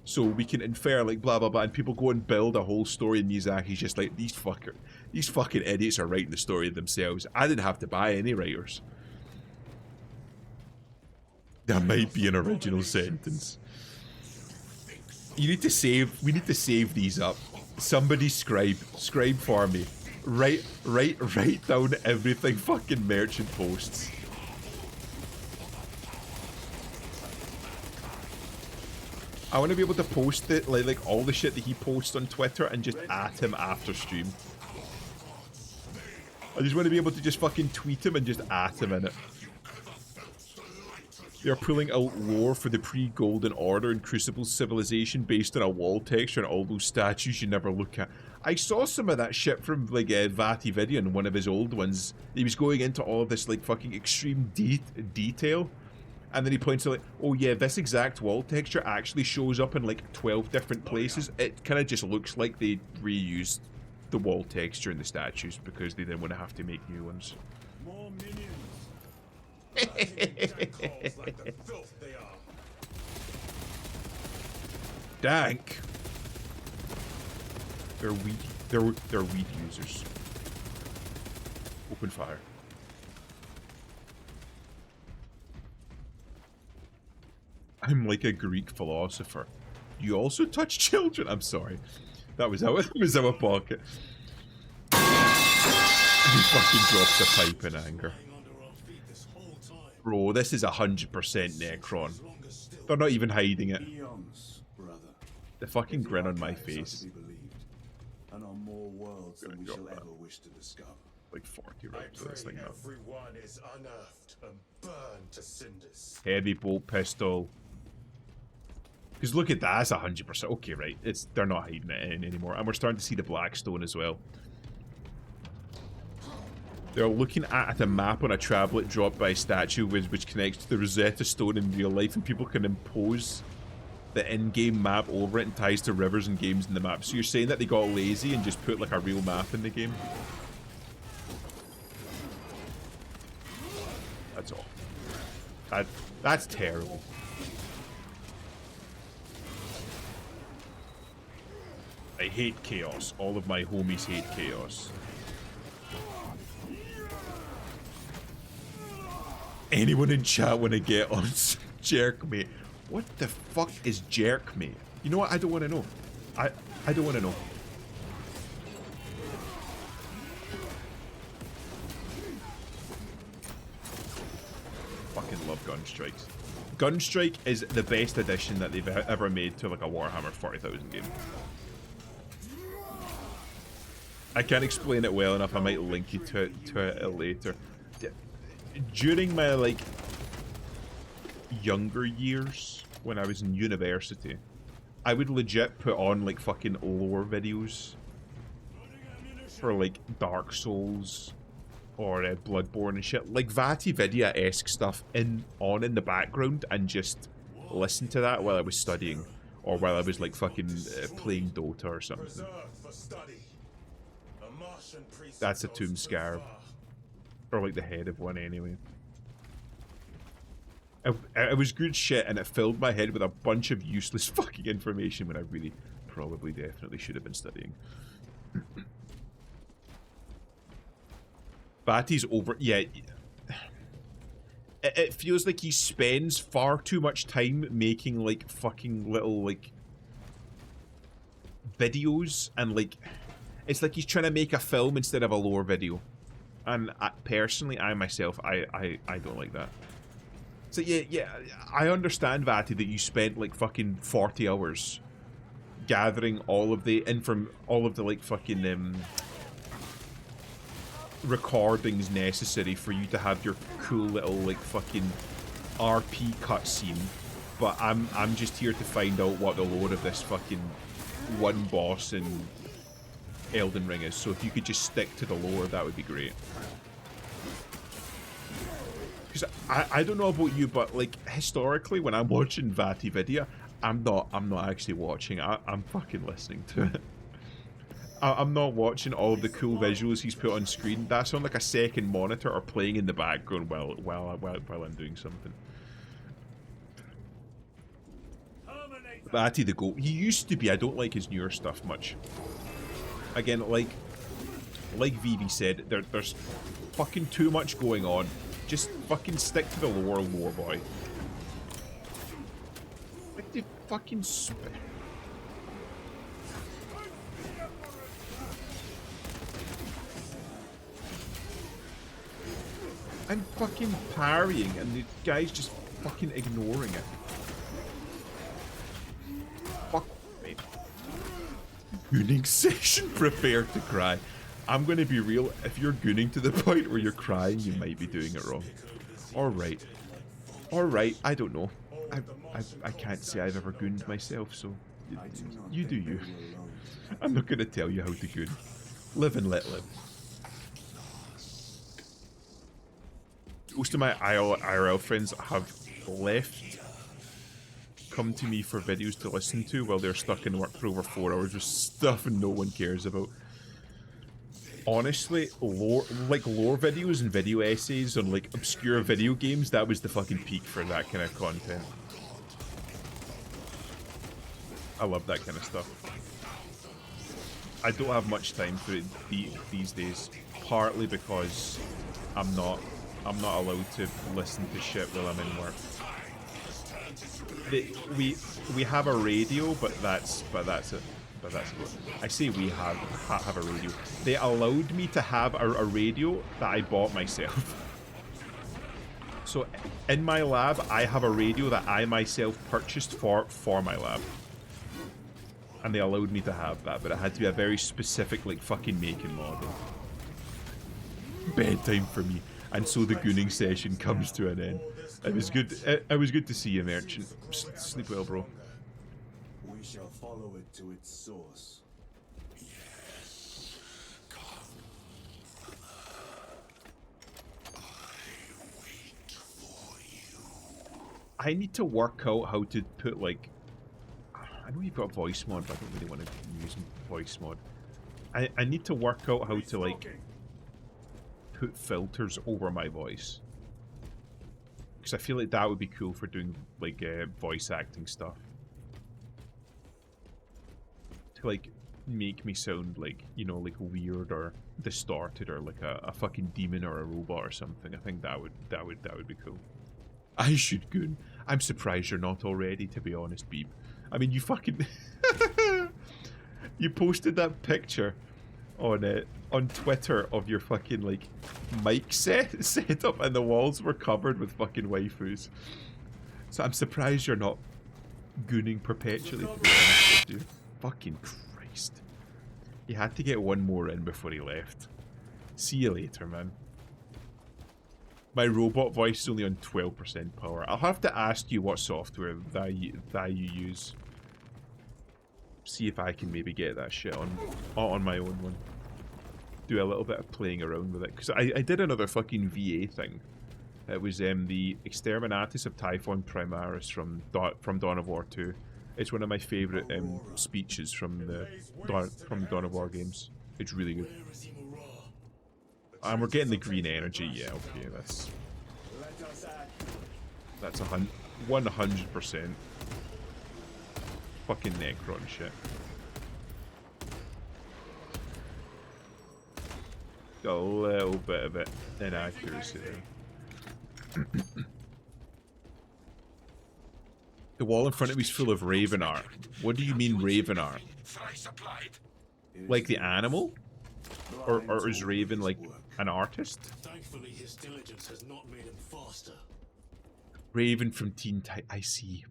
So we can infer like blah blah blah, and people go and build a whole story, and Miyazaki's just like, these fucking idiots are writing the story themselves. I didn't have to buy any writers. That might be an original sentence. You need to save. We need to save these up. Somebody scribe for me. Write down everything fucking Merchant posts. I want to be able to post it like all the shit that he posts on Twitter and just at him after stream. I just want to be able to just fucking tweet him and just at him in it. They're pulling out lore for the pre-Golden Order and Crucible civilization based on a wall texture and all those statues you never look at. I saw some of that shit from like VatiVidya in one of his old ones. He was going into all of this like fucking extreme detail, and then he points out like, oh yeah, this exact wall texture actually shows up in like 12 different places. It kind of just looks like they reused the wall texture in the statues because they didn't want to have to make new ones. More minions. Calls like the filth they are. Dank. They're weed. They're weed users. Open fire. I'm like a Greek philosopher. You also touch children. I'm sorry. That was out of pocket. He fucking drops a pipe in anger. Bro, this is 100% Necron. They're not even hiding it. Eons, brother. The fucking If the grin on my archives are to face. be believed, and on more worlds than we Drop shall that. ever wish to discover. Like 40 I rounds of this pray thing now. everyone is unearthed and burned to cinders. Heavy bolt pistol. Because look at that, that's 100%. Okay, right. They're not hiding it in anymore. And we're starting to see the Blackstone as well. They're looking at a map on a trablet dropped by a statue which connects to the Rosetta Stone in real life, and people can impose the in-game map over it and ties to rivers and games in the map. So you're saying that they got lazy and just put like a real map in the game? That's all. That's terrible. I hate chaos. All of my homies hate chaos. Anyone in chat want to get on Jerkmate? What the fuck is Jerkmate? You know what? I don't want to know. I don't want to know. Fucking love Gunstrikes. Gunstrike is the best addition that they've ever made to like a Warhammer 40,000 game. I can't explain it well enough. I might link you to it later. During my like younger years when I was in university, I would legit put on like fucking lore videos for like Dark Souls or Bloodborne and shit, like VatiVidya-esque stuff on in the background, and just listen to that while I was studying or while I was like fucking playing Dota or something. Reserved for study. A Martian priest That's a goes tomb so scarab. far. Or like the head of one anyway. It was good shit, and it filled my head with a bunch of useless fucking information when I really probably definitely should have been studying. Vati's over... Yeah. It feels like he spends far too much time making like fucking little like videos, and like it's like he's trying to make a film instead of a lore video. And personally, I myself, I don't like that. So yeah, I understand, Vati, that you spent like fucking 40 hours gathering all of the like fucking recordings necessary for you to have your cool little like fucking RP cutscene. But I'm just here to find out what the lore of this fucking one boss in Elden Ring is. So if you could just stick to the lore, that would be great. Because I don't know about you, but like historically, when I'm watching VatiVidya, I'm not actually watching. I'm fucking listening to it. I'm not watching all of the cool visuals he's put on screen. That's on like a second monitor or playing in the background while I'm doing something. Vati the GOAT. He used to be. I don't like his newer stuff much. Again, like Vivi said, there's fucking too much going on. Just fucking stick to the lore, boy. Like the fucking I'm fucking parrying and the guy's just fucking ignoring it. Fuck me. Gooning session, prepare to cry. I'm gonna be real, if you're gooning to the point where you're crying, you might be doing it wrong. Alright. Alright, I don't know. I can't say I've ever gooned myself, so you do you. I'm not gonna tell you how to goon. Live and let live. Most of my IRL friends have left, come to me for videos to listen to while they're stuck in work for over 4 hours with stuff no one cares about. Honestly, lore videos and video essays on like obscure video games, that was the fucking peak for that kind of content. I love that kind of stuff. I don't have much time for it these days, partly because I'm not allowed to listen to shit while I'm in work. We have a radio, but that's it. But that's what I say. We have a radio. They allowed me to have a radio that I bought myself. So in my lab, I have a radio that I myself purchased for my lab, and they allowed me to have that, but it had to be a very specific, like, fucking make and model. Bedtime for me. And so the gooning session comes to an end. It was good. It was good to see you, Merchant. Sleep well, bro. We shall follow it to its source. Yes. Come, brother. I wait for you. I need to work out how to put, like... I know you've got voice mod, but I don't really want to use voice mod. I need to work out how to, like... put filters over my voice, because I feel like that would be cool for doing like voice acting stuff, to like make me sound like, you know, like weird or distorted or like a fucking demon or a robot or something. I think that would be cool. I should goon. I'm surprised you're not already, to be honest, Beeb. I mean, you fucking you posted that picture on Twitter of your fucking like mic setup, and the walls were covered with fucking waifus. So I'm surprised you're not gooning perpetually, to be honest with you. Fucking Christ. He had to get one more in before he left. See you later, man. My robot voice is only on 12% power. I'll have to ask you what software that you use. See if I can maybe get that shit on my own one. Do a little bit of playing around with it, because I did another fucking VA thing. It was the Exterminatus of Typhon Primaris from Dawn of War 2. It's one of my favourite speeches from the Dawn of War games. It's really good. And we're getting the green energy. Yeah, okay, that's 100% fucking Necron shit. Got a little bit of it inaccuracy there. The wall in front of me is full of Raven art. What do you mean Raven art? Like the animal? Or is Raven like an artist? Thankfully, his diligence has not made him faster. Raven from Teen Titans. I see.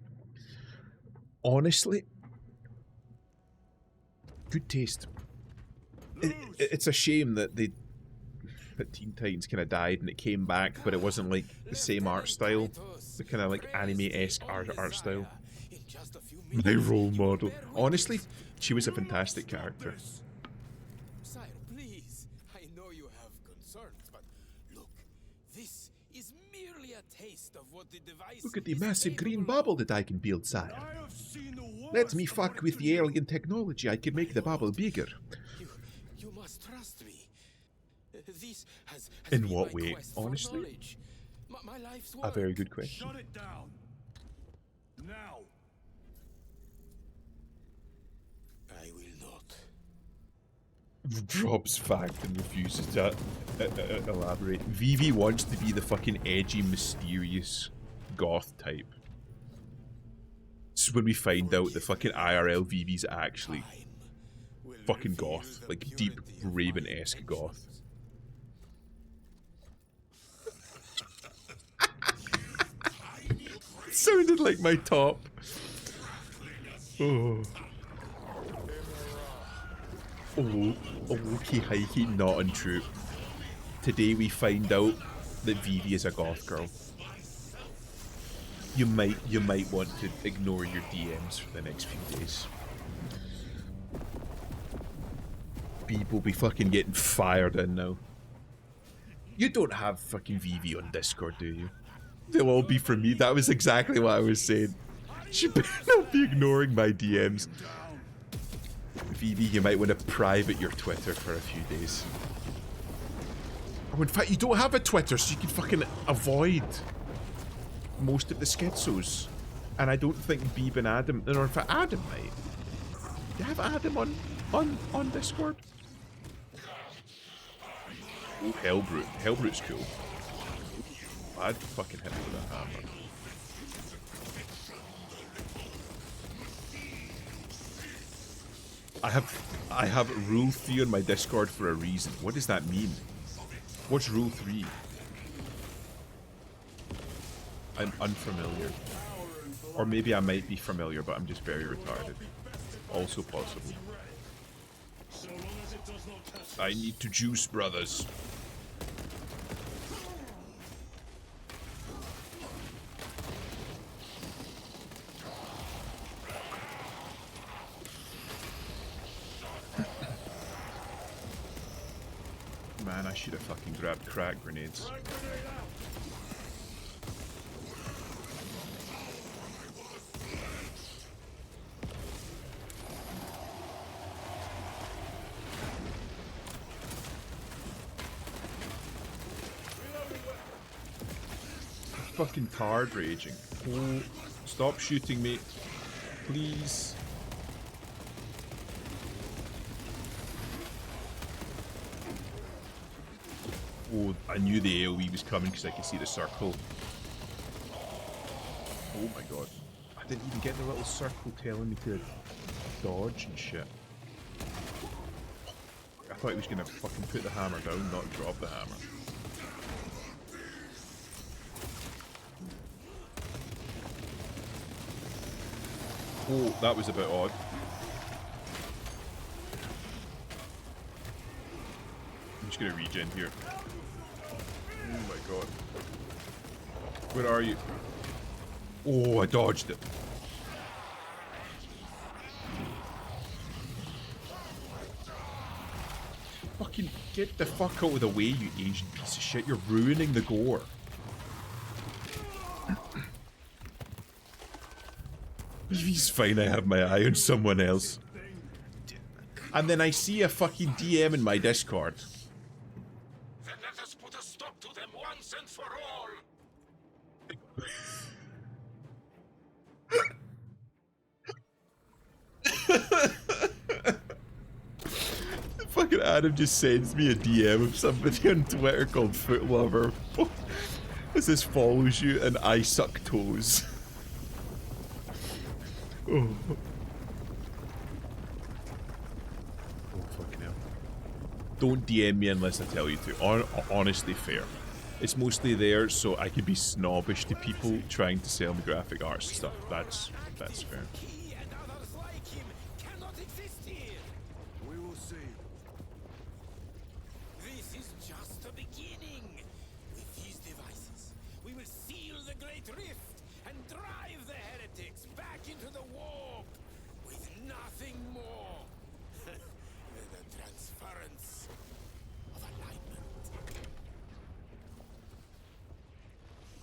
Honestly, good taste. It's a shame that Teen Titans kind of died and it came back, but it wasn't like the same art style, the kind of like anime-esque art style. just a few My minutes. role You model. bear with Honestly, us. she was a fantastic character. Sire, please. I know you have concerns, but look, this is merely a taste of what the device Look at the is massive green capable bubble of. that I can build, sire. I have seen the worst Let me of fuck what with can the do. alien technology. I can make the bubble bigger. You must trust me. This has In been what my way, quest for honestly? knowledge. My life's A work. very good question. Shut it down. Now. I will not. Drops fact and refuses to elaborate. Vivi wants to be the fucking edgy, mysterious goth type. This is when we find out the fucking IRL Vivi's actually fucking goth. Like deep Raven-esque goth. Sounded like my top. Oh. Oh, okay, hikey, not untrue. Today we find out that Vivi is a goth girl. You might want to ignore your DMs for the next few days. People be fucking getting fired in now. You don't have fucking Vivi on Discord, do you? They'll all be from me. That was exactly what I was saying. She better not be ignoring my DMs. Vivi, you might want to private your Twitter for a few days. Oh, in fact, you don't have a Twitter, so you can fucking avoid most of the schizos. And I don't think Beeb and Adam, or in fact, Adam might. Do you have Adam on Discord? Oh, Hellbrute. Hellbrute's cool. I'd fucking hit him with a hammer. I have rule 3 on my Discord for a reason. What does that mean? What's rule 3? I'm unfamiliar. Or maybe I might be familiar, but I'm just very retarded. Also possible. I need to juice, brothers. Man, I should have fucking grabbed crack grenades. Fucking card raging. Oh, stop shooting me. Please. Oh, I knew the AoE was coming because I could see the circle. Oh my god. I didn't even get the little circle telling me to dodge and shit. I thought he was gonna fucking put the hammer down, not drop the hammer. Oh, that was a bit odd. I'm just gonna regen here. Oh my god. Where are you? Oh, I dodged it. Fucking get the fuck out of the way, you Asian piece of shit. You're ruining the gore. He's fine, I have my eye on someone else. And then I see a fucking DM in my Discord. Then let us put a stop to them once and for all. Fucking Adam just sends me a DM of somebody on Twitter called Footlover. This says follows you and I suck toes. Oh. Oh, fucking hell. Don't DM me unless I tell you to. Honestly, fair. It's mostly there so I can be snobbish to people trying to sell me graphic arts and stuff. That's fair. He and others like him cannot exist here. We will see. This is just the beginning. With these devices, we will seal the Great Rift and drive the heretics back into the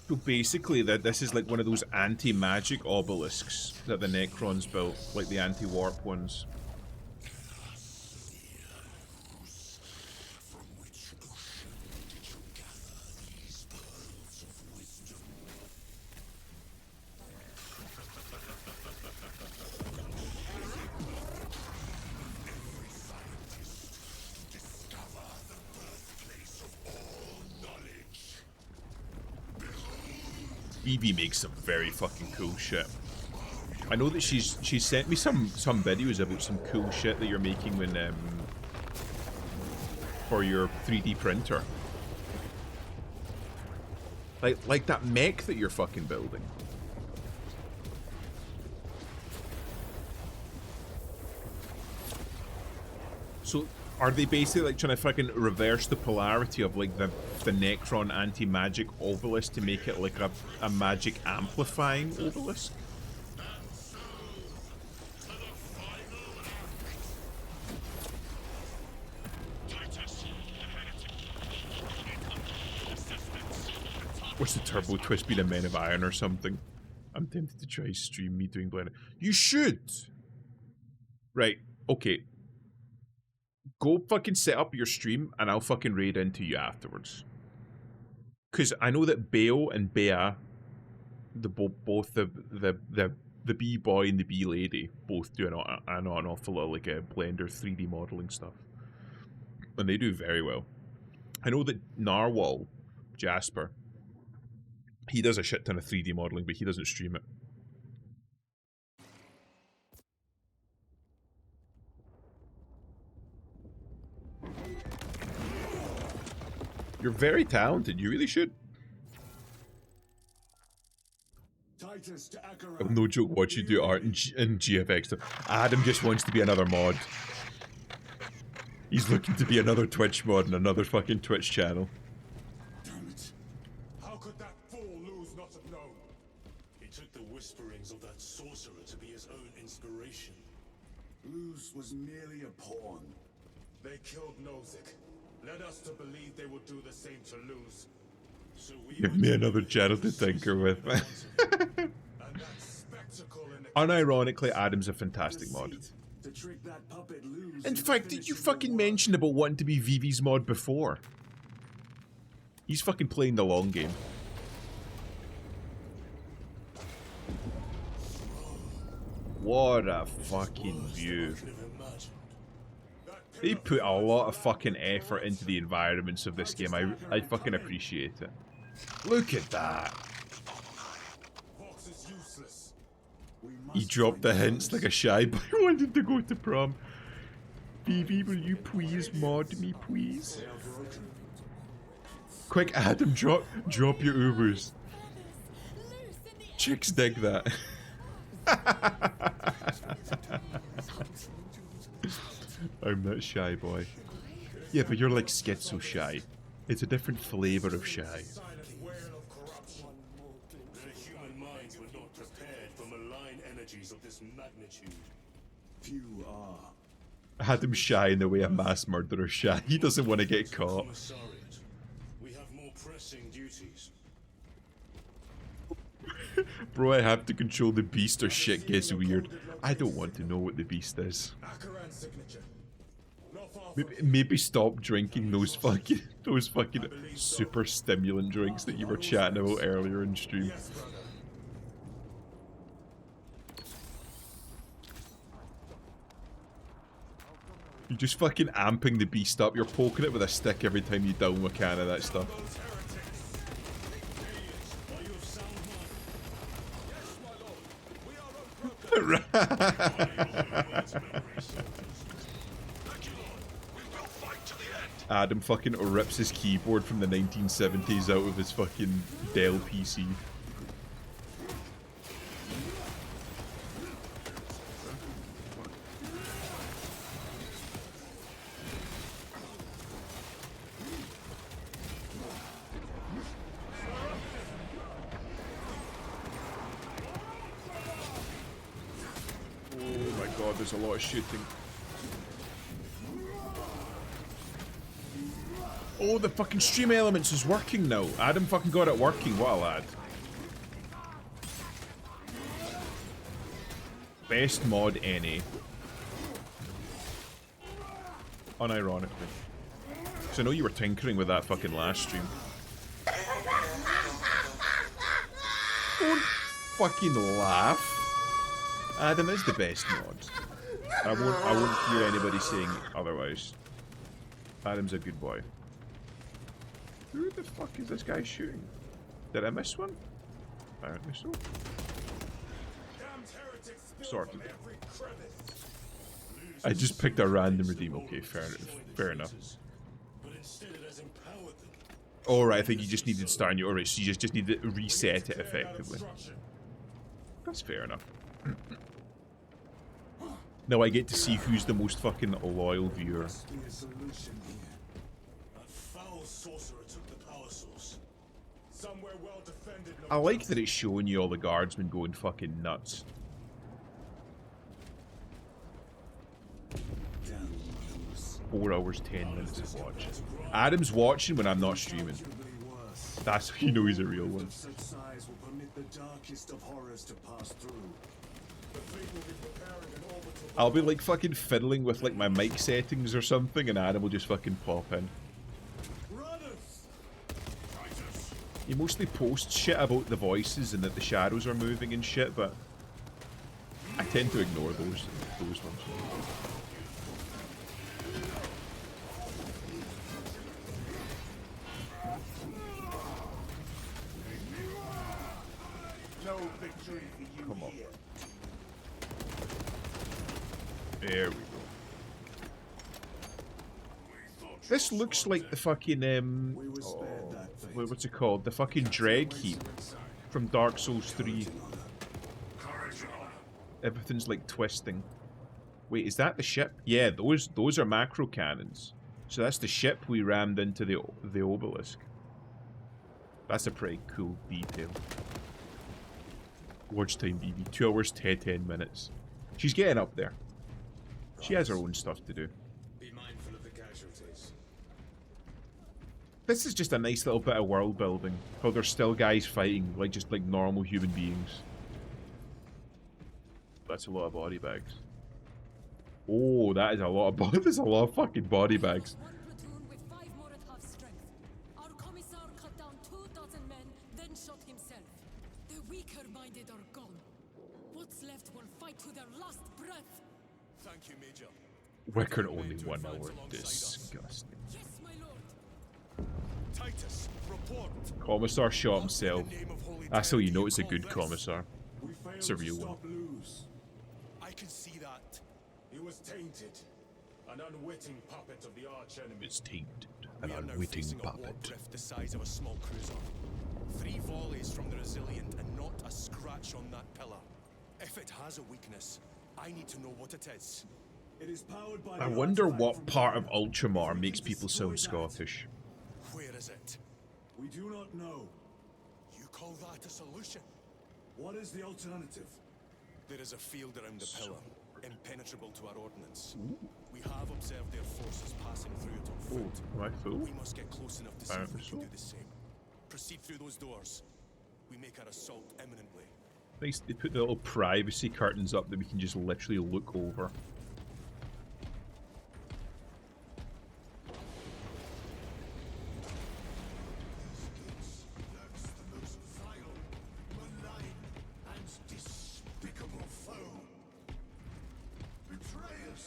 So basically, this is like one of those anti-magic obelisks that the Necrons built, like the anti-warp ones. Evie makes some very fucking cool shit. I know that she sent me some videos about some cool shit that you're making when for your 3D printer. Like that mech that you're fucking building. So are they basically like trying to fucking reverse the polarity of like the Necron anti-magic obelisk to make it like a magic amplifying obelisk? What's the turbo twist being a Men of Iron or something? I'm tempted to try stream me doing Blender. You should! Right, okay. Go fucking set up your stream and I'll fucking raid into you afterwards. Because I know that Bale and Bea, both the B-boy and the B-lady, both do an awful lot of like a Blender 3D modeling stuff. And they do very well. I know that Narwhal, Jasper, he does a shit ton of 3D modeling, but he doesn't stream it. You're very talented. You really should. Titus to Akarat. No joke. Watch you do art in GFX stuff. Adam just wants to be another mod. He's looking to be another Twitch mod and another fucking Twitch channel. Damn it. How could that fool lose not have known? He took the whisperings of that sorcerer to be his own inspiration. Luz was merely a pawn. They killed Nozick. Led us to believe they would do the same to Luz. So we Give me another channel to tinker with. and that spectacle in the Unironically, Adam's a fantastic mod. to trick that puppet Luz. In into fact, did you finishing the fucking work. mention about wanting to be Vivi's mod before? He's fucking playing the long game. What a fucking view. They put a lot of fucking effort into the environments of this game. I fucking appreciate it. Look at that. Vox is useless. We He must dropped the find hints Luz. like a shy boy wanting to go to prom. Vivi, will you please mod me, please? They are broken. Quick, Adam, drop your Ubers. Chicks dig that. I'm that shy boy. Yeah, but you're like schizo shy. It's a different flavor of shy. Silent whale of corruption. The human minds were not prepared for malign energies of this magnitude. Few are. Adam's shy in the way a mass murderer's shy. He doesn't want to get caught. Commissariat, we have more pressing duties. Bro, I have to control the beast or shit gets weird. I don't want to know what the beast is. Akaran signature. Not far from Maybe stop drinking those fucking super stimulant drinks that you were chatting about earlier in stream. Yes, brother. You're just fucking amping the beast up. You're poking it with a stick every time you down a can of that stuff. Those heretics. Are you of sound mind? Yes, my lord. We are unbroken. Adam fucking rips his keyboard from the 1970s out of his fucking Dell PC. Oh my god, there's a lot of shooting. Oh, the fucking stream elements is working now. Adam fucking got it working. What a lad. Best mod any. Unironically. Because I know you were tinkering with that fucking last stream. Don't fucking laugh. Adam is the best mod. I won't hear anybody saying otherwise. Adam's a good boy. Who the fuck is this guy shooting? Did I miss one? Apparently so. Sorted. I just picked a random redeem. Okay, fair enough. Alright, I think you just needed starting your race, so you just need to reset it effectively. That's fair enough. Now I get to see who's the most fucking loyal viewer. I like that it's showing you all the guardsmen going fucking nuts. Four hours, 10 minutes of watch. Adam's watching when I'm not streaming. That's how you know he's a real one. I'll be like fucking fiddling with like my mic settings or something, and Adam will just fucking pop in. He mostly posts shit about the voices and that the shadows are moving and shit, but I tend to ignore those ones. No victory for you. Come on. Here. There we go. This looks like the fucking what's it called? The fucking dreg heap from Dark Souls 3. Everything's like twisting. Wait, is that the ship? Yeah, those are macro cannons. So that's the ship we rammed into the obelisk. That's a pretty cool detail. Watch time, BB. 2 hours, 10 minutes. She's getting up there. She has her own stuff to do. Be mindful of the casualties. This is just a nice little bit of world building. How there's still guys fighting, like just like normal human beings. That's a lot of body bags. Oh, that is a lot of there's a lot of fucking body bags. One platoon with 5 more at half strength. Our commissar cut down 2,000 men, then shot himself. The weaker-minded are gone. What's left will fight to their last breath. Thank you, Major. Wicker only 1 hour. Disgusting. Yes, my lord. Titus, report. Commissar shot himself. In the name of Holy That's how you know Trinity, it's a call good this. commissar. We failed It's a real to one. stop Luz. I can see that. He was tainted. An unwitting puppet of the arch-enemy. It's tainted. We are now facing a warp drift the size of a small cruiser. 3 volleys from the Resilient and not a scratch on that pillar. If it has a weakness, I need to know what it is. It is powered by I the wonder artifact what from part of Gaia. Ultramar We makes can people destroy sound that. Scottish. Where is it? We do not know. You call that a solution? What is the alternative? There is a field around the pillar, impenetrable to our ordnance. We have observed their forces passing through it on Oh, foot. am I fool? We must get close enough to see if Apparently we can so. do the same. Proceed through those doors. We make our assault imminently. Nice, they put the little privacy curtains up that we can just literally look over.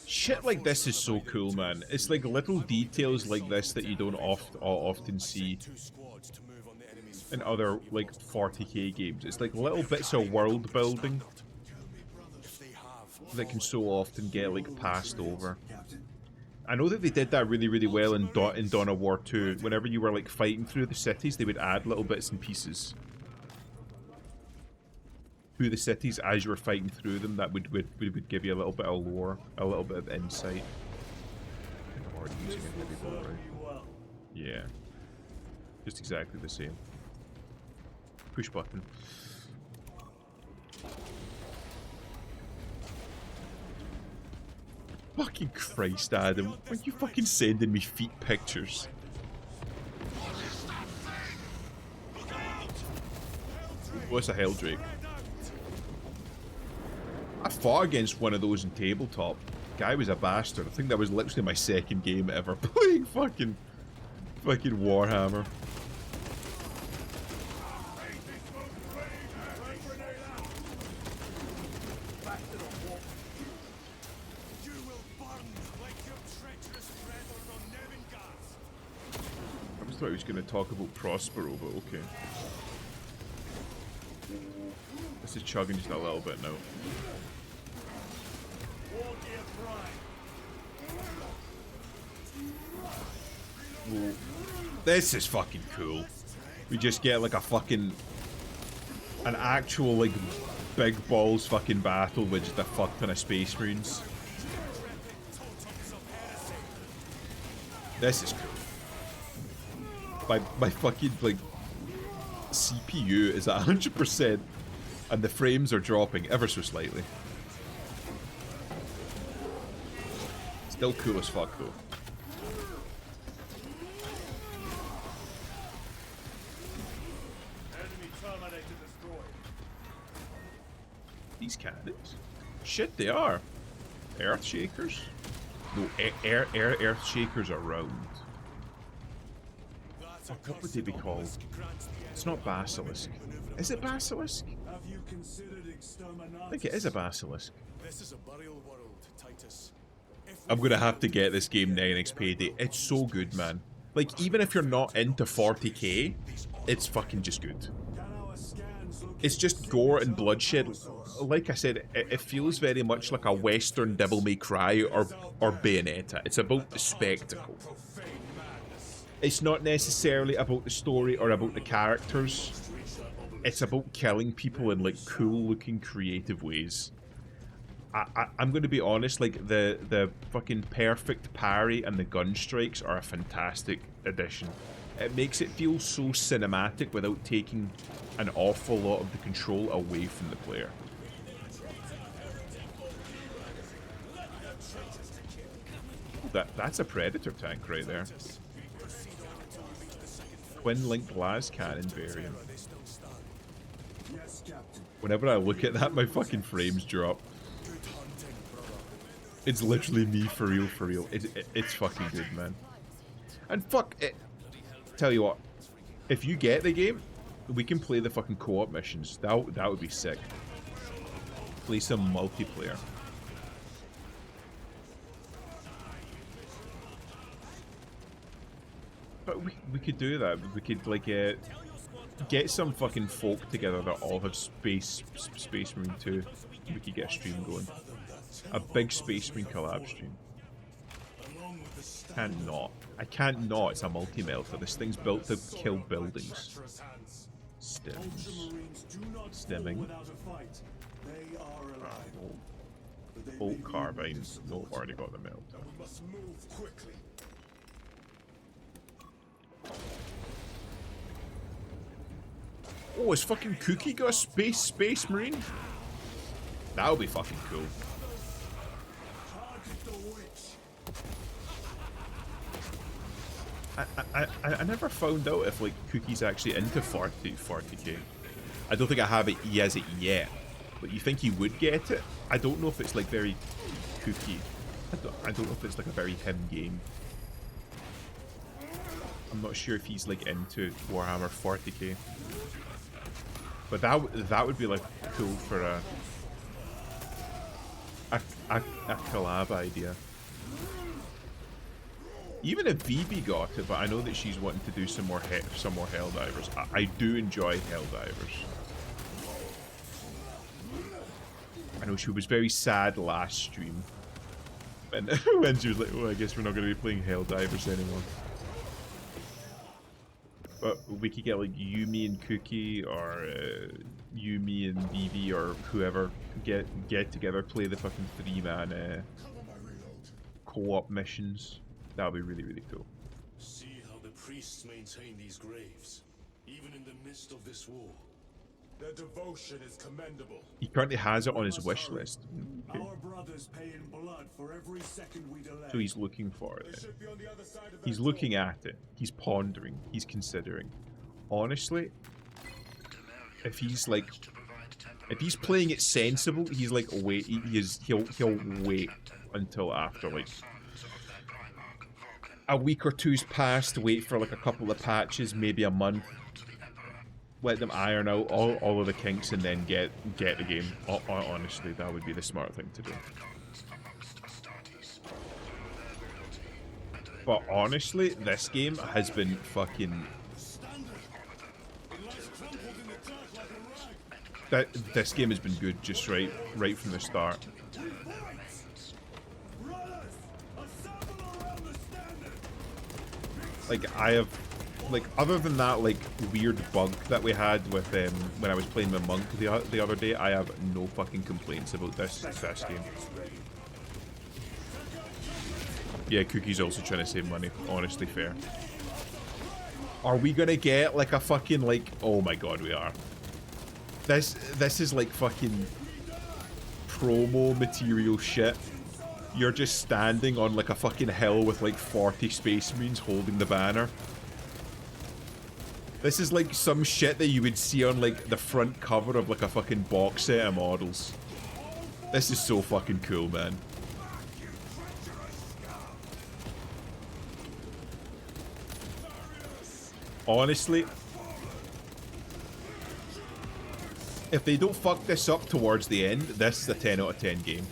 Shit like this is so cool, man. It's like little details like this that you don't often see Two squads to move on the enemy's in other like 40k games. It's like little bits of world building if they have. that can so often get like passed over. I know that they did that really well in Dawn of War 2. Whenever you were like fighting through the cities, they would add little bits and pieces to the cities as you were fighting through them. That would give you a little bit of lore, a little bit of insight. I think I'm already using a heavy ball, right? Yeah, just exactly the same. Push button. Fucking Christ, Adam. Why are you fucking sending me feet pictures? What's a Helldrake? I fought against one of those in tabletop. Guy was a bastard. I think that was literally my second game ever playing fucking Warhammer. I just thought he was going to talk about Prospero, but okay. This is chugging just a little bit now. Whoa. This is fucking cool. We just get like an actual like big balls fucking battle with just a fuck ton of Space Marines. This is cool. My fucking like CPU is at 100% and the frames are dropping ever so slightly. Still cool as fuck though. These cannons? Shit, they are. Earth Shakers? No, Earth Shakers are round. What would they be called? It's not Basilisk. Is it Basilisk? I think it is a Basilisk. This is a burial world, Titus. I'm gonna have to get this game 9x payday. It's so good, man. Like, even if you're not into 40k, it's fucking just good. It's just gore and bloodshed. Like I said, it feels very much like a Western Devil May Cry or Bayonetta. It's about the spectacle. It's not necessarily about the story or about the characters. It's about killing people in like cool looking creative ways. I'm going to be honest, like the fucking perfect parry and the gun strikes are a fantastic addition. It makes it feel so cinematic without taking an awful lot of the control away from the player. That's a Predator tank right there. Twin link las cannon variant. Whenever I look at that, my fucking frames drop. It's literally me for real, for real. It's fucking good, man. And fuck it. Tell you what, if you get the game, we can play the fucking co-op missions. That would be sick. Play some multiplayer. But we could do that. We could like get some fucking folk together that all have Space Marine 2. We could get a stream going. A big Space Marine collab stream. Can't not. I can't not. It's a multi-melter. This thing's built to kill buildings. Stems. Stemming. Bolt carbine. No, already got the melter. Oh, is fucking Cookie got a Space Marine? That would be fucking cool. I never found out if like Cookie's actually into 40k. I don't think I have it. He has it yet, but you think he would get it? I don't know if it's like very Cookie. I don't know if it's like a very him game. I'm not sure if he's like into Warhammer 40k. But that would be like cool for a collab idea. Even if VB got it, but I know that she's wanting to do some more Helldivers. I do enjoy Helldivers. I know she was very sad last stream when she was like, "Oh, I guess we're not going to be playing Helldivers anymore." But we could get like Yumi and Cookie, or Yumi and VB, or whoever get together, play the fucking 3-man co-op missions. That would be really, really cool. See how the priests maintain these graves, even in the midst of this war. Their devotion is commendable. He currently has it on his wish list. Okay. Our brothers pay in blood for every second we delay. So he's looking for it. He's looking at it. He's pondering. He's considering. Honestly, if he's like, if he's playing it sensible, he's like wait, he'll wait until after like a week or two's passed, wait for like a couple of patches, maybe a month, let them iron out all of the kinks, and then get the game. Honestly, that would be the smart thing to do. But honestly, this game has been fucking... This game has been good just right from the start. Like, I have... Like, other than that, like, weird bug that we had with, when I was playing with Monk the other day, I have no fucking complaints about this game. Yeah, Cookie's also trying to save money. Honestly, fair. Are we gonna get, like, a fucking, like... Oh my god, we are. This is, like, fucking... promo material shit. You're just standing on, like, a fucking hill with, like, 40 Space Marines holding the banner. This is like some shit that you would see on like the front cover of like a fucking box set of models. This is so fucking cool, man. Honestly, if they don't fuck this up towards the end, this is a 10 out of 10 game.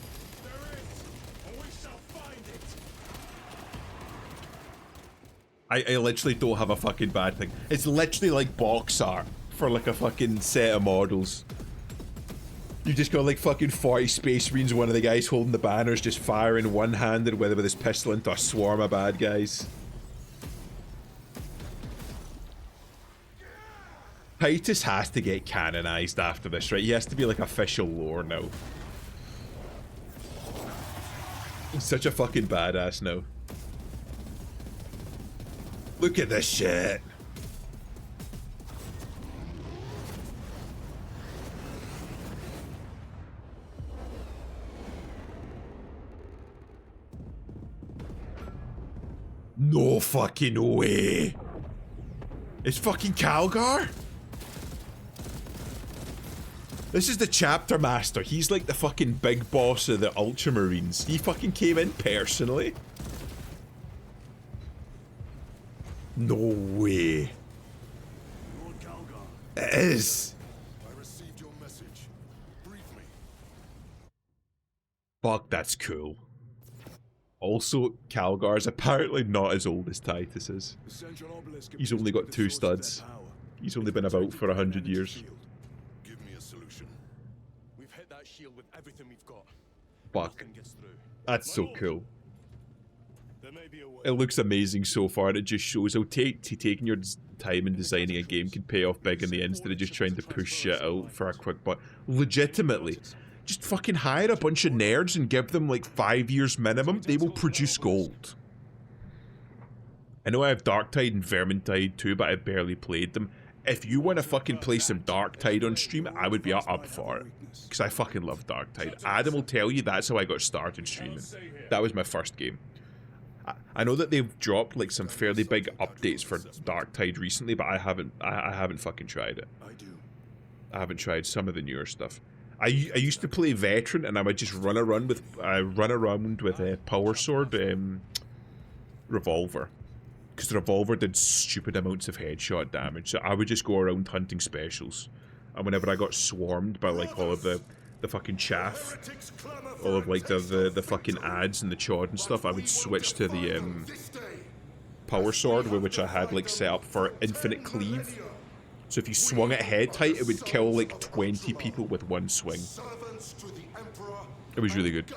I literally don't have a fucking bad thing. It's literally like box art for like a fucking set of models. You just got like fucking 40 Space Marines, one of the guys holding the banners just firing one-handed with his pistol into a swarm of bad guys. Titus has to get canonized after this, right? He has to be like official lore now. He's such a fucking badass now. Look at this shit. No fucking way. It's fucking Calgar? This is the chapter master. He's like the fucking big boss of the Ultramarines. He fucking came in personally. No way. It is. I received your message. Brief me. Fuck, that's cool. Also, Calgar's apparently not as old as Titus is. He's only got 2 studs. He's only been about for 100 years. Give me a solution. We've hit that shield with everything we've got. Fuck. That's so cool. There may be a way. It looks amazing so far, and it just shows how taking your time in designing a game can pay off big in the end instead of just trying to push shit out for a quick buck. Legitimately, just fucking hire a bunch of nerds and give them like 5 years minimum. They will produce gold. I know I have Darktide and Vermintide too, but I barely played them. If you want to fucking play some Darktide on stream, I would be up for it. Because I fucking love Darktide. Adam will tell you that's how I got started streaming. That was my first game. I know that they've dropped like some fairly big updates for Darktide recently, but I haven't fucking tried it. I haven't tried some of the newer stuff. I used to play Veteran, and I would just run around with a Power Sword revolver, because the revolver did stupid amounts of headshot damage. So I would just go around hunting specials, and whenever I got swarmed by like all of the fucking chaff, all of like the fucking ads and the chod and stuff, I would switch to the Power Sword, which I had like set up for infinite cleave. So if you swung it head tight, it would kill like 20 people with one swing. It was really good.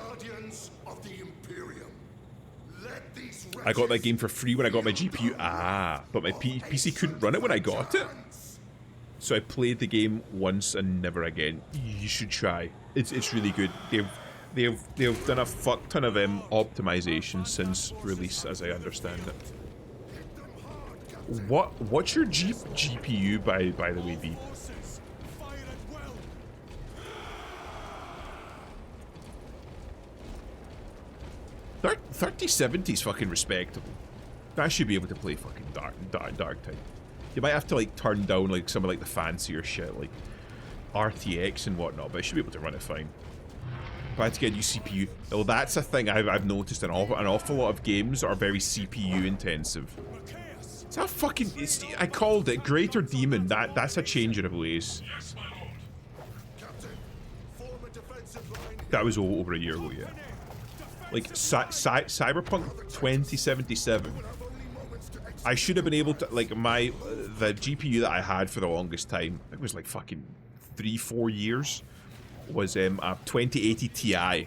I got that game for free when I got my GPU. But my PC couldn't run it when I got it. So I played the game once and never again. You should try. It's really good. They've done a fuck ton of optimization since release, as I understand it. What's your GPU by the way, B? Dark 3070 is fucking respectable. I should be able to play fucking Darktide. You might have to like turn down like some of like the fancier shit, like RTX and whatnot, but I should be able to run it fine. If I had to get a new CPU, well, that's a thing I've noticed. An awful lot of games are very CPU intensive. Is that fucking? I called it Greater Demon. That's a change of ways. Yes, my lord. Captain, form a defensive line. That was over a year ago, yeah. Like Cyberpunk 2077. I should have been able to, like, the GPU that I had for the longest time, it was like fucking 3-4 years, was a 2080 Ti,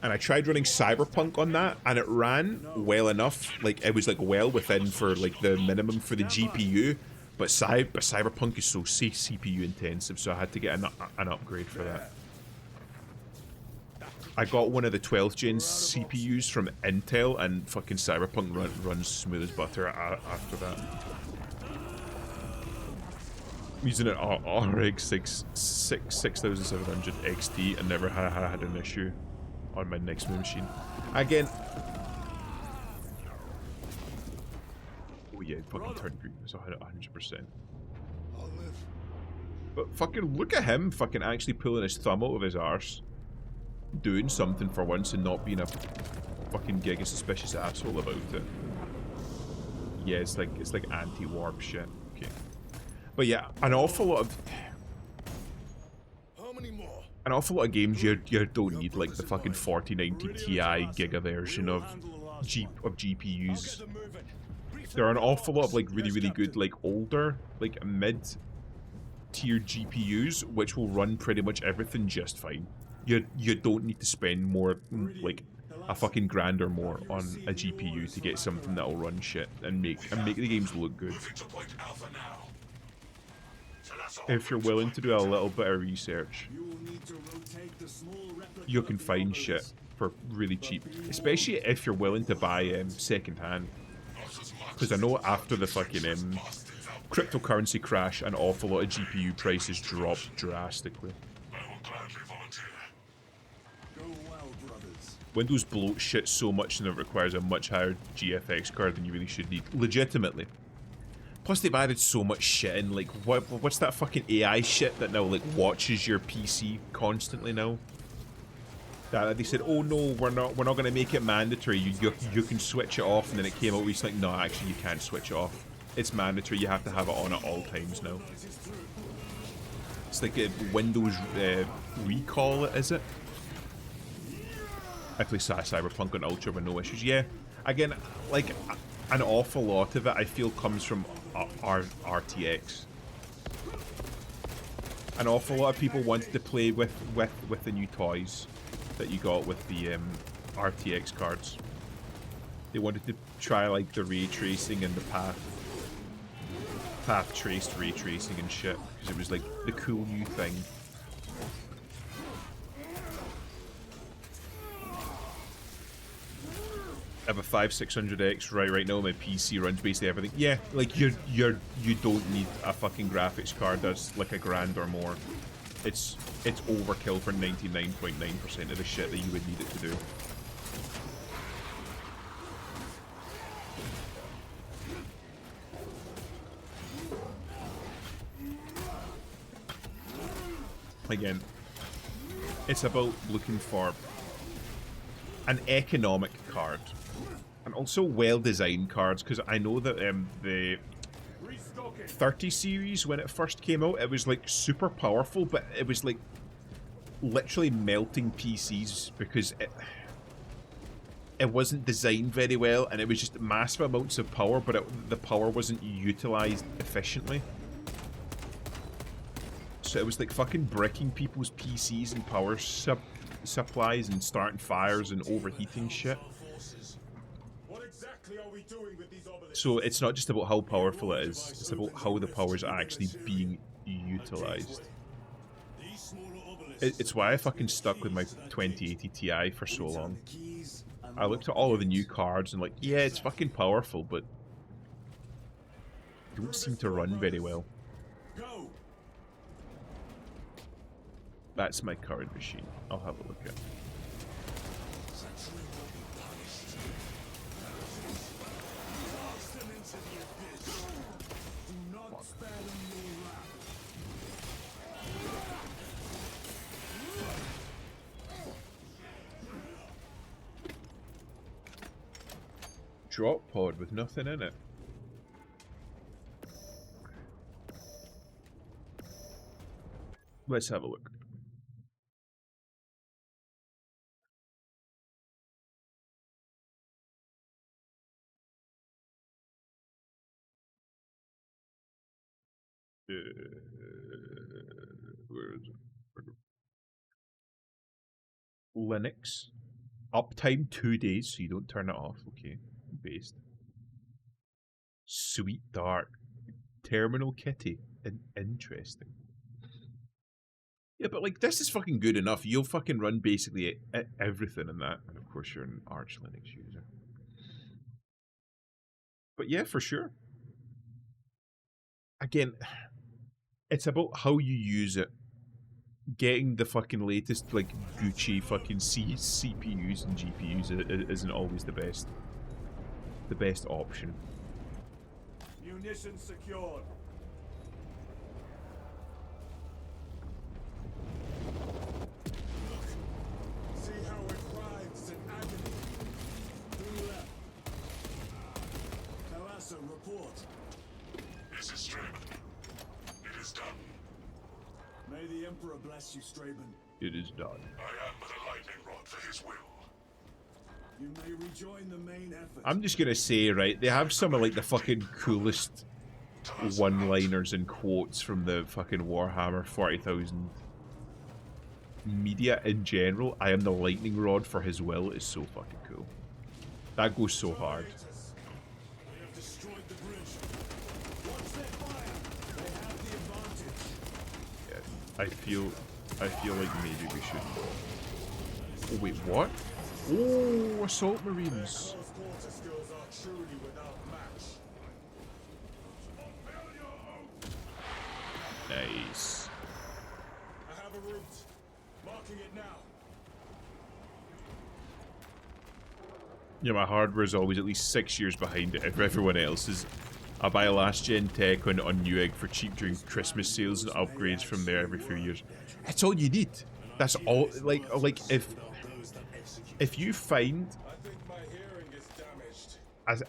and I tried running Cyberpunk on that, and it ran well enough. Like, it was like well within for like the minimum for the GPU, but Cyberpunk is so CPU intensive, so I had to get an upgrade for that. I got one of the 12th gen CPUs from Intel, and fucking Cyberpunk runs smooth as butter after that. I'm using an RX 6700 XT and never had an issue on my next machine. Again, oh yeah, it fucking turned green. It's 100%. But fucking look at him fucking actually pulling his thumb out of his arse. Doing something for once and not being a fucking giga suspicious asshole about it. Yeah, it's like anti-warp shit. Okay. But yeah, an awful lot of games you don't need like the fucking 4090 Ti giga version of GPUs. There are an awful lot of like really good like older like mid-tier GPUs which will run pretty much everything just fine. You don't need to spend more, like a fucking grand or more on a GPU to get something that'll run shit and make the games look good. If you're willing to do a little bit of research, you can find shit for really cheap, especially if you're willing to buy second hand. Because I know after the fucking cryptocurrency crash, an awful lot of GPU prices dropped drastically. Windows bloats shit so much and it requires a much higher GFX card than you really should need. Legitimately. Plus they've added so much shit in, like, what's that fucking AI shit that now, like, watches your PC constantly now? That they said, oh no, we're not gonna make it mandatory, you can switch it off, and then it came out recently, like, no, actually you can't switch it off. It's mandatory, you have to have it on at all times now. It's like a Windows recall, is it? I play Cyberpunk on Ultra with no issues. Yeah, again, like, an awful lot of it I feel comes from RTX. An awful lot of people wanted to play with the new toys that you got with the RTX cards. They wanted to try like the ray tracing and the path traced ray tracing and shit, because it was like the cool new thing. I have a 5600X right now. My PC runs basically everything. Yeah, like you don't need a fucking graphics card that's like a grand or more. It's overkill for 99.9% of the shit that you would need it to do. Again, it's about looking for an economic card. And also well-designed cards, because I know that the 30 series, when it first came out, it was like super powerful, but it was like literally melting PCs because it wasn't designed very well, and it was just massive amounts of power, but the power wasn't utilized efficiently. So it was like fucking bricking people's PCs and power supplies and starting fires and overheating shit. So it's not just about how powerful it is, it's about how the power is actually being utilized. It's why I fucking stuck with my 2080 Ti for so long. I looked at all of the new cards and like, yeah, it's fucking powerful, but it don't seem to run very well. That's my current machine. I'll have a look at it. drop pod with nothing in it. Let's have a look. Where is it? Linux. Uptime 2 days, so you don't turn it off. Okay. Based. Sweet Dark. Terminal Kitty. Interesting. Yeah, but like, this is fucking good enough. You'll fucking run basically everything in that. And of course, you're an Arch Linux user. But yeah, for sure. Again, it's about how you use it. Getting the fucking latest, like, Gucci fucking CPUs and GPUs isn't always the best option. Munitions secured. Look. See how it writhes in agony. Who left? Kalasa, report. This is Straben. It is done. May the Emperor bless you, Straben. It is done. I am but a lightning rod for his will. You may rejoin the main effort. I'm just gonna say, right, they have some of like the fucking coolest one-liners and quotes from the fucking Warhammer 40,000 media in general. I am the lightning rod for his will is so fucking cool. That goes so hard. They have destroyed the bridge. Watch their fire. They have the advantage. Yeah, I feel like maybe we should. Oh wait, what? Oh, assault marines. Those quarter skills are truly without match. Nice. I have a route. Marking it now. Yeah, my hardware is always at least 6 years behind everyone else's. I buy last gen tech on Newegg for cheap during Christmas sales and upgrades from there every few years. That's all you need. That's all. Like if you find I think my hearing is damaged.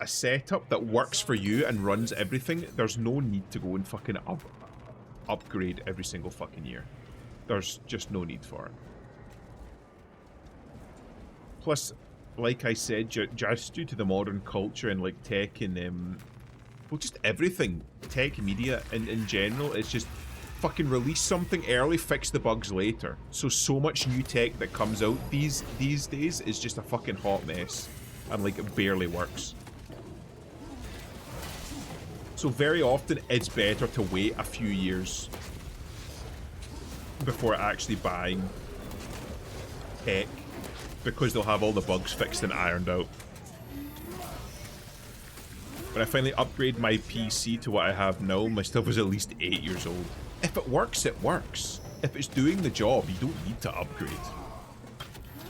a setup that works for you and runs everything, there's no need to go and fucking upgrade every single fucking year. There's just no need for it. Plus, like I said, just due to the modern culture and like tech and well, just everything, tech media in general, it's just fucking release something early, fix the bugs later. So much new tech that comes out these days is just a fucking hot mess and like it barely works. So very often it's better to wait a few years before actually buying tech, because they'll have all the bugs fixed and ironed out. When I finally upgrade my PC to what I have now, my stuff was at least 8 years old. If it works, it works. If it's doing the job, you don't need to upgrade.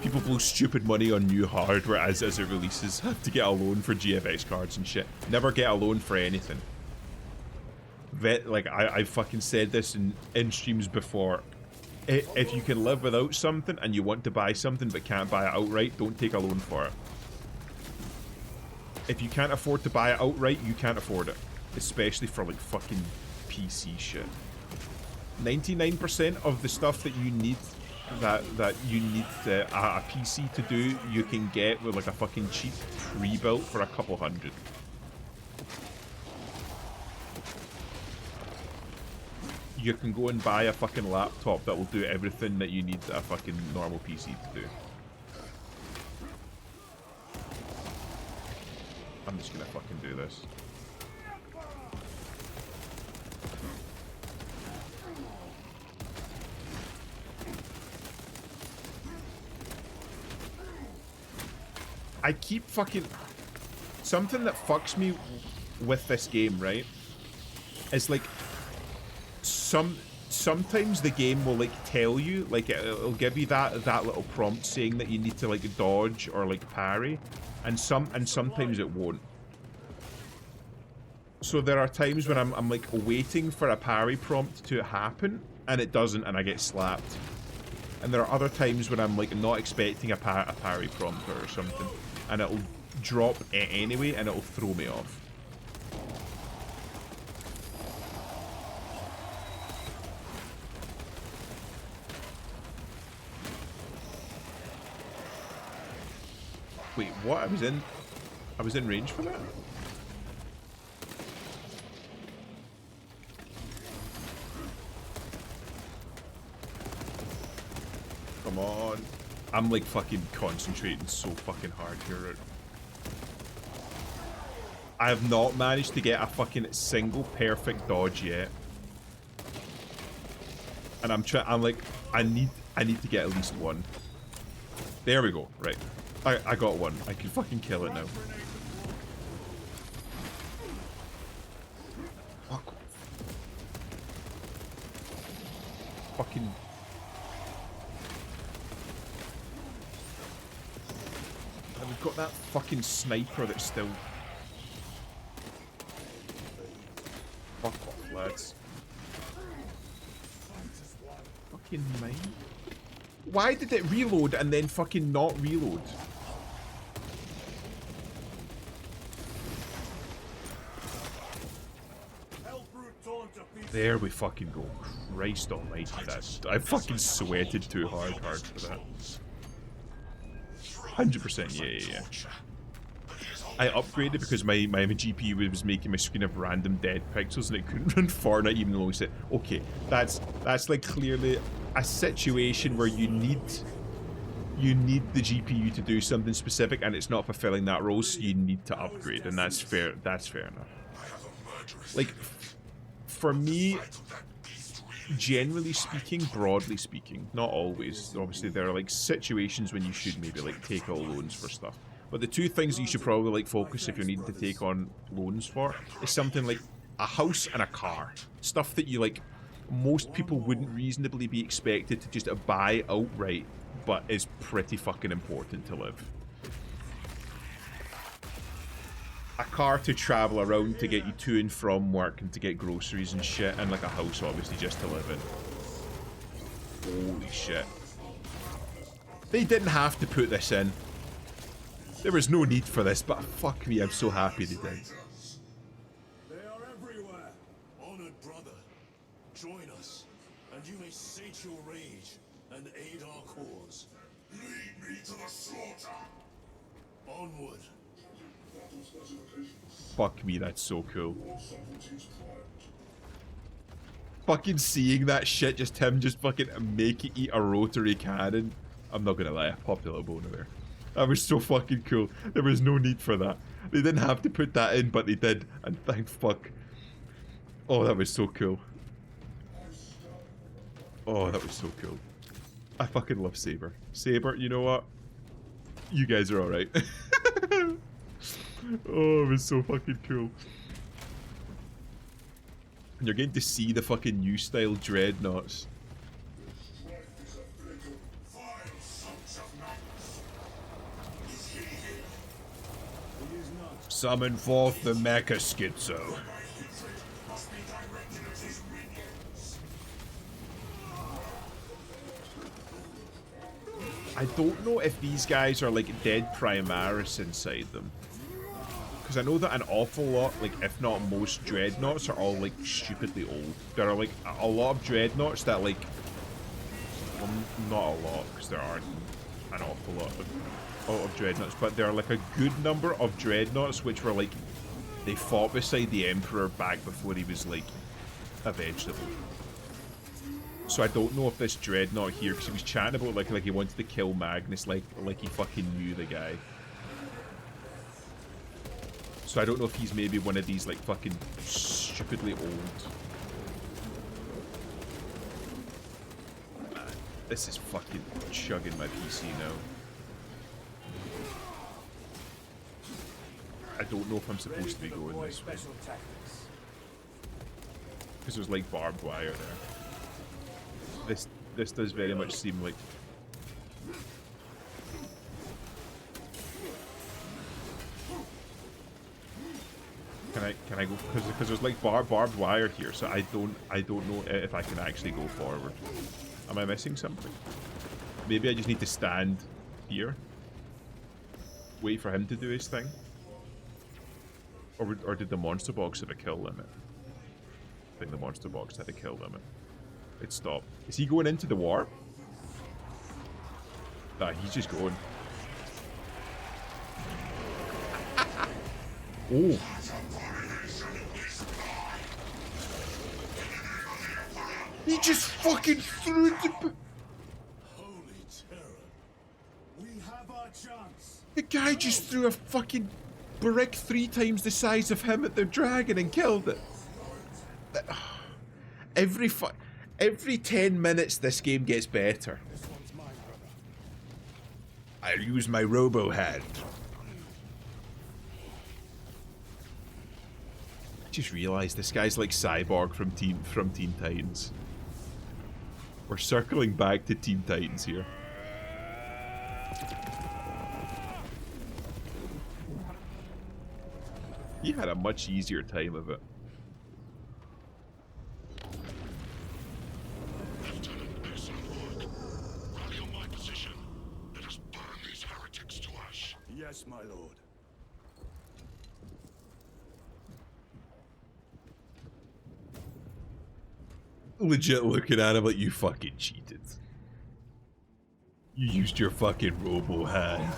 People blow stupid money on new hardware as it releases, have to get a loan for GFX cards and shit. Never get a loan for anything. Like, I fucking said this in streams before. If you can live without something and you want to buy something but can't buy it outright, don't take a loan for it. If you can't afford to buy it outright, you can't afford it. Especially for like fucking PC shit. 99% of the stuff that you need a PC to do, you can get with like a fucking cheap pre-built for a couple hundred. You can go and buy a fucking laptop that will do everything that you need a fucking normal PC to do. I'm just gonna fucking do this. I keep fucking... Something that fucks me with this game, right, is like... Sometimes the game will like tell you, like it'll give you that little prompt saying that you need to like dodge or like parry, and sometimes it won't. So there are times when I'm like waiting for a parry prompt to happen and it doesn't, and I get slapped. And there are other times when I'm like not expecting a parry prompt or something, and it'll drop it anyway, and it'll throw me off. Wait, what? I was in range for that? Come on. I'm like fucking concentrating so fucking hard here. I have not managed to get a fucking single perfect dodge yet. And I'm like, I need to get at least one. There we go, right. I got one. I can fucking kill it now. Fuck. Fucking... And we've got that fucking sniper that's still... Fuck off, lads. Fucking mine. Why did it reload and then fucking not reload? There we fucking go. Christ almighty, that I fucking sweated too hard for that. 100%, yeah. I upgraded because my GPU was making my screen have random dead pixels and it couldn't run Fortnite even though I said, okay, that's like clearly a situation where you need the GPU to do something specific and it's not fulfilling that role, so you need to upgrade, and that's fair enough. Like, for me, generally speaking, broadly speaking, not always, obviously there are like situations when you should maybe like take out loans for stuff, but the two things that you should probably like focus if you're needing to take on loans for is something like a house and a car. Stuff that you like, most people wouldn't reasonably be expected to just buy outright, but is pretty fucking important to live. A car to travel around to get you to and from work and to get groceries and shit, and like a house obviously just to live in. Holy shit. They didn't have to put this in. There was no need for this, but fuck me, I'm so happy they did. They are everywhere. Honored brother, join us, and you may sate your rage and aid our cause. Lead me to the slaughter. Onward. Fuck me, that's so cool. Fucking seeing that shit, just him just fucking make it eat a rotary cannon. I'm not gonna lie, I popped a little boner there. That was so fucking cool. There was no need for that. They didn't have to put that in, but they did. And thank fuck. Oh, that was so cool. Oh, that was so cool. I fucking love Saber. Saber, you know what? You guys are alright. Oh, it was so fucking cool. And you're getting to see the fucking new style dreadnoughts. Summon forth the Mecha Schizo. I don't know if these guys are like dead Primaris inside them. Because I know that an awful lot, like if not most dreadnoughts are all like stupidly old. There are like a lot of dreadnoughts that like, well, not a lot because there aren't an awful lot of dreadnoughts, but there are like a good number of dreadnoughts which were like, they fought beside the Emperor back before he was like a vegetable. So I don't know if this dreadnought here, because he was chatting about like he wanted to kill Magnus, like he fucking knew the guy. So I don't know if he's maybe one of these like fucking stupidly old. Man, this is fucking chugging my PC now. I don't know if I'm supposed to be going this way. Because there's like barbed wire there. This does very much seem like... Can I go? Because there's like barbed wire here, so I don't know if I can actually go forward. Am I missing something? Maybe I just need to stand here. wait for him to do his thing? Or did the monster box have a kill limit? I think the monster box had a kill limit. It stopped. Is he going into the warp? Nah, he's just going. Oh. He just fucking threw the... Holy terror. We have our chance. The guy just threw a fucking brick 3 times the size of him at the dragon and killed it. Every 10 minutes this game gets better. This one's mine, brother. I'll use my robo hand. I just realised this guy's like Cyborg from Teen Titans. We're circling back to Teen Titans here. He had a much easier time of it. Lieutenant Asanborg, rally on my position. Let us burn these heretics to ash. Yes, my lord. Legit looking at him like you fucking cheated. You used your fucking robo hand.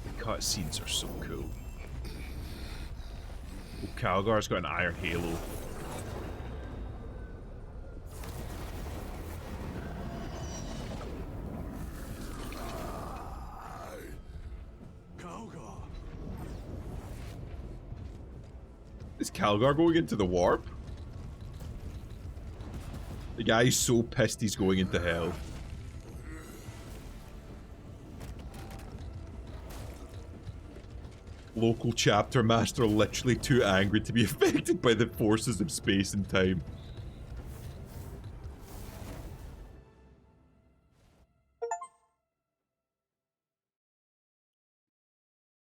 The cutscenes are so cool. Oh, Calgar's got an iron halo. Calgar. Is Calgar going into the warp? The guy's so pissed he's going into hell. Local chapter master literally too angry to be affected by the forces of space and time.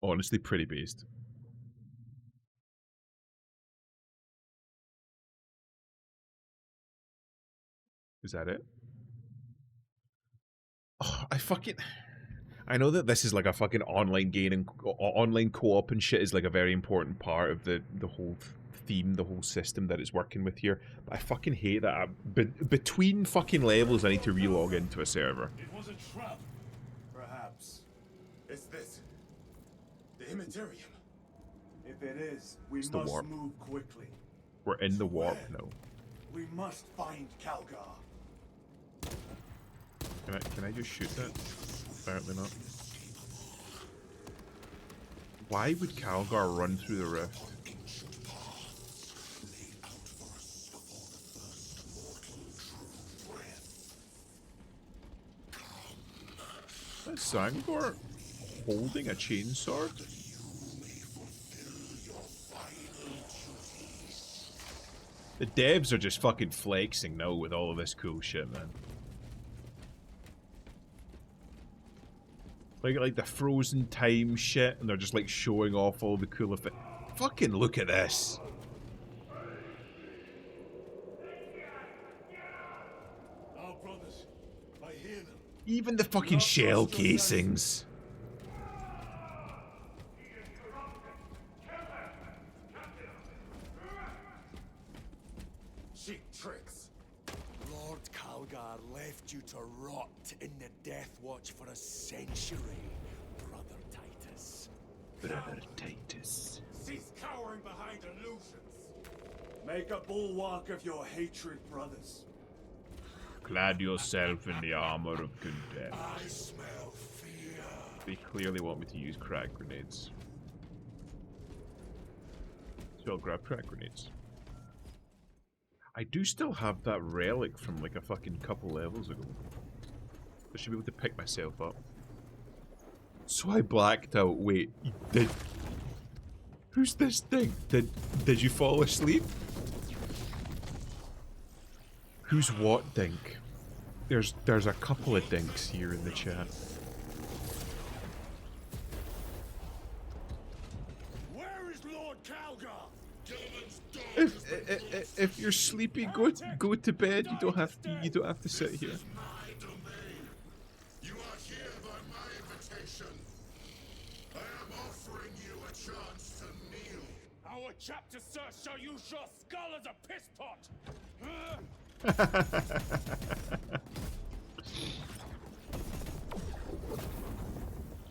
Honestly, pretty based. Is that it? Oh, I know that this is like a fucking online game and online co-op and shit is like a very important part of the whole theme, the whole system that it's working with here. But I fucking hate that between fucking levels I need to relog into a server. It was a trap. Perhaps. It's this. The Immaterium. If it is, we It's the must warp. move quickly. We're in the warp now. We must find Calgar. Can I just shoot that? Apparently not. Why would Calgar run through the rift? Is Sangor holding a chainsword? The devs are just fucking flexing now with all of this cool shit, man. Like the frozen time shit, and they're just like showing off all the cool effects. Fucking look at this. Our brothers, I hear them. Even the fucking shell casings. Cheap tricks. Lord Calgar left you to rot in the Death Watch for a century, Brother Titus. Brother Titus. Cease cowering behind illusions. Make a bulwark of your hatred, brothers. Clad yourself in the armor of contempt. I smell fear. They clearly want me to use crack grenades. So I'll grab crack grenades. I do still have that relic from like a fucking couple levels ago. I should be able to pick myself up. So I blacked out. Wait, did... Who's this thing? Did you fall asleep? Who's what, Dink? There's a couple of dinks here in the chat. Where is Lord Calgar? If you're sleepy, go to bed. You don't have to sit here. My domain. You are here by my invitation. I am offering you a chance to kneel. Our chapter, sir, shall use your skull as a piss pot!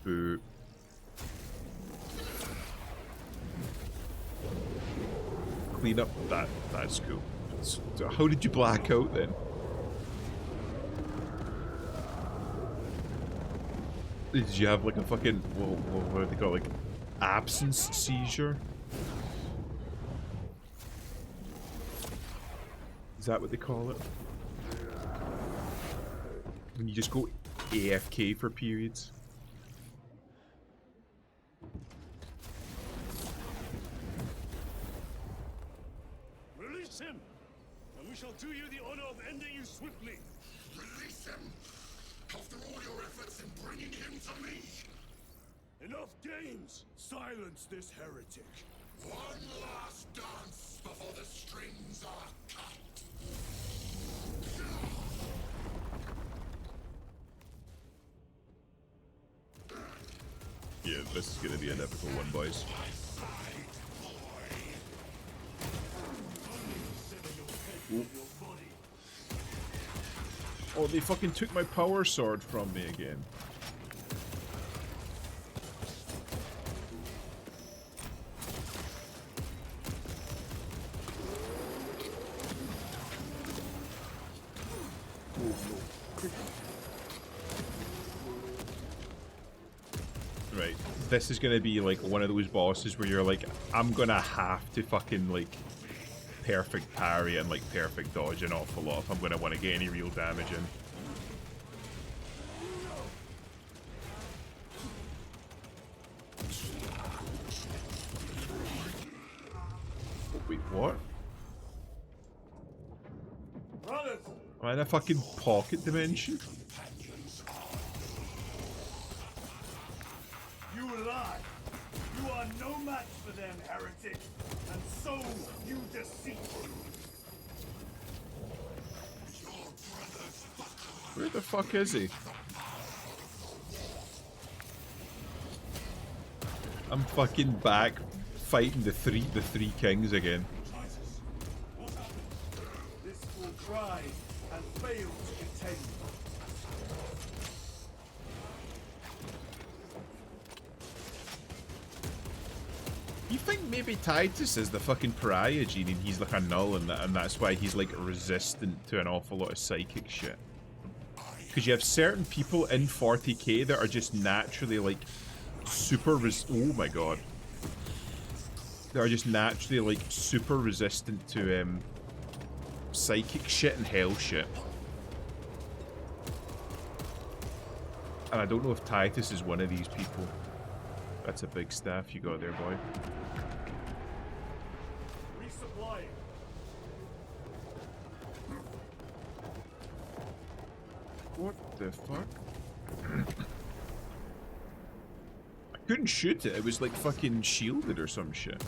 Boo. Clean up that's cool. So how did you black out then? Did you have like a fucking what do they call it? Like absence seizure? Is that what they call it? When you just go AFK for periods? Release him, and we shall do you the honor of ending you swiftly. Release him. After all your efforts in bringing him to me. Enough games! Silence this heretic. One last dance before the strings are cut. Yeah, this is gonna be a difficult one, boys. Oh, they fucking took my power sword from me again. Right, this is gonna be like one of those bosses where you're like, I'm gonna have to fucking like perfect parry and like perfect dodge an awful lot if I'm gonna want to get any real damage in. Oh, wait, what? Brothers, Am I in a fucking pocket dimension? you lie. You are no match for them, heretic. And so you deceive. Where the fuck is he? I'm fucking back fighting the three kings again. This fool tried and failed to contain you. You think maybe Titus is the fucking pariah gene and he's like a null and that's why he's like resistant to an awful lot of psychic shit? Because you have certain people in 40k that are just naturally like super oh my god. They are just naturally like super resistant to psychic shit and hell shit. And I don't know if Titus is one of these people. That's a big staff you got there, boy. Resupplying. What the fuck? I couldn't shoot it. It was like fucking shielded or some shit.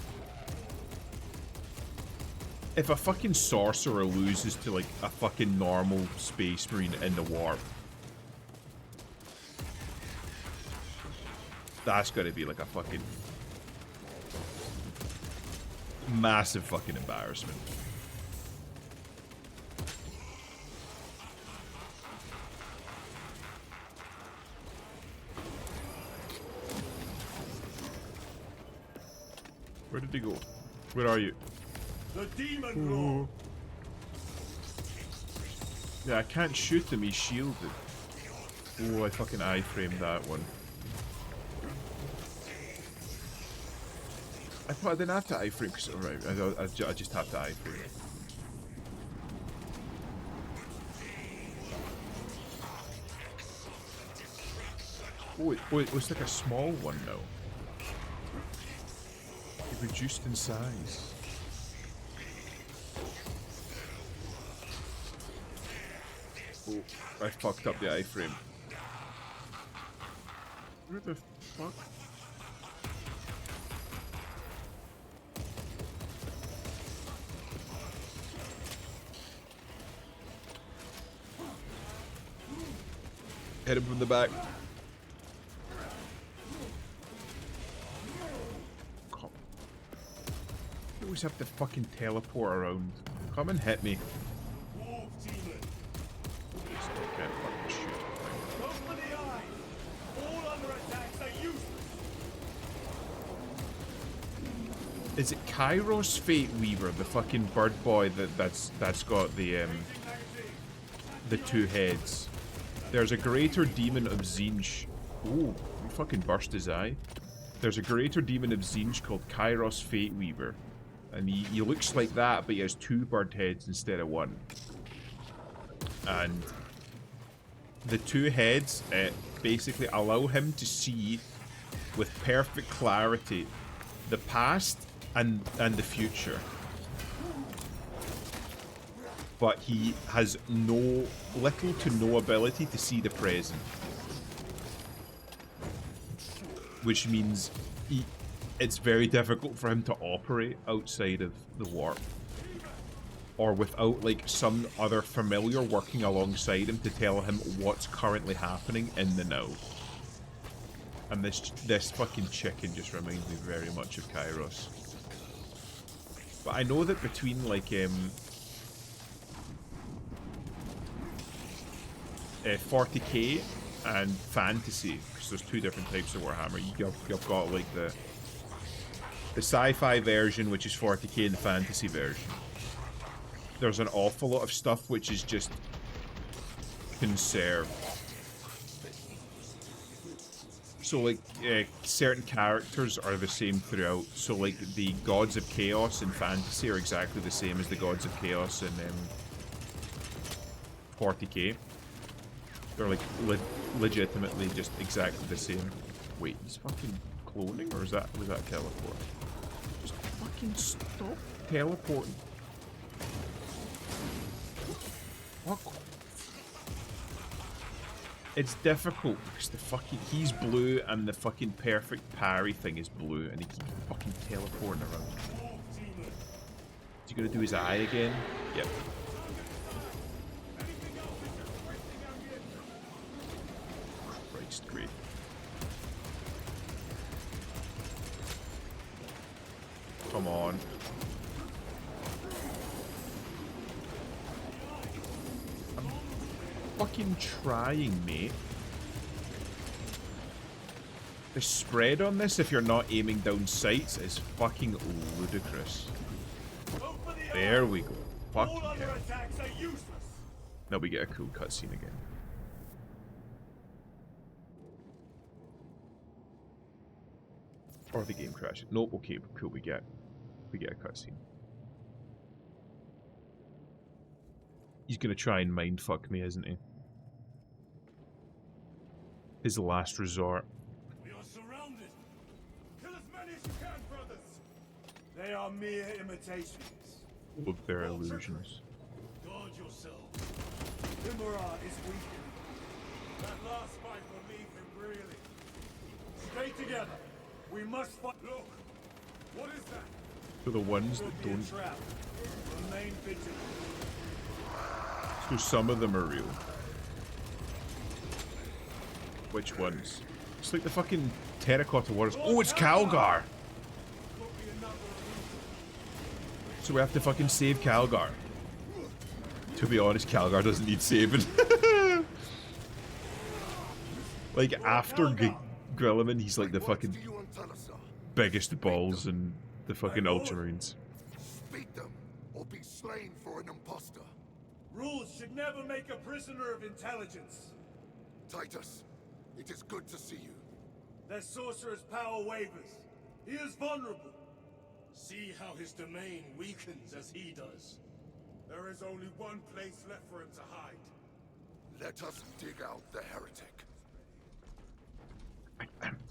If a fucking sorcerer loses to like a fucking normal space marine in the warp, that's gotta be like a fucking massive fucking embarrassment. Where did he go? Where are you? The demon lord. Yeah, I can't shoot him, he's shielded. Oh, I fucking iframed that one. I thought I didn't have to iframe because, alright, I just have to iframe. Oh, it's like a small one now. It reduced in size. Oh, I fucked up the iframe. Where the fuck? Hit him from the back. Come. You always have to fucking teleport around. Come and hit me. Wolf demon. Just can't fucking shoot. Go for the eye. All other attacks are useless. Is it Kairos Fate Weaver, the fucking bird boy that's got the two heads? There's a greater demon of Tzeentch. Ooh, you fucking burst his eye. There's a greater demon of Tzeentch called Kairos Fate Weaver. And he looks like that, but he has 2 bird heads instead of 1. And the 2 heads basically allow him to see with perfect clarity the past and the future. But he has little to no ability to see the present. Which means it's very difficult for him to operate outside of the warp. Or without, like, some other familiar working alongside him to tell him what's currently happening in the now. And this fucking chicken just reminds me very much of Kairos. But I know that between, like, 40k and fantasy, because there's 2 different types of Warhammer. You've got like the sci-fi version, which is 40k, and the fantasy version. There's an awful lot of stuff which is just conserved. So like certain characters are the same throughout. So like the gods of chaos in fantasy are exactly the same as the gods of chaos in 40k. They're like legitimately just exactly the same. Wait, he's fucking cloning, or was that teleport? Just fucking stop teleporting. Fuck. It's difficult because the fucking he's blue and the fucking perfect parry thing is blue, and he keeps fucking teleporting around. Is he gonna do his eye again? Yep. Great. Come on. I'm fucking trying, mate. The spread on this, if you're not aiming down sights, is fucking ludicrous. There we go. Fucking hell. Now we get a cool cutscene again. Or the game crashes. Nope, okay, cool, we get a cutscene. He's gonna try and mindfuck me, isn't he? His last resort. We are surrounded. Kill as many as you can, brothers. They are mere imitations. Of their illusions. Guard yourself. Imura is weakened. That last fight will leave him reeling. Stay together. We must fight. Look, what is that? For the ones that don't. Trap. Remain vigilant. So some of them are real. Which ones? It's like the fucking terracotta waters. Oh, it's Calgar! So we have to fucking save Calgar. To be honest, Calgar doesn't need saving. Like, after Grilliman, he's like the fucking biggest balls in the fucking Ultramarines. Speak them, or be slain for an imposter. Rules should never make a prisoner of intelligence. Titus, it is good to see you. Their sorcerer's power wavers. He is vulnerable. See how his domain weakens as he does. There is only one place left for him to hide. Let us dig out the heretic.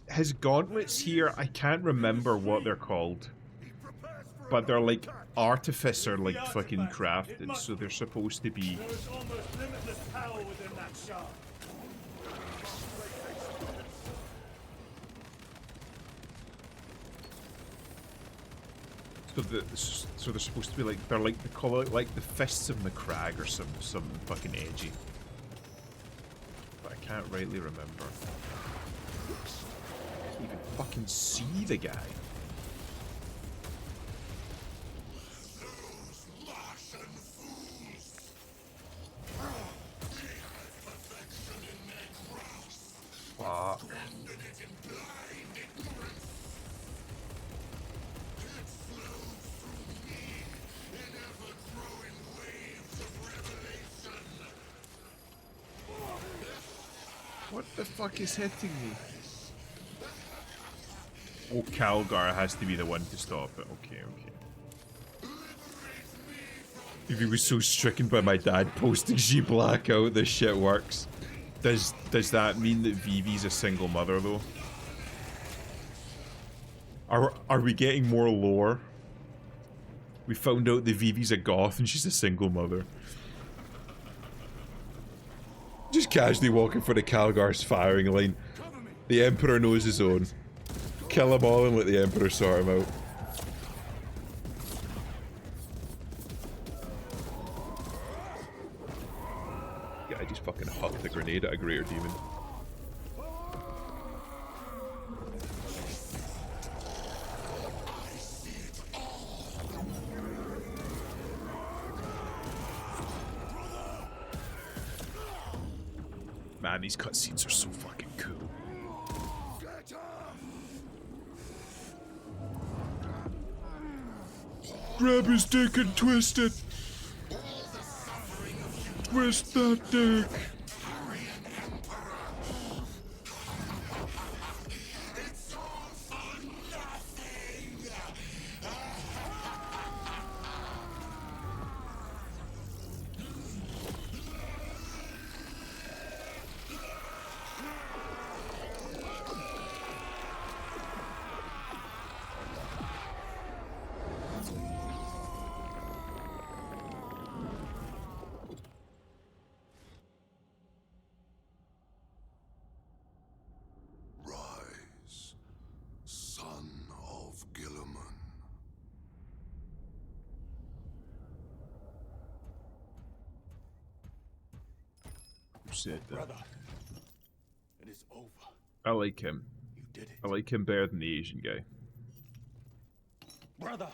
His gauntlets here, I can't remember what they're called. But they're like artificer, like fucking crafted, so they're supposed to be There is almost limitless power So they're supposed to be like, they're like, they call it like the Fists of Macragge or some fucking edgy. But I can't rightly remember. I can't even fucking see the guy. Fuck. What the fuck is hitting me? Oh, Calgar has to be the one to stop it. Okay, okay. If he was so stricken by my dad posting she blackout, this shit works. Does that mean that Vivi's a single mother though? Are we getting more lore? We found out that Vivi's a goth and she's a single mother. Just casually walking for the Calgar's firing line. The Emperor knows his own. Kill them all and let the Emperor sort him out. Yeah, I just fucking hucked a grenade at a greater demon. Man, these cutscenes are so fucking cool. Grab his dick and twist it. Twist that dick. Said that. Brother, it is over. I like him. You did it. I like him better than the Asian guy. Brother.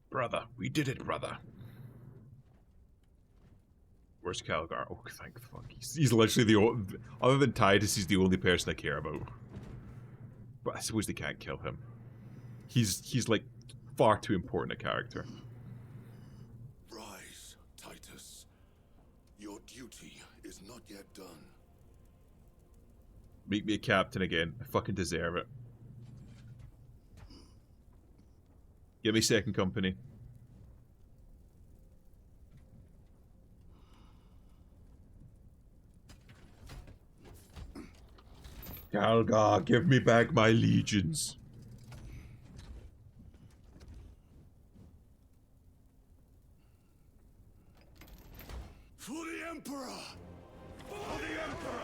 Brother, we did it, brother. Where's Calgar? Oh, thank fuck. He's literally the only... Other than Titus, he's the only person I care about. But I suppose they can't kill him. He's like, far too important a character. Rise, Titus. Your duty is not yet done. Make me a captain again. I fucking deserve it. Give me second company. Calgar, give me back my legions. For the Emperor! For the Emperor!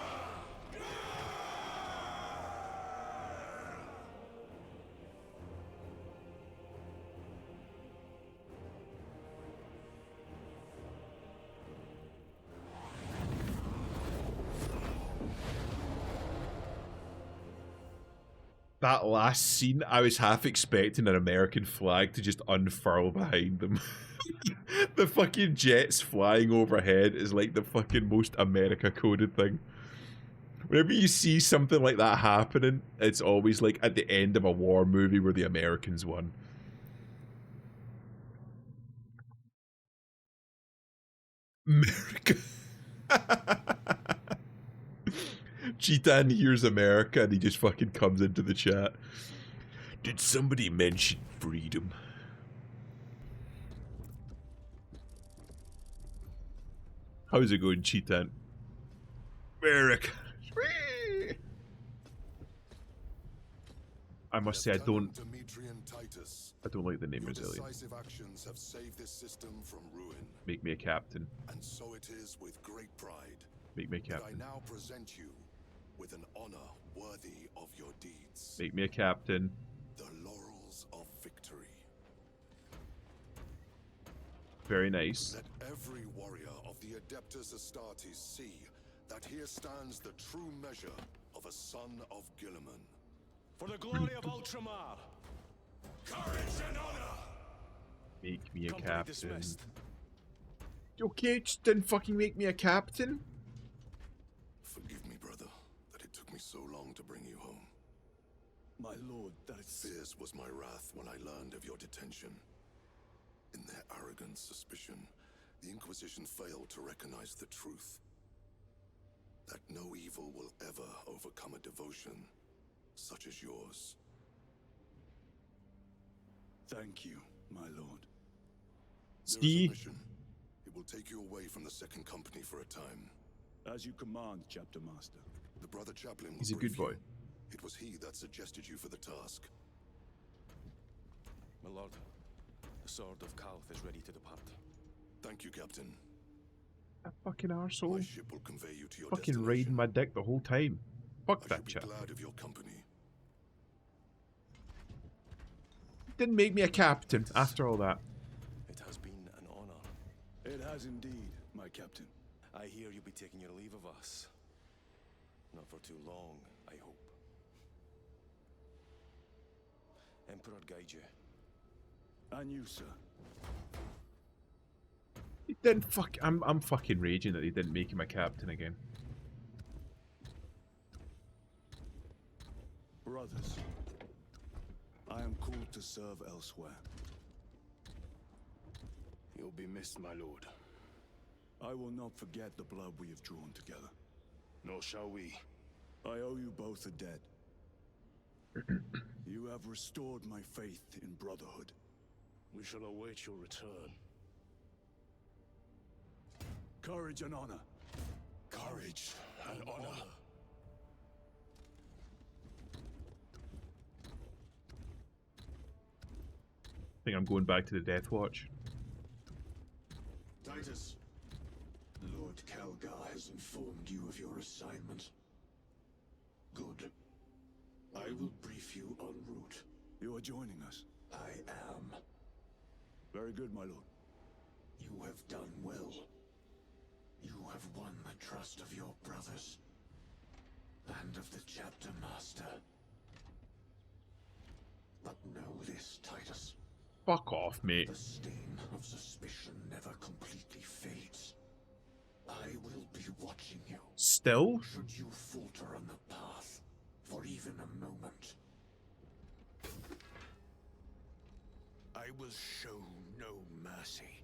That last scene, I was half expecting an American flag to just unfurl behind them. The fucking jets flying overhead is like the fucking most America-coded thing. Whenever you see something like that happening, it's always like at the end of a war movie where the Americans won. America. Cheetan hears America and he just fucking comes into the chat. Did somebody mention freedom? How's it going, Cheetan? America. I must say I Lieutenant Demetrian Titus, don't like the name your Resilient. decisive actions have saved this system from ruin, Make me a captain. and so it is with great pride Make me a that I captain. now present you with an honor worthy of your deeds. Make me a captain. The laurels of victory. Very nice. Let every warrior of the Adeptus Astartes see that here stands the true measure of a son of Guilliman. For the glory of Ultramar! Courage and honor! Make me a Company captain. dismissed. Okay, just didn't fucking make me a captain. Forgive me, brother, that it took me so long to bring you home. My lord, that's... Fierce was my wrath when I learned of your detention. In their arrogant suspicion, the Inquisition failed to recognize the truth. That no evil will ever overcome a devotion such as yours. Thank you, my lord. There is a See? mission. It will take you away from the Second Company for a time. As you command, Chapter Master. The Brother Chaplain will He's a brief good boy. you. It was he that suggested you for the task. My lord, the sword of Kalth is ready to depart. Thank you, Captain. That fucking My arsehole. ship will convey you to your Fucking destination. riding my dick the whole time. Fuck I that should be chap. glad of your company. Didn't make me a captain after all that. It has been an honor. It has indeed, my captain. I hear you'll be taking your leave of us. Not for too long, I hope. Emperor guide you. And you, sir. He didn't fuck. I'm fucking raging that he didn't make him a captain again. Brothers, I am called to serve elsewhere. You'll be missed, my lord. I will not forget the blood we have drawn together. Nor shall we. I owe you both a debt. You have restored my faith in brotherhood. We shall await your return. Courage and honor. Courage and honor. I think I'm going back to the Death Watch. Titus, Lord Calgar has informed you of your assignment. Good. I will brief you en route. You are joining us. I am. Very good, my lord. You have done well. You have won the trust of your brothers. And of the Chapter Master. But know this, Titus. Fuck off, mate. The stain of suspicion never completely fades. I will be watching you. Still? Should you falter on the path for even a moment, I will show no mercy.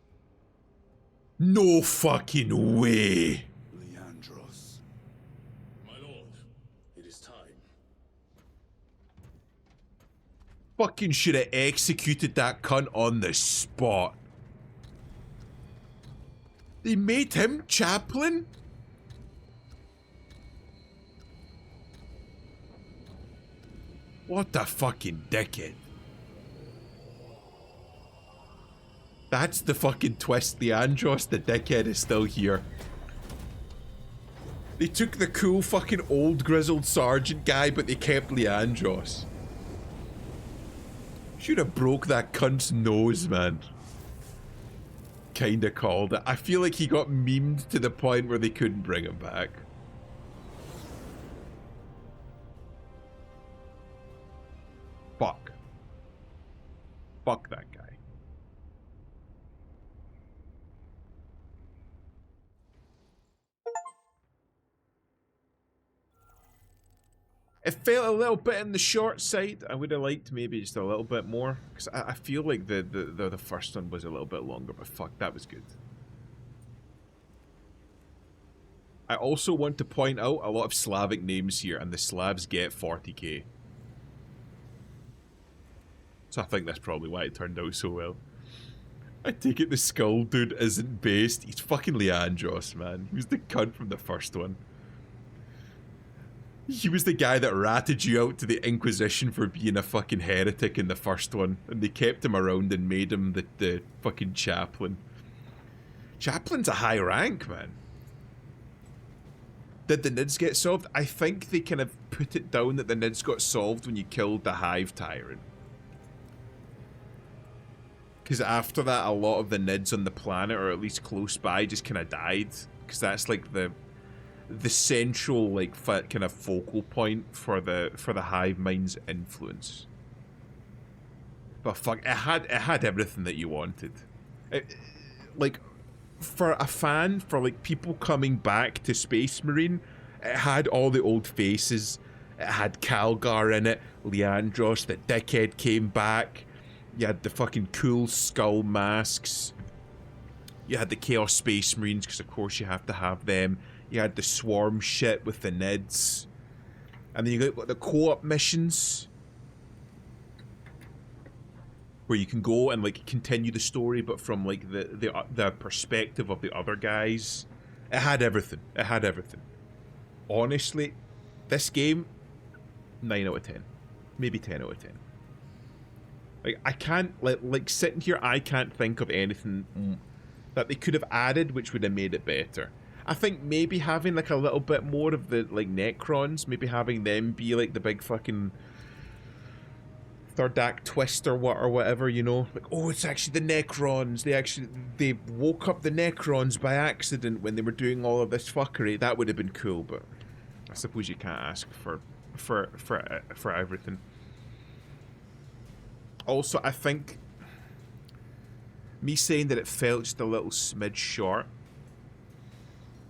No fucking way. Leandros. My lord, it is time. Fucking should have executed that cunt on the spot. They made him chaplain? What a fucking dickhead. That's the fucking twist. Leandros, the dickhead, is still here. They took the cool fucking old grizzled sergeant guy, but they kept Leandros. Should have broke that cunt's nose, man. Kinda called it. I feel like he got memed to the point where they couldn't bring him back. Fuck. Fuck that guy. It felt a little bit in the short side. I would have liked maybe just a little bit more. Because I feel like the first one was a little bit longer, but fuck, that was good. I also want to point out a lot of Slavic names here, and the Slavs get 40k. So I think that's probably why it turned out so well. I take it the skull dude isn't based. He's fucking Leandros, man. He was the cunt from the first one. He was the guy that ratted you out to the Inquisition for being a fucking heretic in the first one, and they kept him around and made him the fucking chaplain. Chaplain's a high rank, man. Did the NIDS get solved? I think they kind of put it down that the NIDS got solved when you killed the Hive Tyrant. Because after that, a lot of the NIDS on the planet, or at least close by, just kind of died. Because that's like the central, like, kind of focal point for the Hive Mind's influence. But fuck, it had everything that you wanted. Like, for a fan, for like people coming back to Space Marine, it had all the old faces. It had Calgar in it, Leandros, the dickhead came back. You had the fucking cool skull masks. You had the Chaos Space Marines, because of course you have to have them. You had the swarm shit with the NIDS. And then you got the co-op missions, where you can go and like continue the story, but from like the perspective of the other guys. It had everything. It had everything. Honestly, this game, 9 out of 10. Maybe 10 out of 10. Like, I can't, like sitting here, I can't think of anything that they could have added which would have made it better. I think maybe having like a little bit more of the like Necrons, maybe having them be like the big fucking third act twist or whatever, you know, like, oh, it's actually the Necrons. They woke up the Necrons by accident when they were doing all of this fuckery. That would have been cool, but I suppose you can't ask for everything. Also, I think me saying that it felt just a little smidge short,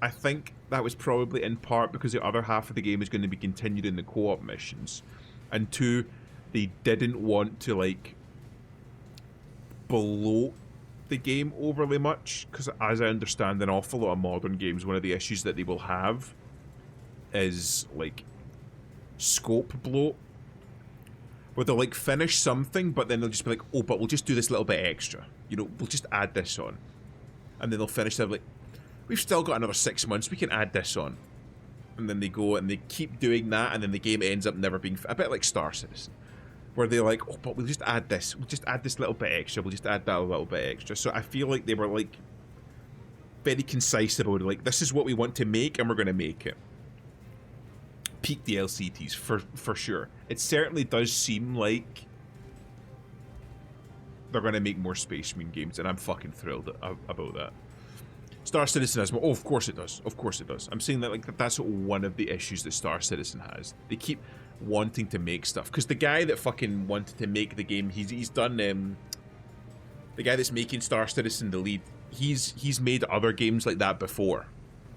I think that was probably in part because the other half of the game is going to be continued in the co-op missions, and two, they didn't want to like bloat the game overly much, because as I understand, an awful lot of modern games, one of the issues that they will have is like scope bloat, where they'll like finish something, but then they'll just be like, oh, but we'll just do this little bit extra, you know, we'll just add this on, and then they'll finish that like, we've still got another 6 months, we can add this on, and then they go and they keep doing that, and then the game ends up never being a bit like Star Citizen, where they're like, oh, but we'll just add this little bit extra, we'll just add that a little bit extra. So I feel like they were like very concise about it, like, this is what we want to make and we're going to make it. Peak DLCTs for sure. It certainly does seem like they're going to make more Space Marine games, and I'm fucking thrilled about that. Star Citizen has more. Oh, of course it does. Of course it does. I'm saying that like that's one of the issues that Star Citizen has. They keep wanting to make stuff, because the guy that fucking wanted to make the game, he's done the guy that's making Star Citizen, the lead, he's made other games like that before,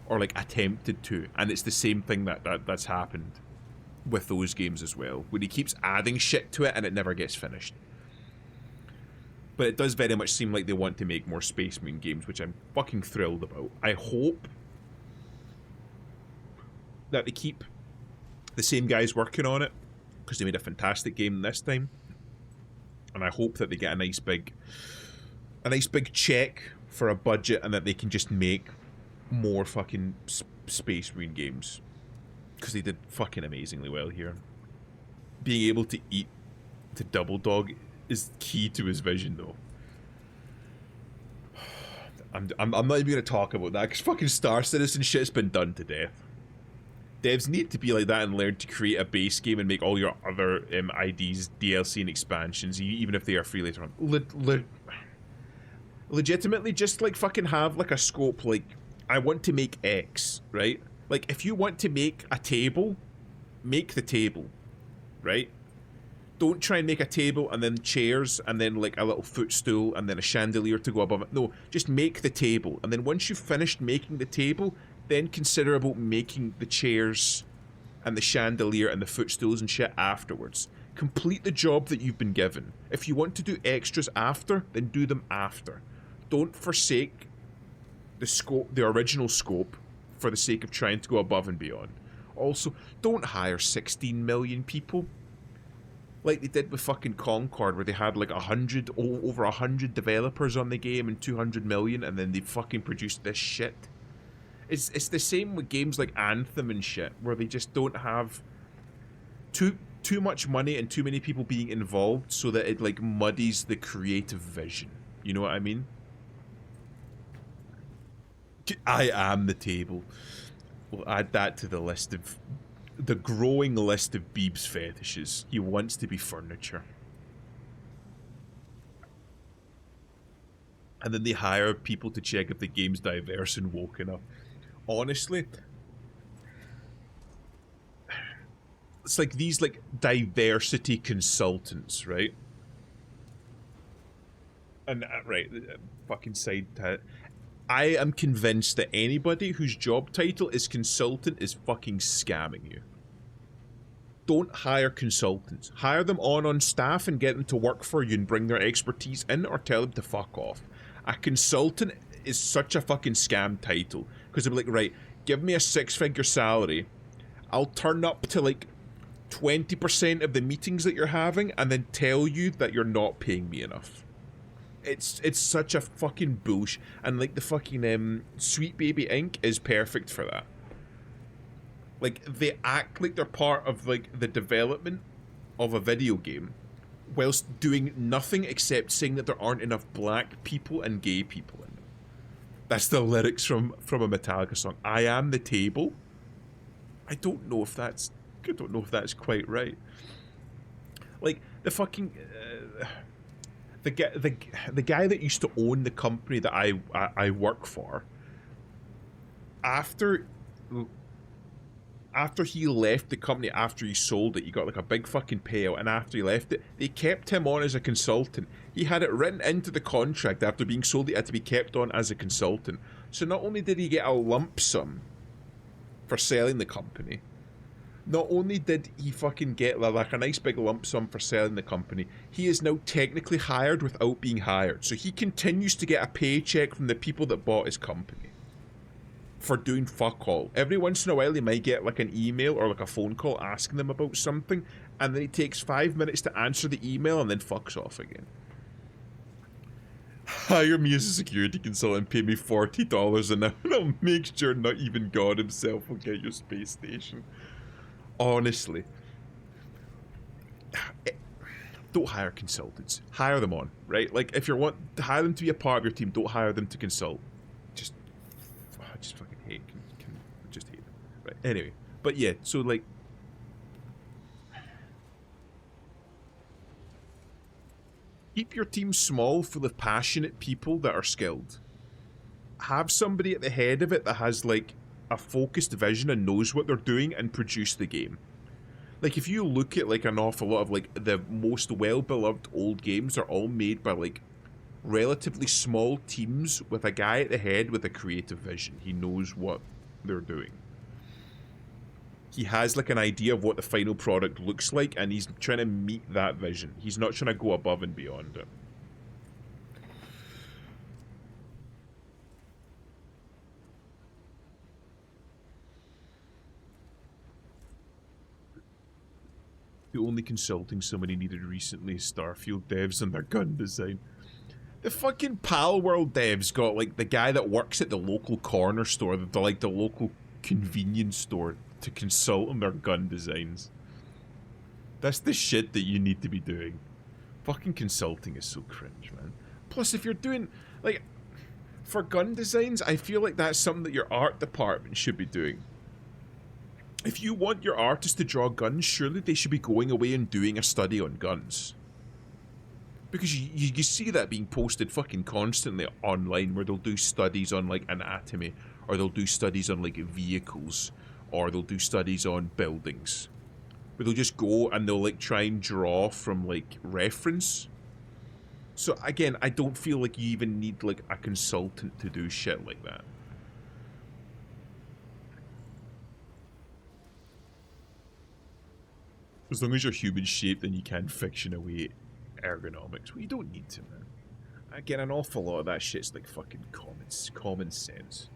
or like attempted to, and it's the same thing that's happened with those games as well, where he keeps adding shit to it and it never gets finished. But it does very much seem like they want to make more Space Marine games, which I'm fucking thrilled about. I hope that they keep the same guys working on it, because they made a fantastic game this time. And I hope that they get a nice big check for a budget, and that they can just make more fucking Space Marine games, because they did fucking amazingly well here. Being able to eat the Double Dog is key to his vision, though. I'm not even gonna talk about that, because fucking Star Citizen shit's been done to death. Devs need to be like that and learn to create a base game and make all your other IDs, DLC, and expansions, even if they are free later on. Legitimately, just like fucking have like a scope, like, I want to make X, right? Like, if you want to make a table, make the table, right? Don't try and make a table and then chairs and then like a little footstool and then a chandelier to go above it. No, just make the table, and then once you've finished making the table, then consider about making the chairs and the chandelier and the footstools and shit afterwards. Complete the job that you've been given. If you want to do extras after, then do them after. Don't forsake the scope, the original scope, for the sake of trying to go above and beyond. Also, don't hire 16 million people like they did with fucking Concord, where they had like over 100 developers on the game and 200 million, and then they fucking produced this shit. It's the same with games like Anthem and shit, where they just don't have too much money and too many people being involved so that it like muddies the creative vision. You know what I mean? I am the table. We'll add that to the growing list of Beeb's fetishes. He wants to be furniture. And then they hire people to check if the game's diverse and woke enough. Honestly, it's like these like diversity consultants, right? And fucking side tat. I am convinced that anybody whose job title is consultant is fucking scamming you. Don't hire consultants. Hire them on staff and get them to work for you and bring their expertise in, or tell them to fuck off. A consultant is such a fucking scam title, because they'll be like, right, give me a 6-figure salary. I'll turn up to like 20% of the meetings that you're having and then tell you that you're not paying me enough. It's such a fucking bullshit. And like the fucking Sweet Baby Inc. is perfect for that. Like, they act like they're part of like the development of a video game whilst doing nothing except saying that there aren't enough black people and gay people in it. That's the lyrics from a Metallica song. I am the table. I don't know if that's quite right. Like the fucking the guy that used to own the company that I work for, after he left the company, after he sold it, he got like a big fucking payout, and after he left it, they kept him on as a consultant. He had it written into the contract after being sold, he had to be kept on as a consultant. So not only did he get a lump sum for selling the company, not only did he fucking get like a nice big lump sum for selling the company, he is now technically hired without being hired. So he continues to get a paycheck from the people that bought his company for doing fuck all. Every once in a while he might get like an email or like a phone call asking them about something, and then he takes 5 minutes to answer the email and then fucks off again. Hire me as a security consultant, pay me $40 an hour, and I'll make sure not even God himself will get your space station. Honestly. Don't hire consultants. Hire them on, right? Like, if you want to hire them to be a part of your team, don't hire them to consult. I just fucking hate, just hate them. Right, anyway. But yeah, so like, keep your team small, full of passionate people that are skilled. Have somebody at the head of it that has like a focused vision and knows what they're doing, and produce the game. Like, if you look at like an awful lot of like the most well-beloved old games, are all made by like relatively small teams with a guy at the head with a creative vision. He knows what they're doing. He has like an idea of what the final product looks like, and he's trying to meet that vision. He's not trying to go above and beyond it. The only consulting somebody needed recently is Starfield devs and their gun design. The fucking Palworld devs got like the guy that works at the local corner store, the local convenience store, to consult on their gun designs. That's the shit that you need to be doing. Fucking consulting is so cringe, man. Plus, if you're doing, like, for gun designs, I feel like that's something that your art department should be doing. If you want your artist to draw guns, surely they should be going away and doing a study on guns. Because you see that being posted fucking constantly online, where they'll do studies on, like, anatomy, or they'll do studies on, like, vehicles, or they'll do studies on buildings. Where they'll just go and they'll, like, try and draw from, like, reference. So, again, I don't feel like you even need, like, a consultant to do shit like that. As long as you're human shaped, then you can fiction away ergonomics. Well, you don't need to, man. Again, an awful lot of that shit's like fucking common sense.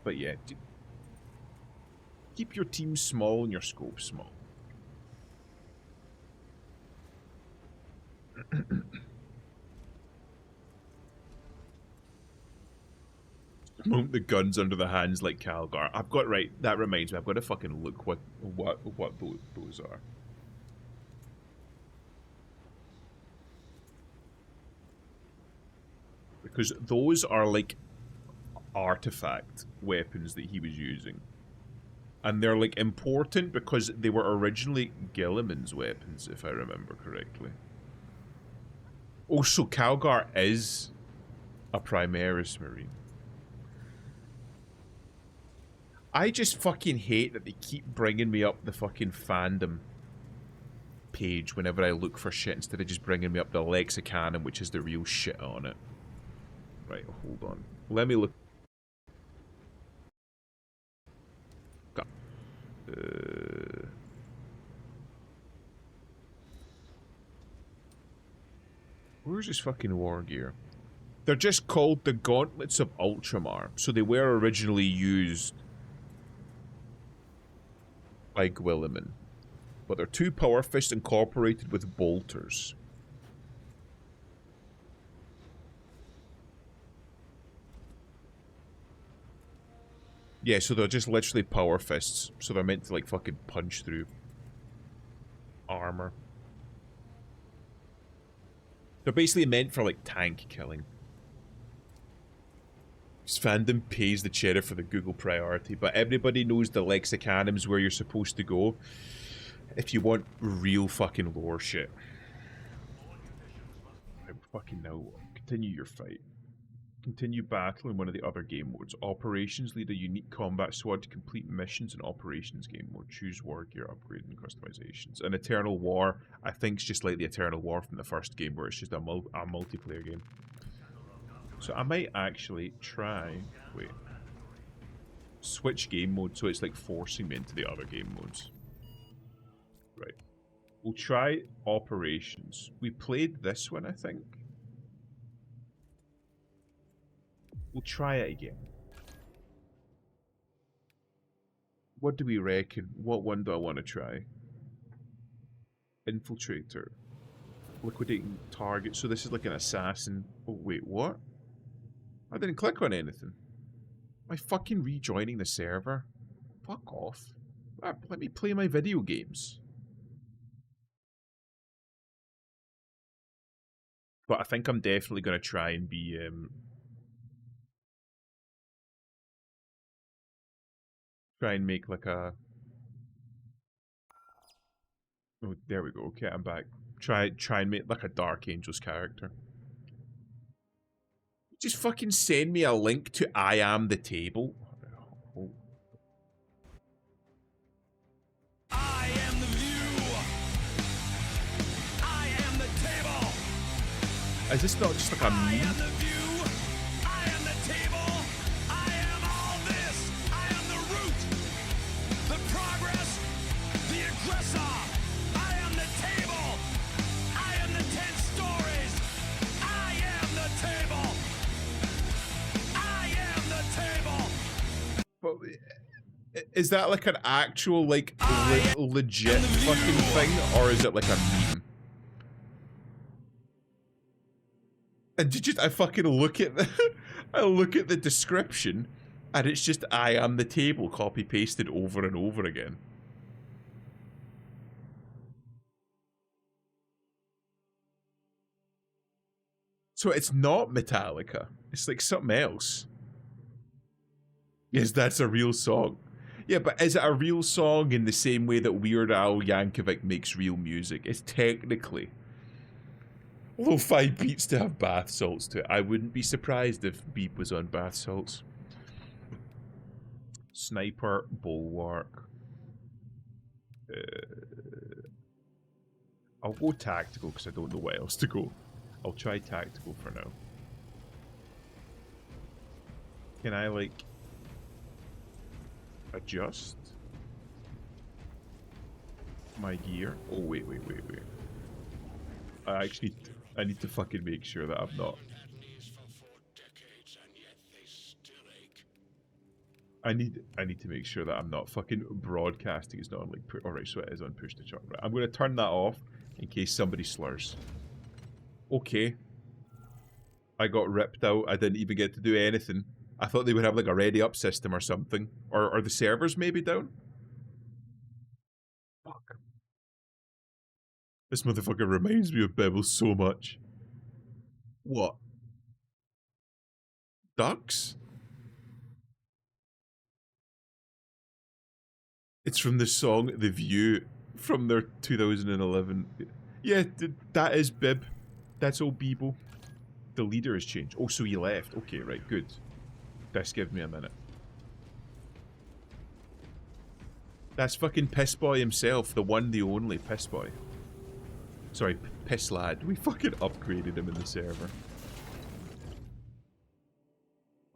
But yeah, keep your team small and your scope small. Mount the guns under the hands like Calgar. I've got right. That reminds me. I've got to fucking look what those are. Because those are like artifact weapons that he was using. And they're like important because they were originally Guilliman's weapons, if I remember correctly. Also, Calgar is a Primaris Marine. I just fucking hate that they keep bringing me up the fucking fandom page whenever I look for shit instead of just bringing me up the Lexicanum, which is the real shit on it. Right, hold on. Let me look. Where's this fucking war gear? They're just called the Gauntlets of Ultramar, so they were originally used by Guilliman. But they're 2 power fists incorporated with bolters. Yeah, so they're just literally power fists. So they're meant to like fucking punch through armor. They're basically meant for like tank killing. This fandom pays the cheddar for the Google priority, but everybody knows the Lexicanum's where you're supposed to go if you want real fucking lore shit. Fucking now, continue your fight. Continue battle in one of the other game modes. Operations lead a unique combat sword to complete missions in Operations game mode. Choose war gear, upgrade, and customizations. An Eternal War, I think, is just like the Eternal War from the first game, where it's just a multiplayer game. So I might actually try... Wait. Switch game mode, so it's like forcing me into the other game modes. Right. We'll try Operations. We played this one, I think. We'll try it again. What do we reckon? What one do I want to try? Infiltrator. Liquidating target. So this is like an assassin. Oh, wait, what? I didn't click on anything. Am I fucking rejoining the server? Fuck off. Let me play my video games. But I think I'm definitely going to try and be... try and make like a... Oh, there we go. Okay, I'm back. Try and make like a Dark Angels character. Just fucking send me a link to I Am the Table. Oh. I am the view. I am the table. Is this not just like a I meme? am the view. I am the table. I am all this. I am the root. The progress. The aggressor. I am the table. I am the 10 stories. I am the table. I am the table. But is that like an actual like legit fucking thing, or is it like a meme? And I fucking look at the I look at the description, and it's just I am the table copy pasted over and over again. So it's not Metallica. It's like something else. Yes, that's a real song. Yeah, but is it a real song in the same way that Weird Al Yankovic makes real music? It's technically. Lo-fi beats to have bath salts to it. I wouldn't be surprised if Beep was on bath salts. Sniper, Bulwark. I'll go tactical because I don't know what else to go. I'll try tactical for now. Can I, like, adjust my gear? Oh, wait. I need to fucking make sure that I'm not. I need to make sure that I'm not fucking broadcasting. It's not on like. Alright, so it is on push to talk. Right, I'm going to turn that off in case somebody slurs. Okay. I got ripped out. I didn't even get to do anything. I thought they would have like a ready up system or something. Or are the servers maybe down? Fuck. This motherfucker reminds me of Bevel so much. What? Ducks? It's from the song The View from their 2011. Yeah, that is Bib. That's old Bebo. The leader has changed. Oh, so he left. Okay, right, good. This give me a minute. That's fucking Piss Boy himself, the one, the only Piss Boy. Sorry, Piss Lad. We fucking upgraded him in the server.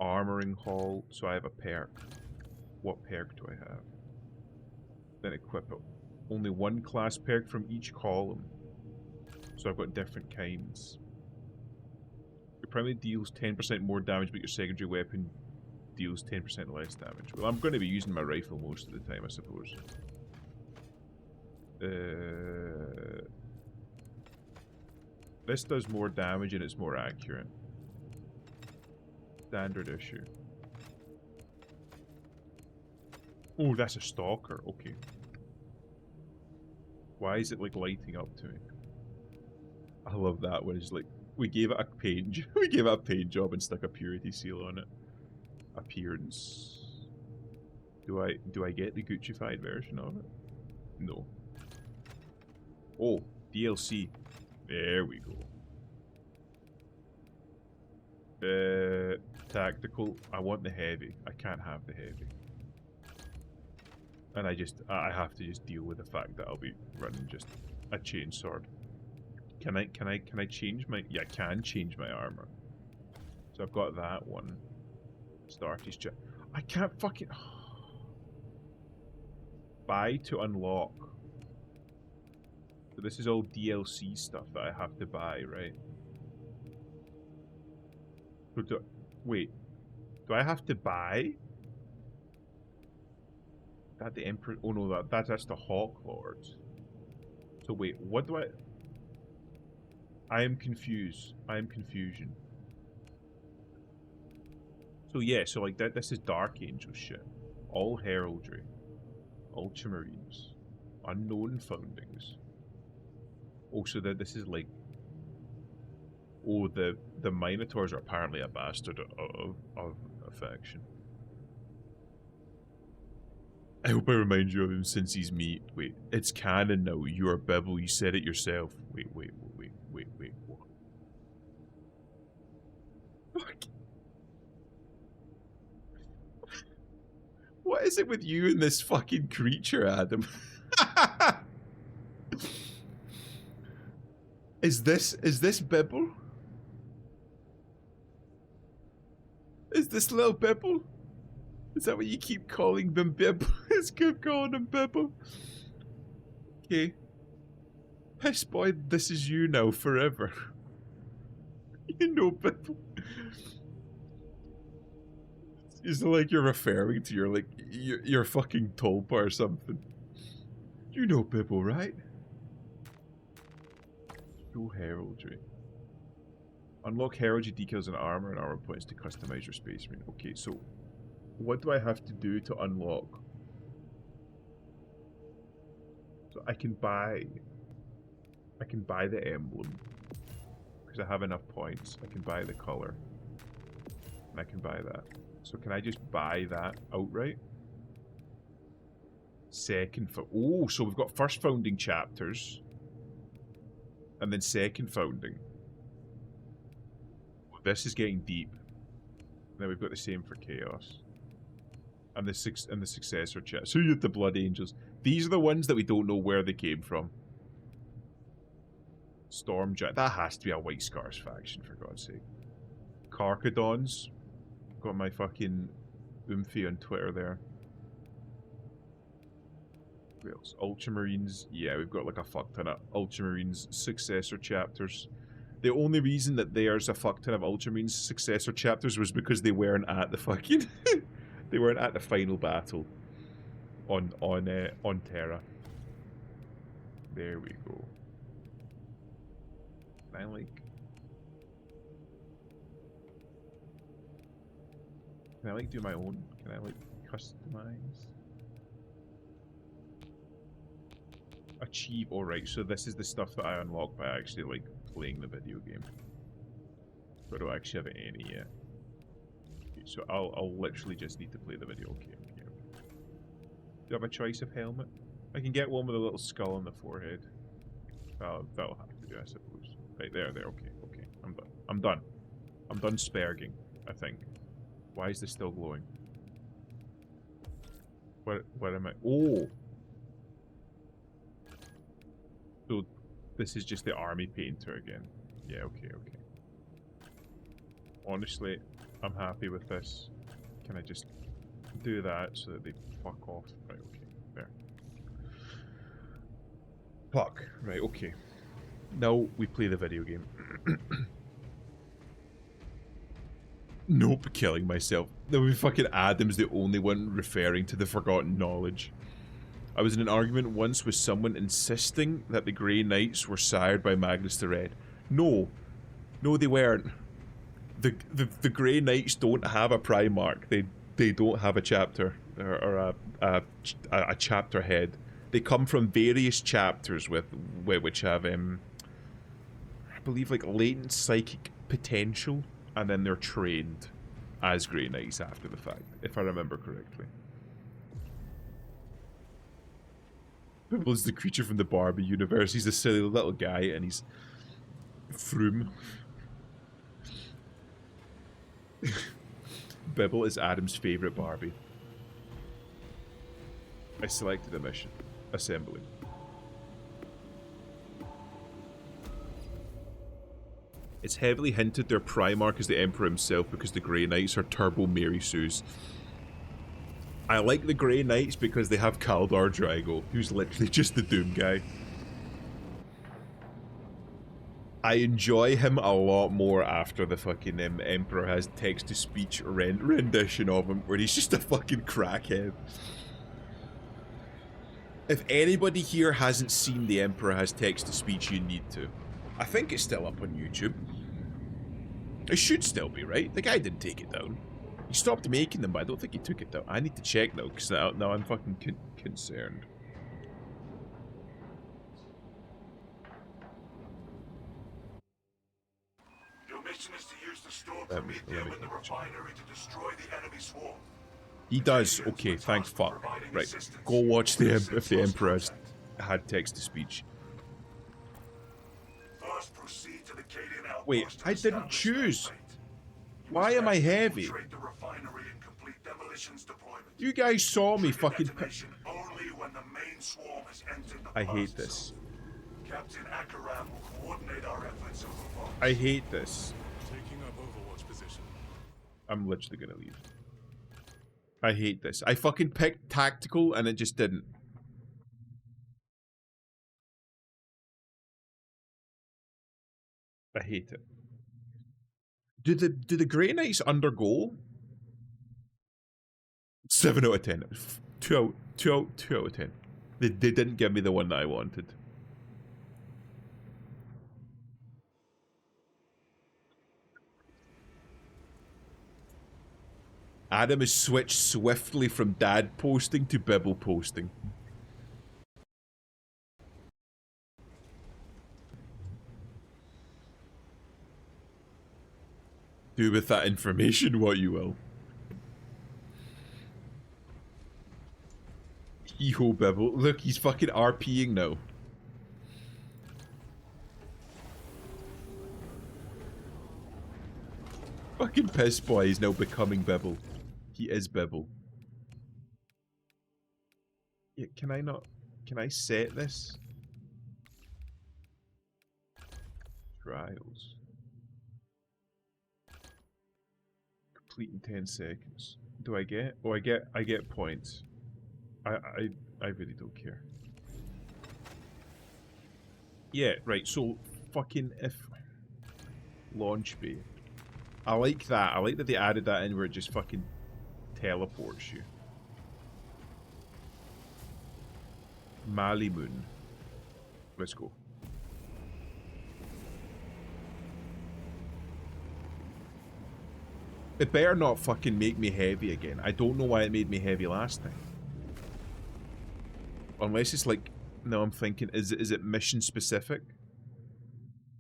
Armoring Hall. So I have a perk. What perk do I have? Then equip it. Only one class perk from each column. So I've got different kinds. Your primary deals 10% more damage, but your secondary weapon deals 10% less damage. Well, I'm going to be using my rifle most of the time, I suppose. This does more damage and it's more accurate. Standard issue. Oh, that's a stalker. Okay. Why is it like lighting up to me? I love that when it's like, we gave it a paint we gave it a paint job and stuck a purity seal on it. Appearance. Do I get the Guccified version of it? No. Oh, DLC. There we go. Tactical. I want the heavy. I can't have the heavy. And I have to just deal with the fact that I'll be running just a chainsword. Can I change my... Yeah, I can change my armor. So I've got that one. Starty's chip. I can't fucking... Buy to unlock. So this is all DLC stuff that I have to buy, right? So wait. Do I have to buy? That the Emperor... Oh no, that's the Hawk Lords. So wait, what do I am confused. I am confusion. So yeah, so like that. This is Dark Angel shit. All heraldry, Ultramarines, unknown foundings. Also, that this is like. Oh, the Minotaurs are apparently a bastard of a faction. I hope I remind you of him since he's me. Wait, it's canon now. You are Bevel. You said it yourself. Wait. What? Fuck. What is it with you and this fucking creature, Adam? Is this Bibble? Is this little Bibble? Is that what you keep calling them, Bibble? It's keep calling them Bibble. Okay. Piss Boy, this is you now forever. You know Bibble. It's like you're referring to your fucking Tulpa or something. You know Bibble, right? Show heraldry. Unlock heraldry decals and armor points to customize your Space Marine. Okay, so what do I have to do to unlock? So I can buy the emblem because I have enough points. I can buy the color, and I can buy that. So can I just buy that outright? Second oh, so we've got first founding chapters, and then second founding. This is getting deep. Now we've got the same for Chaos. And the successor chat. So you have the Blood Angels. These are the ones that we don't know where they came from. Stormjack. That has to be a White Scars faction, for God's sake. Carcadons. Got my fucking Oomphy on Twitter there. Who else? Ultramarines. Yeah, we've got like a fuck ton of Ultramarines successor chapters. The only reason that there's a fuck ton of Ultramarines successor chapters was because they weren't at the fucking... they weren't at the final battle on Terra. There we go. I like... Can I like do my own? Can I like customize? Achieve. Alright, so this is the stuff that I unlock by actually like playing the video game. But I don't actually have any yet. Okay, so I'll literally just need to play the video game. Okay. Do I have a choice of helmet? I can get one with a little skull on the forehead. That'll have to do, I suppose. Right, there, okay, I'm done. I'm done sperging, I think. Why is this still glowing? What am I? Oh! So, this is just the army painter again. Yeah, okay. Honestly, I'm happy with this. Can I just do that so that they fuck off? Right, okay, there. Fuck. Right, okay. Now we play the video game. Nope, killing myself. No, fucking Adam's the only one referring to the forgotten knowledge. I was in an argument once with someone insisting that the Grey Knights were sired by Magnus the Red. No, they weren't. The Grey Knights don't have a Primarch. They don't have a chapter or a chapter head. They come from various chapters which have I believe like latent psychic potential, and then they're trained as Grey Knights after the fact, if I remember correctly. Bibble is the creature from the Barbie universe. He's a silly little guy, and he's Froome. Bibble is Adam's favourite Barbie. I selected a mission. Assembly. It's heavily hinted their Primarch is the Emperor himself because the Grey Knights are Turbo Mary Sues. I like the Grey Knights because they have Kaldar Drago, who's literally just the Doom guy. I enjoy him a lot more after the fucking Emperor has text-to-speech rendition of him, where he's just a fucking crackhead. If anybody here hasn't seen the Emperor has text-to-speech, you need to. I think it's still up on YouTube. It should still be, right? The guy didn't take it down. He stopped making them, but I don't think he took it down. I need to check now, because now I'm fucking concerned. Your mission is to use the store Prometheum in the refinery to destroy the enemy swarm. He does. Okay, thank fuck. Right, go watch if the Emperor has had text-to-speech. First, proceed to the Cadian outpost. Wait, I didn't choose. Why am I heavy? You guys saw me fucking. I hate this. Captain Akaram will coordinate our efforts over. I hate this. Taking up Overwatch position. I'm literally gonna leave. I hate this. I fucking picked tactical and it just didn't. I hate it. Do the Grey Knights undergo 7 out of 10? 2 out of 10. They didn't give me the one that I wanted. Adam has switched swiftly from dad posting to Bibble posting. Do with that information what you will. Hee-ho, Bibble. Look, he's fucking RPing now. Fucking piss boy is now becoming Bibble. He is Bibble. Yeah, can I not... Can I set this? Trials. Complete in 10 seconds. Do I get? Oh, I get points. I really don't care. Yeah, right, so fucking if launch bay. I like that. I like that they added that in where it just fucking teleports you. Mali Moon. Let's go. It better not fucking make me heavy again. I don't know why it made me heavy last time. Unless it's like, no, I'm thinking, is it mission specific?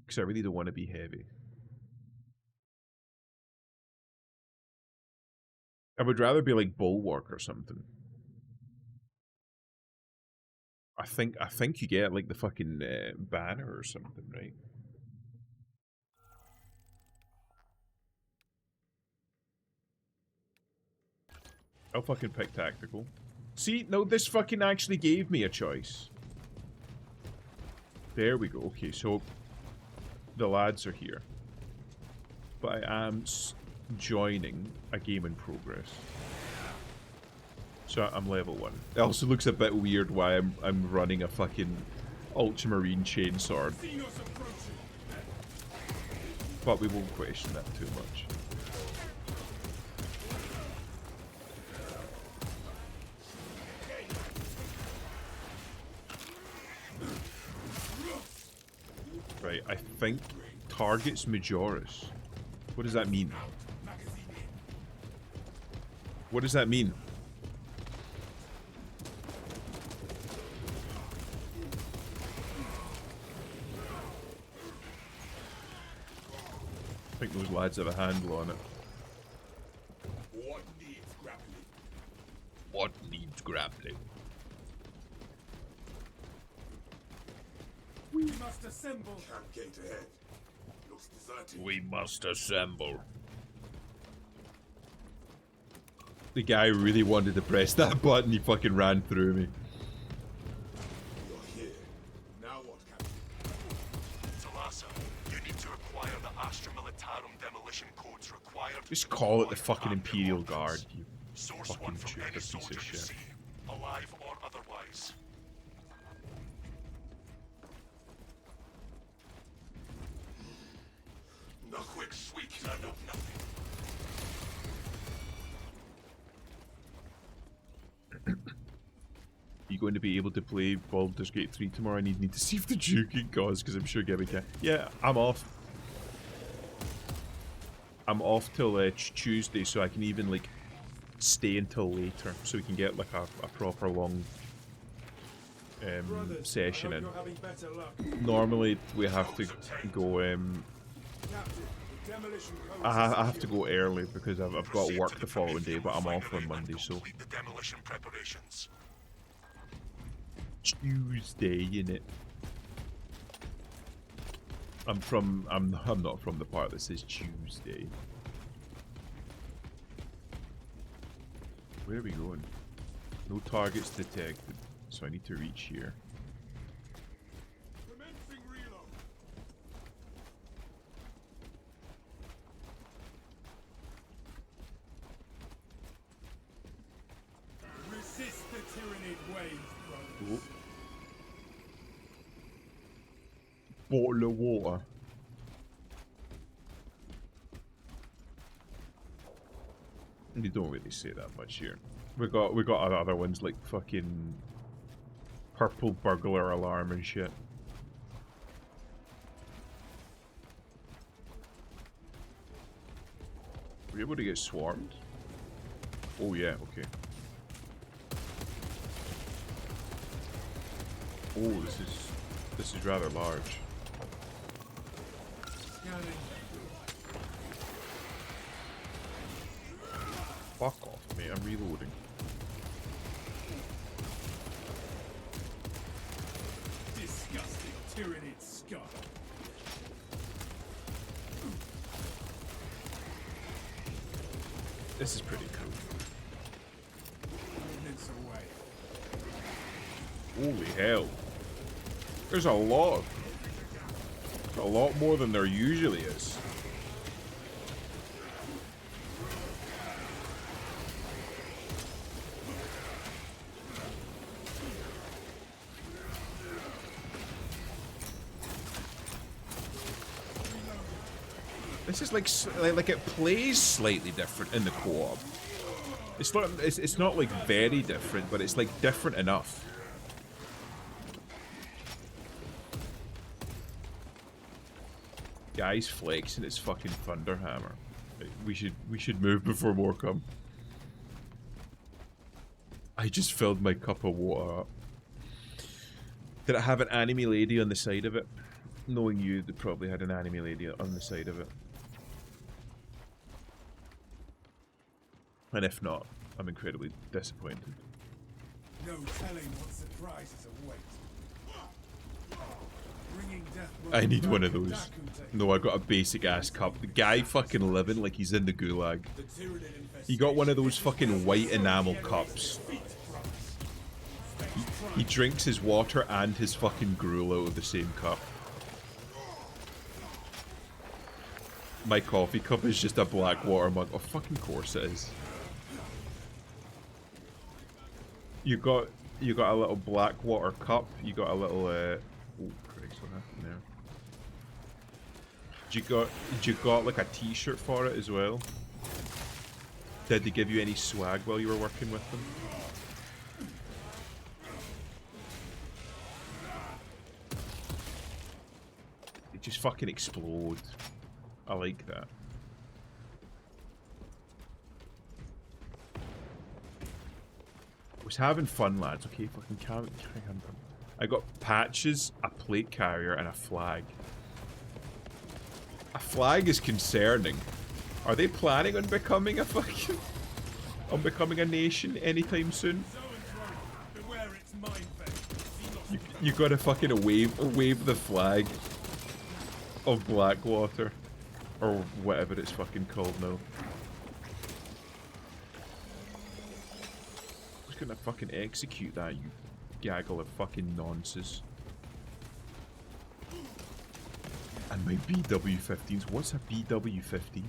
Because I really don't want to be heavy. I would rather be like Bulwark or something. I think you get like the fucking banner or something, right? I'll fucking pick tactical. See, no, this fucking actually gave me a choice. There we go. Okay, so the lads are here. But I am joining a game in progress. So I'm level 1. It also looks a bit weird why I'm running a fucking ultramarine chainsword. But we won't question that too much. Right, I think targets Majoris. What does that mean? What does that mean? I think those lads have a handle on it. What needs grappling? What needs grappling? We must assemble. Camp gate ahead. Looks deserted. We must assemble. The guy really wanted to press that button, he fucking ran through me. You're here. Now what, Captain? Talassa, you need to acquire the Astra Militarum demolition codes required. Just call it the fucking Imperial Guard, you Source fucking one from traitor any piece soldier of you shit. see, alive or otherwise. The quick sweep turned up nothing. You going to be able to play Baldur's Gate 3 tomorrow? I need to see if the Duking goes, because I'm sure Gabby can. Yeah, I'm off. I'm off till Tuesday, so I can even like stay until later, so we can get like a proper long session in. Normally we have to go. I have to go early because I've got work the following day, but I'm off on Monday, so The demolition preparations. Tuesday, innit? I'm not from the part that says Tuesday. Where are we going? No targets detected, so I need to reach here. Commencing reload. Resist the Tyranid waves, brothers. Oh. Bottle of water. You don't really say that much here. We got other ones like fucking purple burglar alarm and shit. Were we able to get swarmed? Oh yeah, okay. Oh, this is rather large. Scanning. Fuck off, mate. I'm reloading. Disgusting Tyranid scum. This is pretty cool. Movements away. Holy hell. There's a lot. A lot more than there usually is. This is like it plays slightly different in the co-op. It's not like very different, but it's like different enough. Guy's flexing his fucking Thunderhammer. We should move before more come. I just filled my cup of water up. Did it have an anime lady on the side of it? Knowing you, it probably had an anime lady on the side of it. And if not, I'm incredibly disappointed. No telling what surprises await. Bringing death will I need be one of back in those. Dakute. No, I got a basic ass cup. The guy fucking living like he's in the gulag. The Tyranid He got one of infestation those is fucking white enamel the enemy's cups. feet from us. He drinks his water and his fucking gruel out of the same cup. My coffee cup is just a black water mug. Oh, fucking course it is. You got a little black water cup. You got a little oh Christ, what happened there? Did you got like a t-shirt for it as well? Did they give you any swag while you were working with them? It just fucking explode. I like that. Was having fun, lads. Okay, fucking can't. I got patches, a plate carrier, and a flag. A flag is concerning. Are they planning on becoming a fucking... on becoming a nation anytime soon? Beware its mind vein. You gotta fucking wave the flag of Blackwater. Or whatever it's fucking called now. Who's gonna fucking execute that, you gaggle of fucking nonsense? And my BW-15s. What's a BW-15?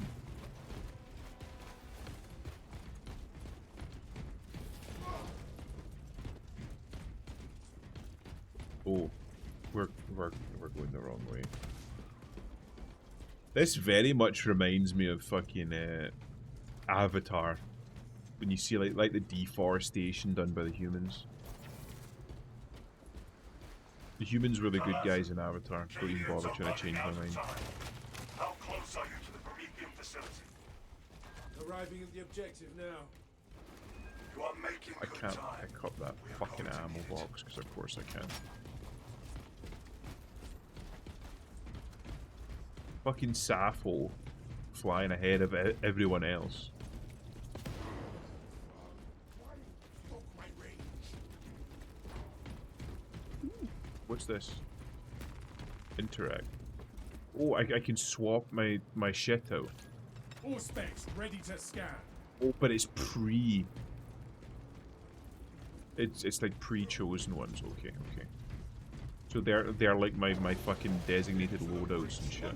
Oh, we're going the wrong way. This very much reminds me of fucking Avatar. When you see like the deforestation done by the humans. The humans were the good guys in Avatar. Don't even bother trying to change my mind. How close are you to the Promethean facility? Arriving at the objective now. You are making I can't pick up that fucking ammo box because of course I can. Fucking Sappho flying ahead of everyone else. What's this? Interact. Oh, I can swap my shit out. All specs ready to scan. Oh, but it's pre. It's like pre-chosen ones. Okay, okay. So they're like my fucking designated loadouts and shit.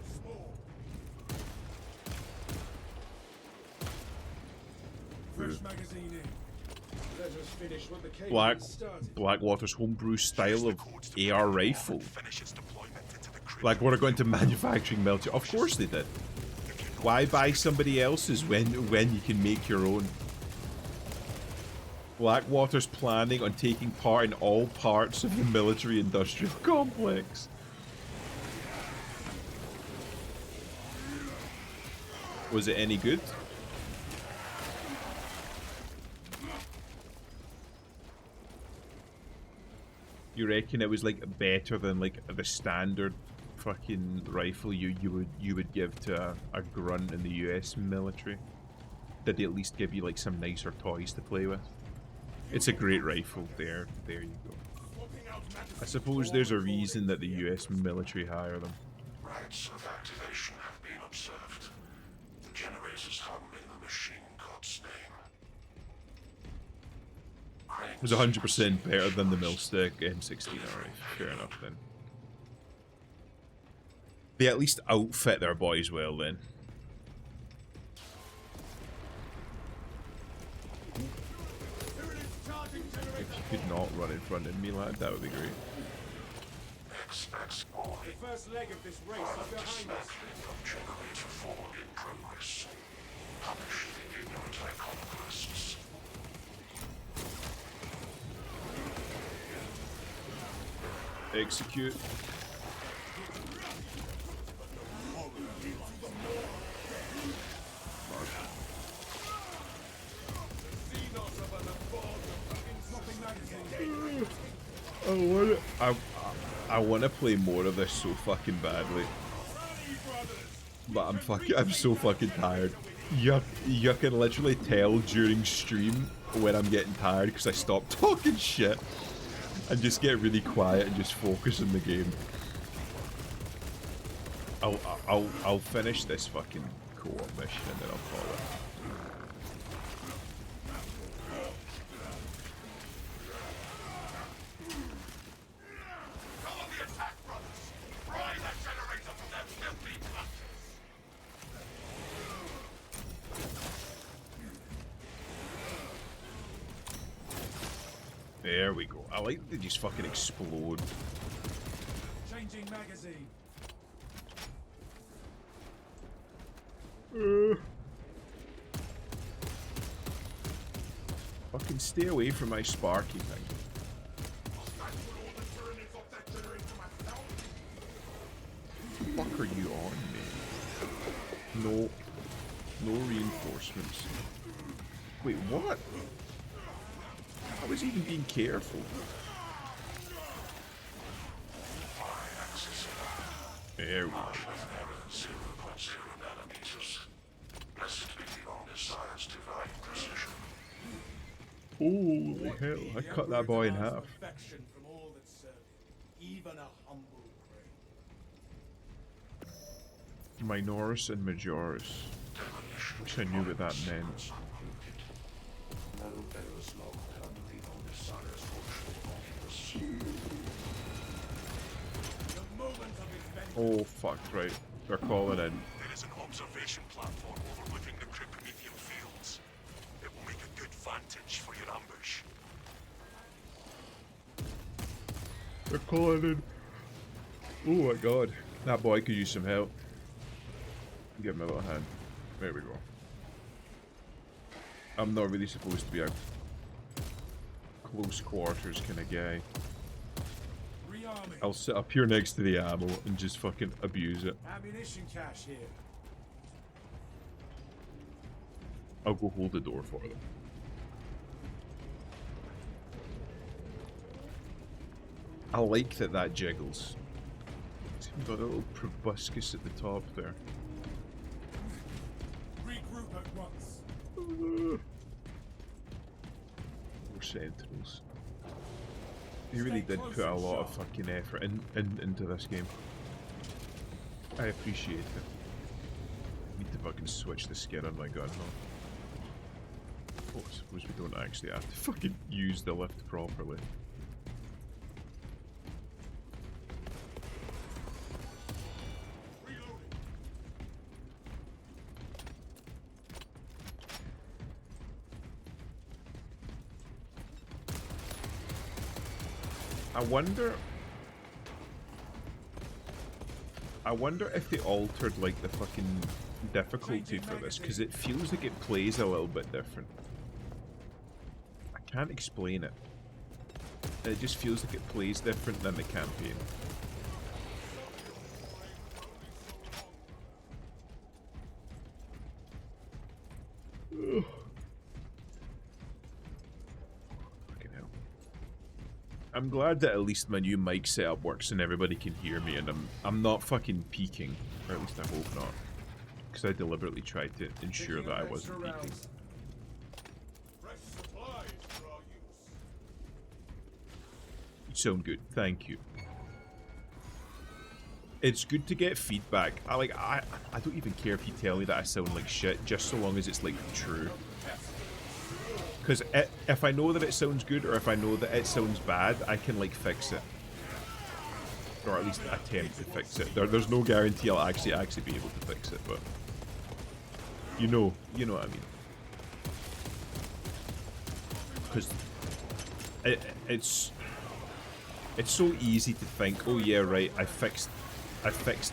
Fresh magazine in. Let us finish what the cadence started. Blackwater's homebrew style of AR rifle. Blackwater got into manufacturing military. Of course they did. Why buy somebody else's when you can make your own? Blackwater's planning on taking part in all parts of the military-industrial complex. Was it any good? You reckon it was like better than like the standard fucking rifle you would give to a grunt in the US military? Did they at least give you like some nicer toys to play with? It's a great rifle. There you go. I suppose there's a reason that the US military hire them. Rites of activation have been observed. The generators hum in the machine god's name. It was 100% better than the Millstick M16. Alright, fair enough then. They at least outfit their boys well then. If you could not run in front of me, lad, that would be great. The first leg of this race is behind us. Generator 4 in progress. Punish the ignorant iconoclasts. Execute. I want to play more of this so fucking badly, but I'm so fucking tired. You can literally tell during stream when I'm getting tired because I stop talking shit and just get really quiet and just focus on the game. I'll finish this fucking co-op mission and then I'll call it. There we go. I like that they just fucking explode. Changing magazine. Fucking stay away from my Sparky thing. What the fuck are you on, man? No. No reinforcements. Wait, what? I was even being careful. There we go. Holy hell, I cut that boy in half. Minoris and Majoris. Wish I knew what that meant. Oh fuck, right. They're calling in. There is an observation platform overlooking the Cryptometium fields. It will make a good vantage for your ambush. They're calling in. Oh my god. That boy could use some help. Give him a little hand. There we go. I'm not really supposed to be a close quarters kind of guy. I'll sit up here next to the ammo and just fucking abuse it. Ammunition cache here. I'll go hold the door for them. I like that jiggles. It's got a little proboscis at the top there. Regroup at once. More sentinels. You really did put a lot of fucking effort into this game. I appreciate it. I need to fucking switch the skin on my gun now. Oh, I suppose we don't actually have to fucking use the lift properly. I wonder if they altered like the fucking difficulty for this, because it feels like it plays a little bit different. I can't explain it. It just feels like it plays different than the campaign. Ugh. I'm glad that at least my new mic setup works and everybody can hear me, and I'm not fucking peaking, or at least I hope not, because I deliberately tried to ensure that I wasn't peaking. You sound good, thank you. It's good to get feedback. I don't even care if you tell me that I sound like shit, just so long as it's like true. Because if I know that it sounds good, or if I know that it sounds bad, I can, like, fix it. Or at least attempt to fix it. There's no guarantee I'll actually be able to fix it, but... You know what I mean. Because... It's so easy to think, oh yeah, right, I fixed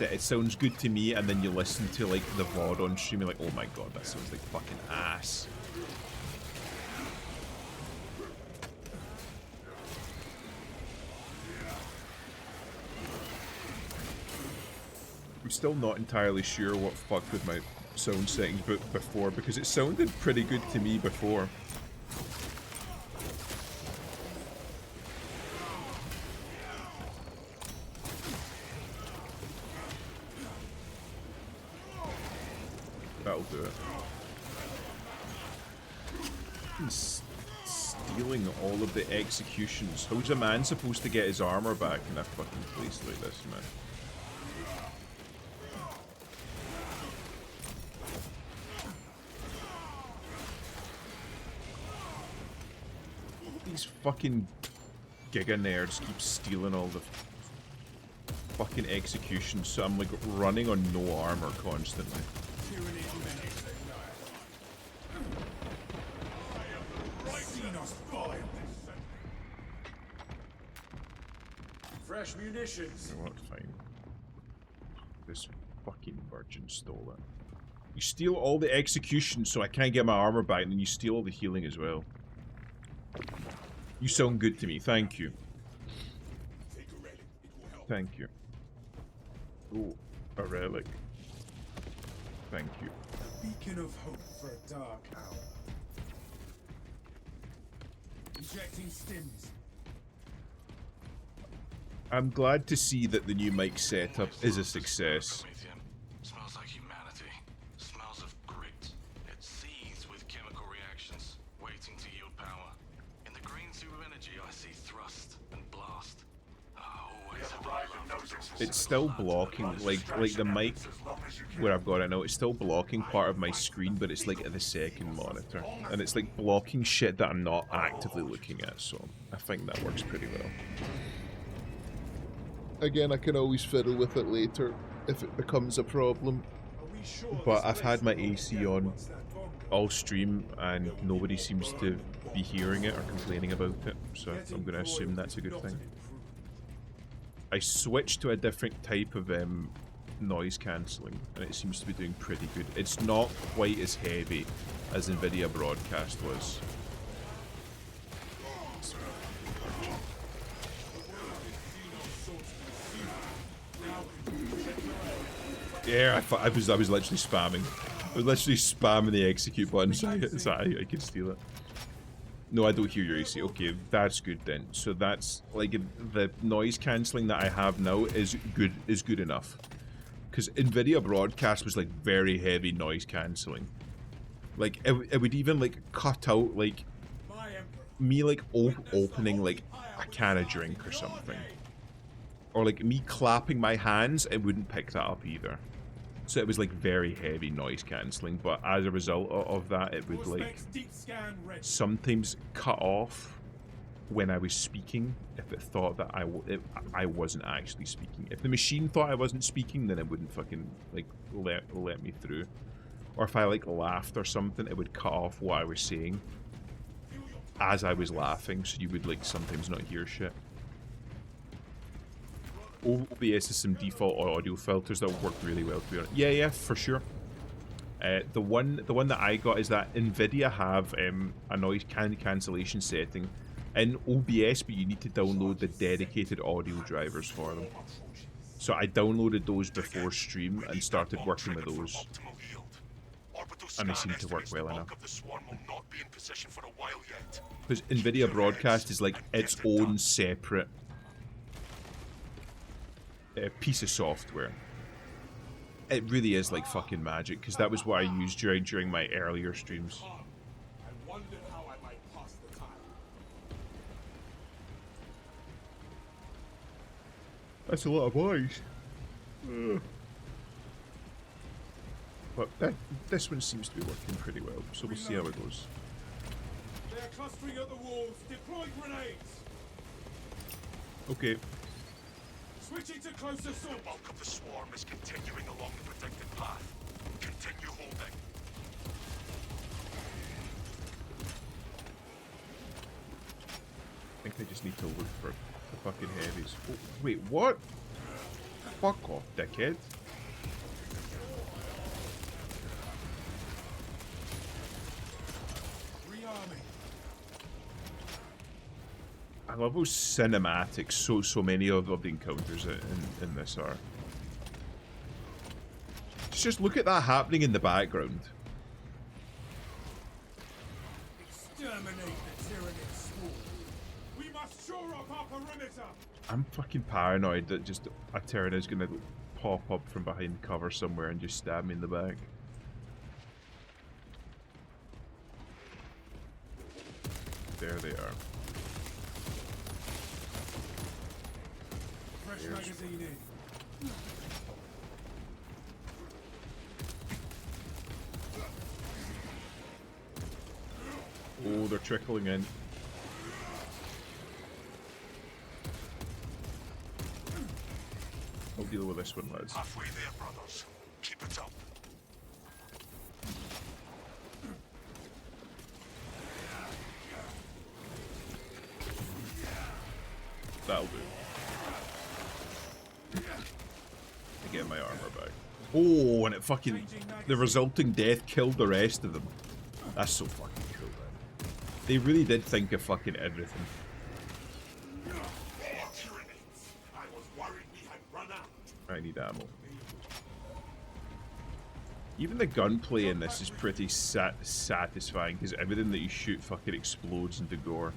it, it sounds good to me, and then you listen to, like, the VOD on stream, and you're like, oh my god, that sounds like fucking ass. I'm still not entirely sure what fucked with my sound settings before, because it sounded pretty good to me before. That'll do it. He's stealing all of the executions. How's a man supposed to get his armor back in a fucking place like this, man? These fucking giga nerds keep stealing all the fucking executions, so I'm like running on no armor constantly. Fresh munitions. You know what? Fine. This fucking virgin stole it. You steal all the execution so I can't get my armor back, and then you steal all the healing as well. You sound good to me. Thank you. Thank you. Oh, a relic. Thank you. A beacon of hope for a dark hour. Injecting stims. I'm glad to see that the new mic setup is a success. Smells like humanity. Smells of grit. It seethes with chemical reactions, waiting to yield power. In the green soup of energy, I see thrust and blast. It's still blocking, like the mic where I've got it now, it's still blocking part of my screen, but it's like at the second monitor. And it's like blocking shit that I'm not actively looking at, so I think that works pretty well. Again, I can always fiddle with it later if it becomes a problem. But I've had my AC on all stream and nobody seems to be hearing it or complaining about it, so I'm going to assume that's a good thing. I switched to a different type of noise cancelling and it seems to be doing pretty good. It's not quite as heavy as Nvidia Broadcast was. Yeah, I was literally spamming. I was literally spamming the execute button so I could steal it. No, I don't hear your AC. Okay, that's good then. So that's like the noise cancelling that I have now is good enough. Because Nvidia Broadcast was like very heavy noise cancelling. Like it would even like cut out like me like opening like a can of drink or something. Or like me clapping my hands, it wouldn't pick that up either. So it was like very heavy noise cancelling, but as a result of that, it would like sometimes cut off when I was speaking if it thought that I wasn't actually speaking. If the machine thought I wasn't speaking, then it wouldn't fucking like let me through. Or if I like laughed or something, it would cut off what I was saying as I was laughing, so you would like sometimes not hear shit. OBS has some default audio filters that work really well, to be honest. Yeah, for sure. The one that I got is that Nvidia have a noise cancellation setting in OBS, but you need to download the dedicated audio drivers for them. So I downloaded those before stream and started working with those, and they seem to work well enough. Because Nvidia Broadcast is like its own separate piece of software. It really is like fucking magic, because that was what I used during my earlier streams. I wondered how I might pass the time. That's a lot of boys. But this one seems to be working pretty well, so we'll see how it goes. They're clustering at the walls. Deploy grenades. Okay. Switching to closer assault. The bulk of the swarm is continuing along the protected path. Continue holding. I think I just need to look for the fucking heavies. Oh, wait, what? Fuck off, dickhead. Rearming. I love those cinematics. So many of the encounters in this are. Just look at that happening in the background. Exterminate the Tyranid swarm. We must shore up our perimeter. I'm fucking paranoid that just a Tyranid is gonna pop up from behind cover somewhere and just stab me in the back. there they are. Fresh magazine in. Oh, they're trickling in. I'll deal with this one, lads. Halfway there, brothers. Keep it up. That'll do. I get my armor back. Oh, and it fucking... The resulting death killed the rest of them. That's so fucking cool, man. They really did think of fucking everything. I was worried we had run out. I need ammo. Even the gunplay in this is pretty satisfying, because everything that you shoot fucking explodes into gore.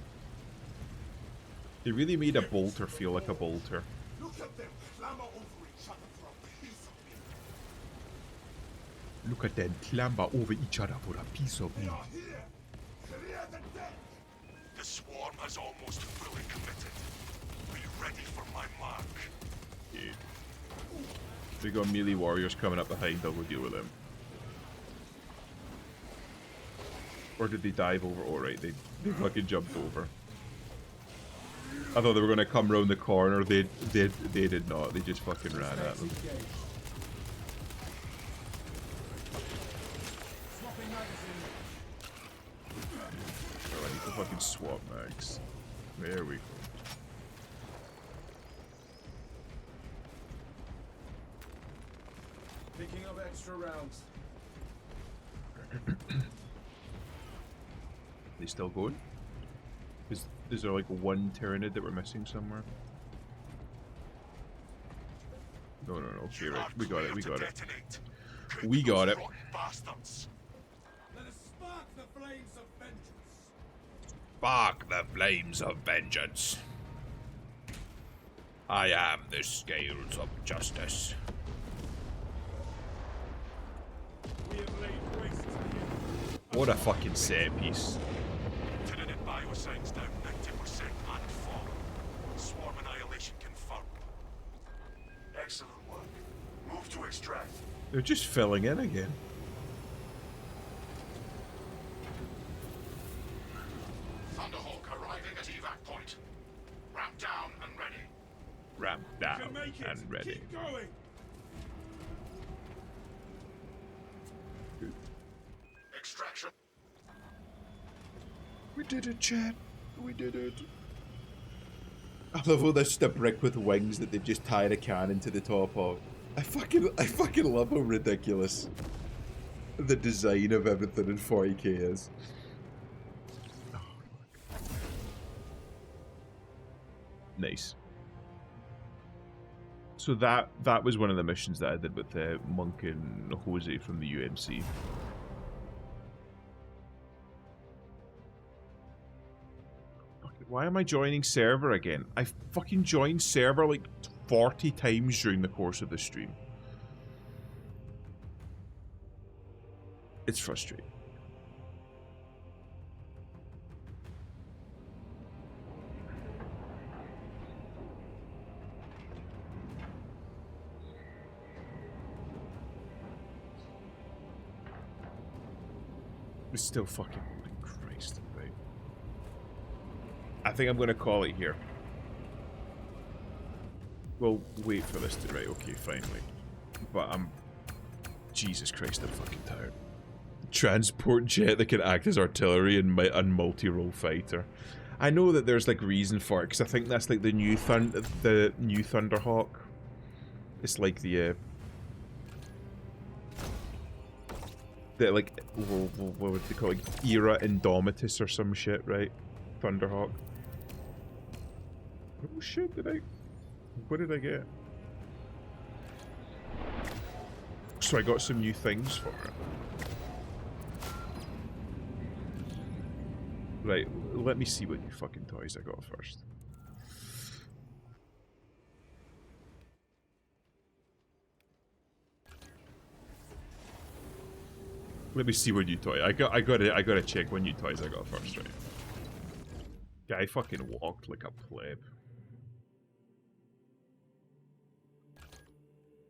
They really made a bolter feel like a bolter. Look at them clamor over each other for a piece of me. Look at them clamber over each other for a piece of meat. Here, clear the deck. The swarm has almost fully committed. Be ready for my mark. Yeah. We got melee warriors coming up behind, I'll go deal with them. Or did they dive over? Alright, they fucking jumped over. I thought they were gonna come round the corner, they did not, they just fucking ran at them. Swapping magazine. Oh, I need to fucking swap mags. There we go. Picking up extra rounds. They still going? Is there like one Tyranid that we're missing somewhere? No, okay, right. We got it, we got it. We got it. Bastards. Let us spark the flames of vengeance. Spark the flames of vengeance. I am the scales of justice. We have laid waste to you. What a fucking set piece. Tyranid bioscience down 90% and fall. Swarm annihilation confirmed. Excellent work. Move to extract. They're just filling in again. Thunderhawk arriving at evac point. Ramp down and ready. Ramp You down can make it. and ready. Keep going. Extraction. We did it, chat. We did it. I love how there's just a brick with wings that they've just tied a cannon to the top of. I fucking love how ridiculous the design of everything in 40k is. Oh, nice. So that was one of the missions that I did with Monk and Jose from the UMC. Why am I joining server again? I fucking joined server like 40 times during the course of the stream. It's frustrating. It's still fucking holy Christ, right? I think I'm gonna call it here. Well, wait for this to... Right, okay, finally. But I'm... Jesus Christ, I'm fucking tired. Transport jet that can act as artillery and multi-role fighter. I know that there's like reason for it, because I think that's like the new Thunderhawk. It's like the like, what would they call it? Like, Era Indomitus or some shit, right? Thunderhawk. Oh shit, what did I get? So I got some new things for it. Right, let me see what new fucking toys I got first. Let me see what new toy I gotta check what new toys I got first, right? Guy fucking walked like a pleb.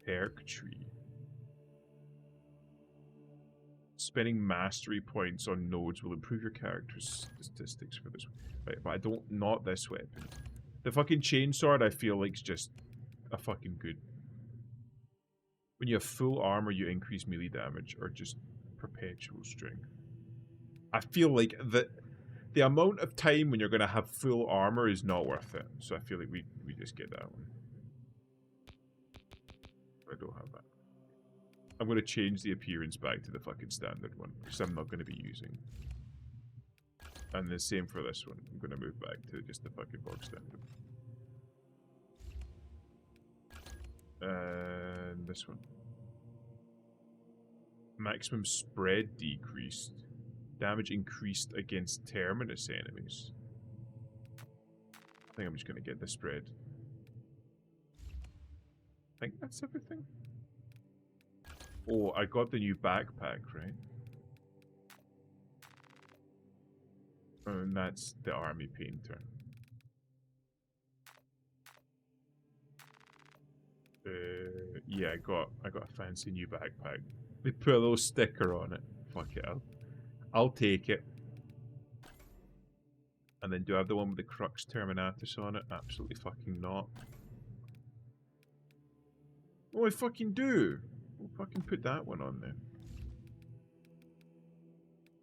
Perk tree. Spending mastery points on nodes will improve your character's statistics for this. Right, but I don't. Not this weapon. The fucking chainsword I feel like is just a fucking good. When you have full armor, you increase melee damage or just perpetual strength. I feel like the amount of time when you're going to have full armor is not worth it. So I feel like we just get that one. I don't have that. I'm going to change the appearance back to the fucking standard one, because I'm not going to be using. And the same for this one. I'm going to move back to just the fucking box standard. And this one. Maximum spread decreased. Damage increased against Terminus enemies. I think I'm just going to get the spread. I think that's everything. Oh, I got the new backpack, right? And that's the army painter. Yeah, I got a fancy new backpack. They put a little sticker on it. Fuck it, I'll take it. And then do I have the one with the Crux Terminatus on it? Absolutely fucking not. Oh, I fucking do. We'll fucking put that one on there.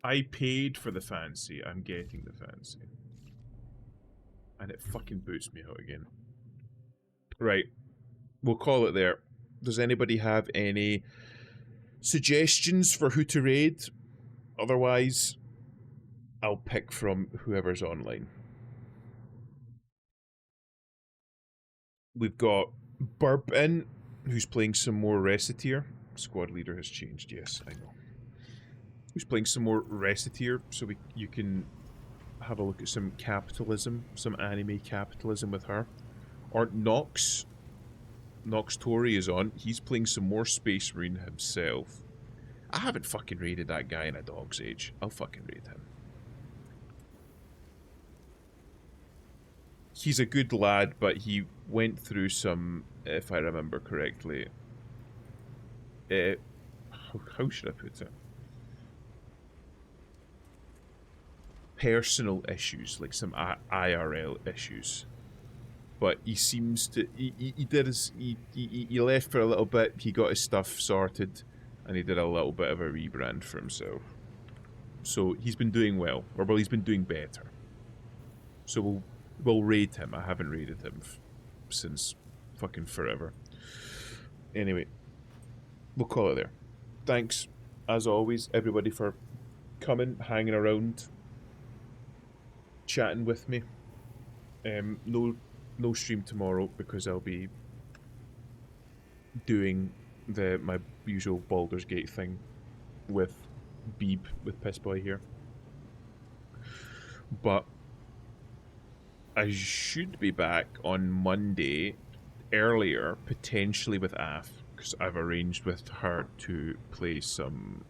I paid for the fancy. I'm getting the fancy. And it fucking boots me out again. Right. We'll call it there. Does anybody have any suggestions for who to raid? Otherwise, I'll pick from whoever's online. We've got Burp in, who's playing some more Reciteer. Squad leader has changed, yes, I know. Who's playing some more Reciteer, so you can have a look at some capitalism, some anime capitalism with her. Or Nox Tori is on. He's playing some more Space Marine himself. I haven't fucking raided that guy in a dog's age. I'll fucking raid him. He's a good lad, but he went through some, if I remember correctly, how should I put it? Personal issues, like some IRL issues. But he seems to, he left for a little bit, he got his stuff sorted, and he did a little bit of a rebrand for himself. So he's been doing well, or well, he's been doing better. So we'll raid him. I haven't raided him since fucking forever. Anyway, we'll call it there. Thanks, as always, everybody, for coming, hanging around, chatting with me. No stream tomorrow because I'll be doing my usual Baldur's Gate thing with Beeb, with Pissboy here. But I should be back on Monday earlier, potentially with Af, because I've arranged with her to play some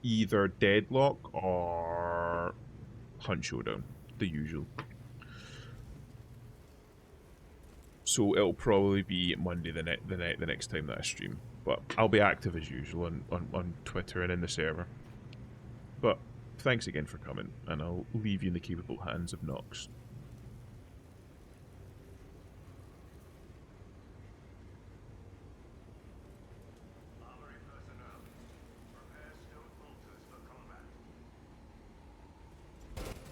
either Deadlock or Hunt Showdown, the usual. So it'll probably be Monday the next time that I stream. But I'll be active as usual on Twitter and in the server. But thanks again for coming, and I'll leave you in the capable hands of Nox.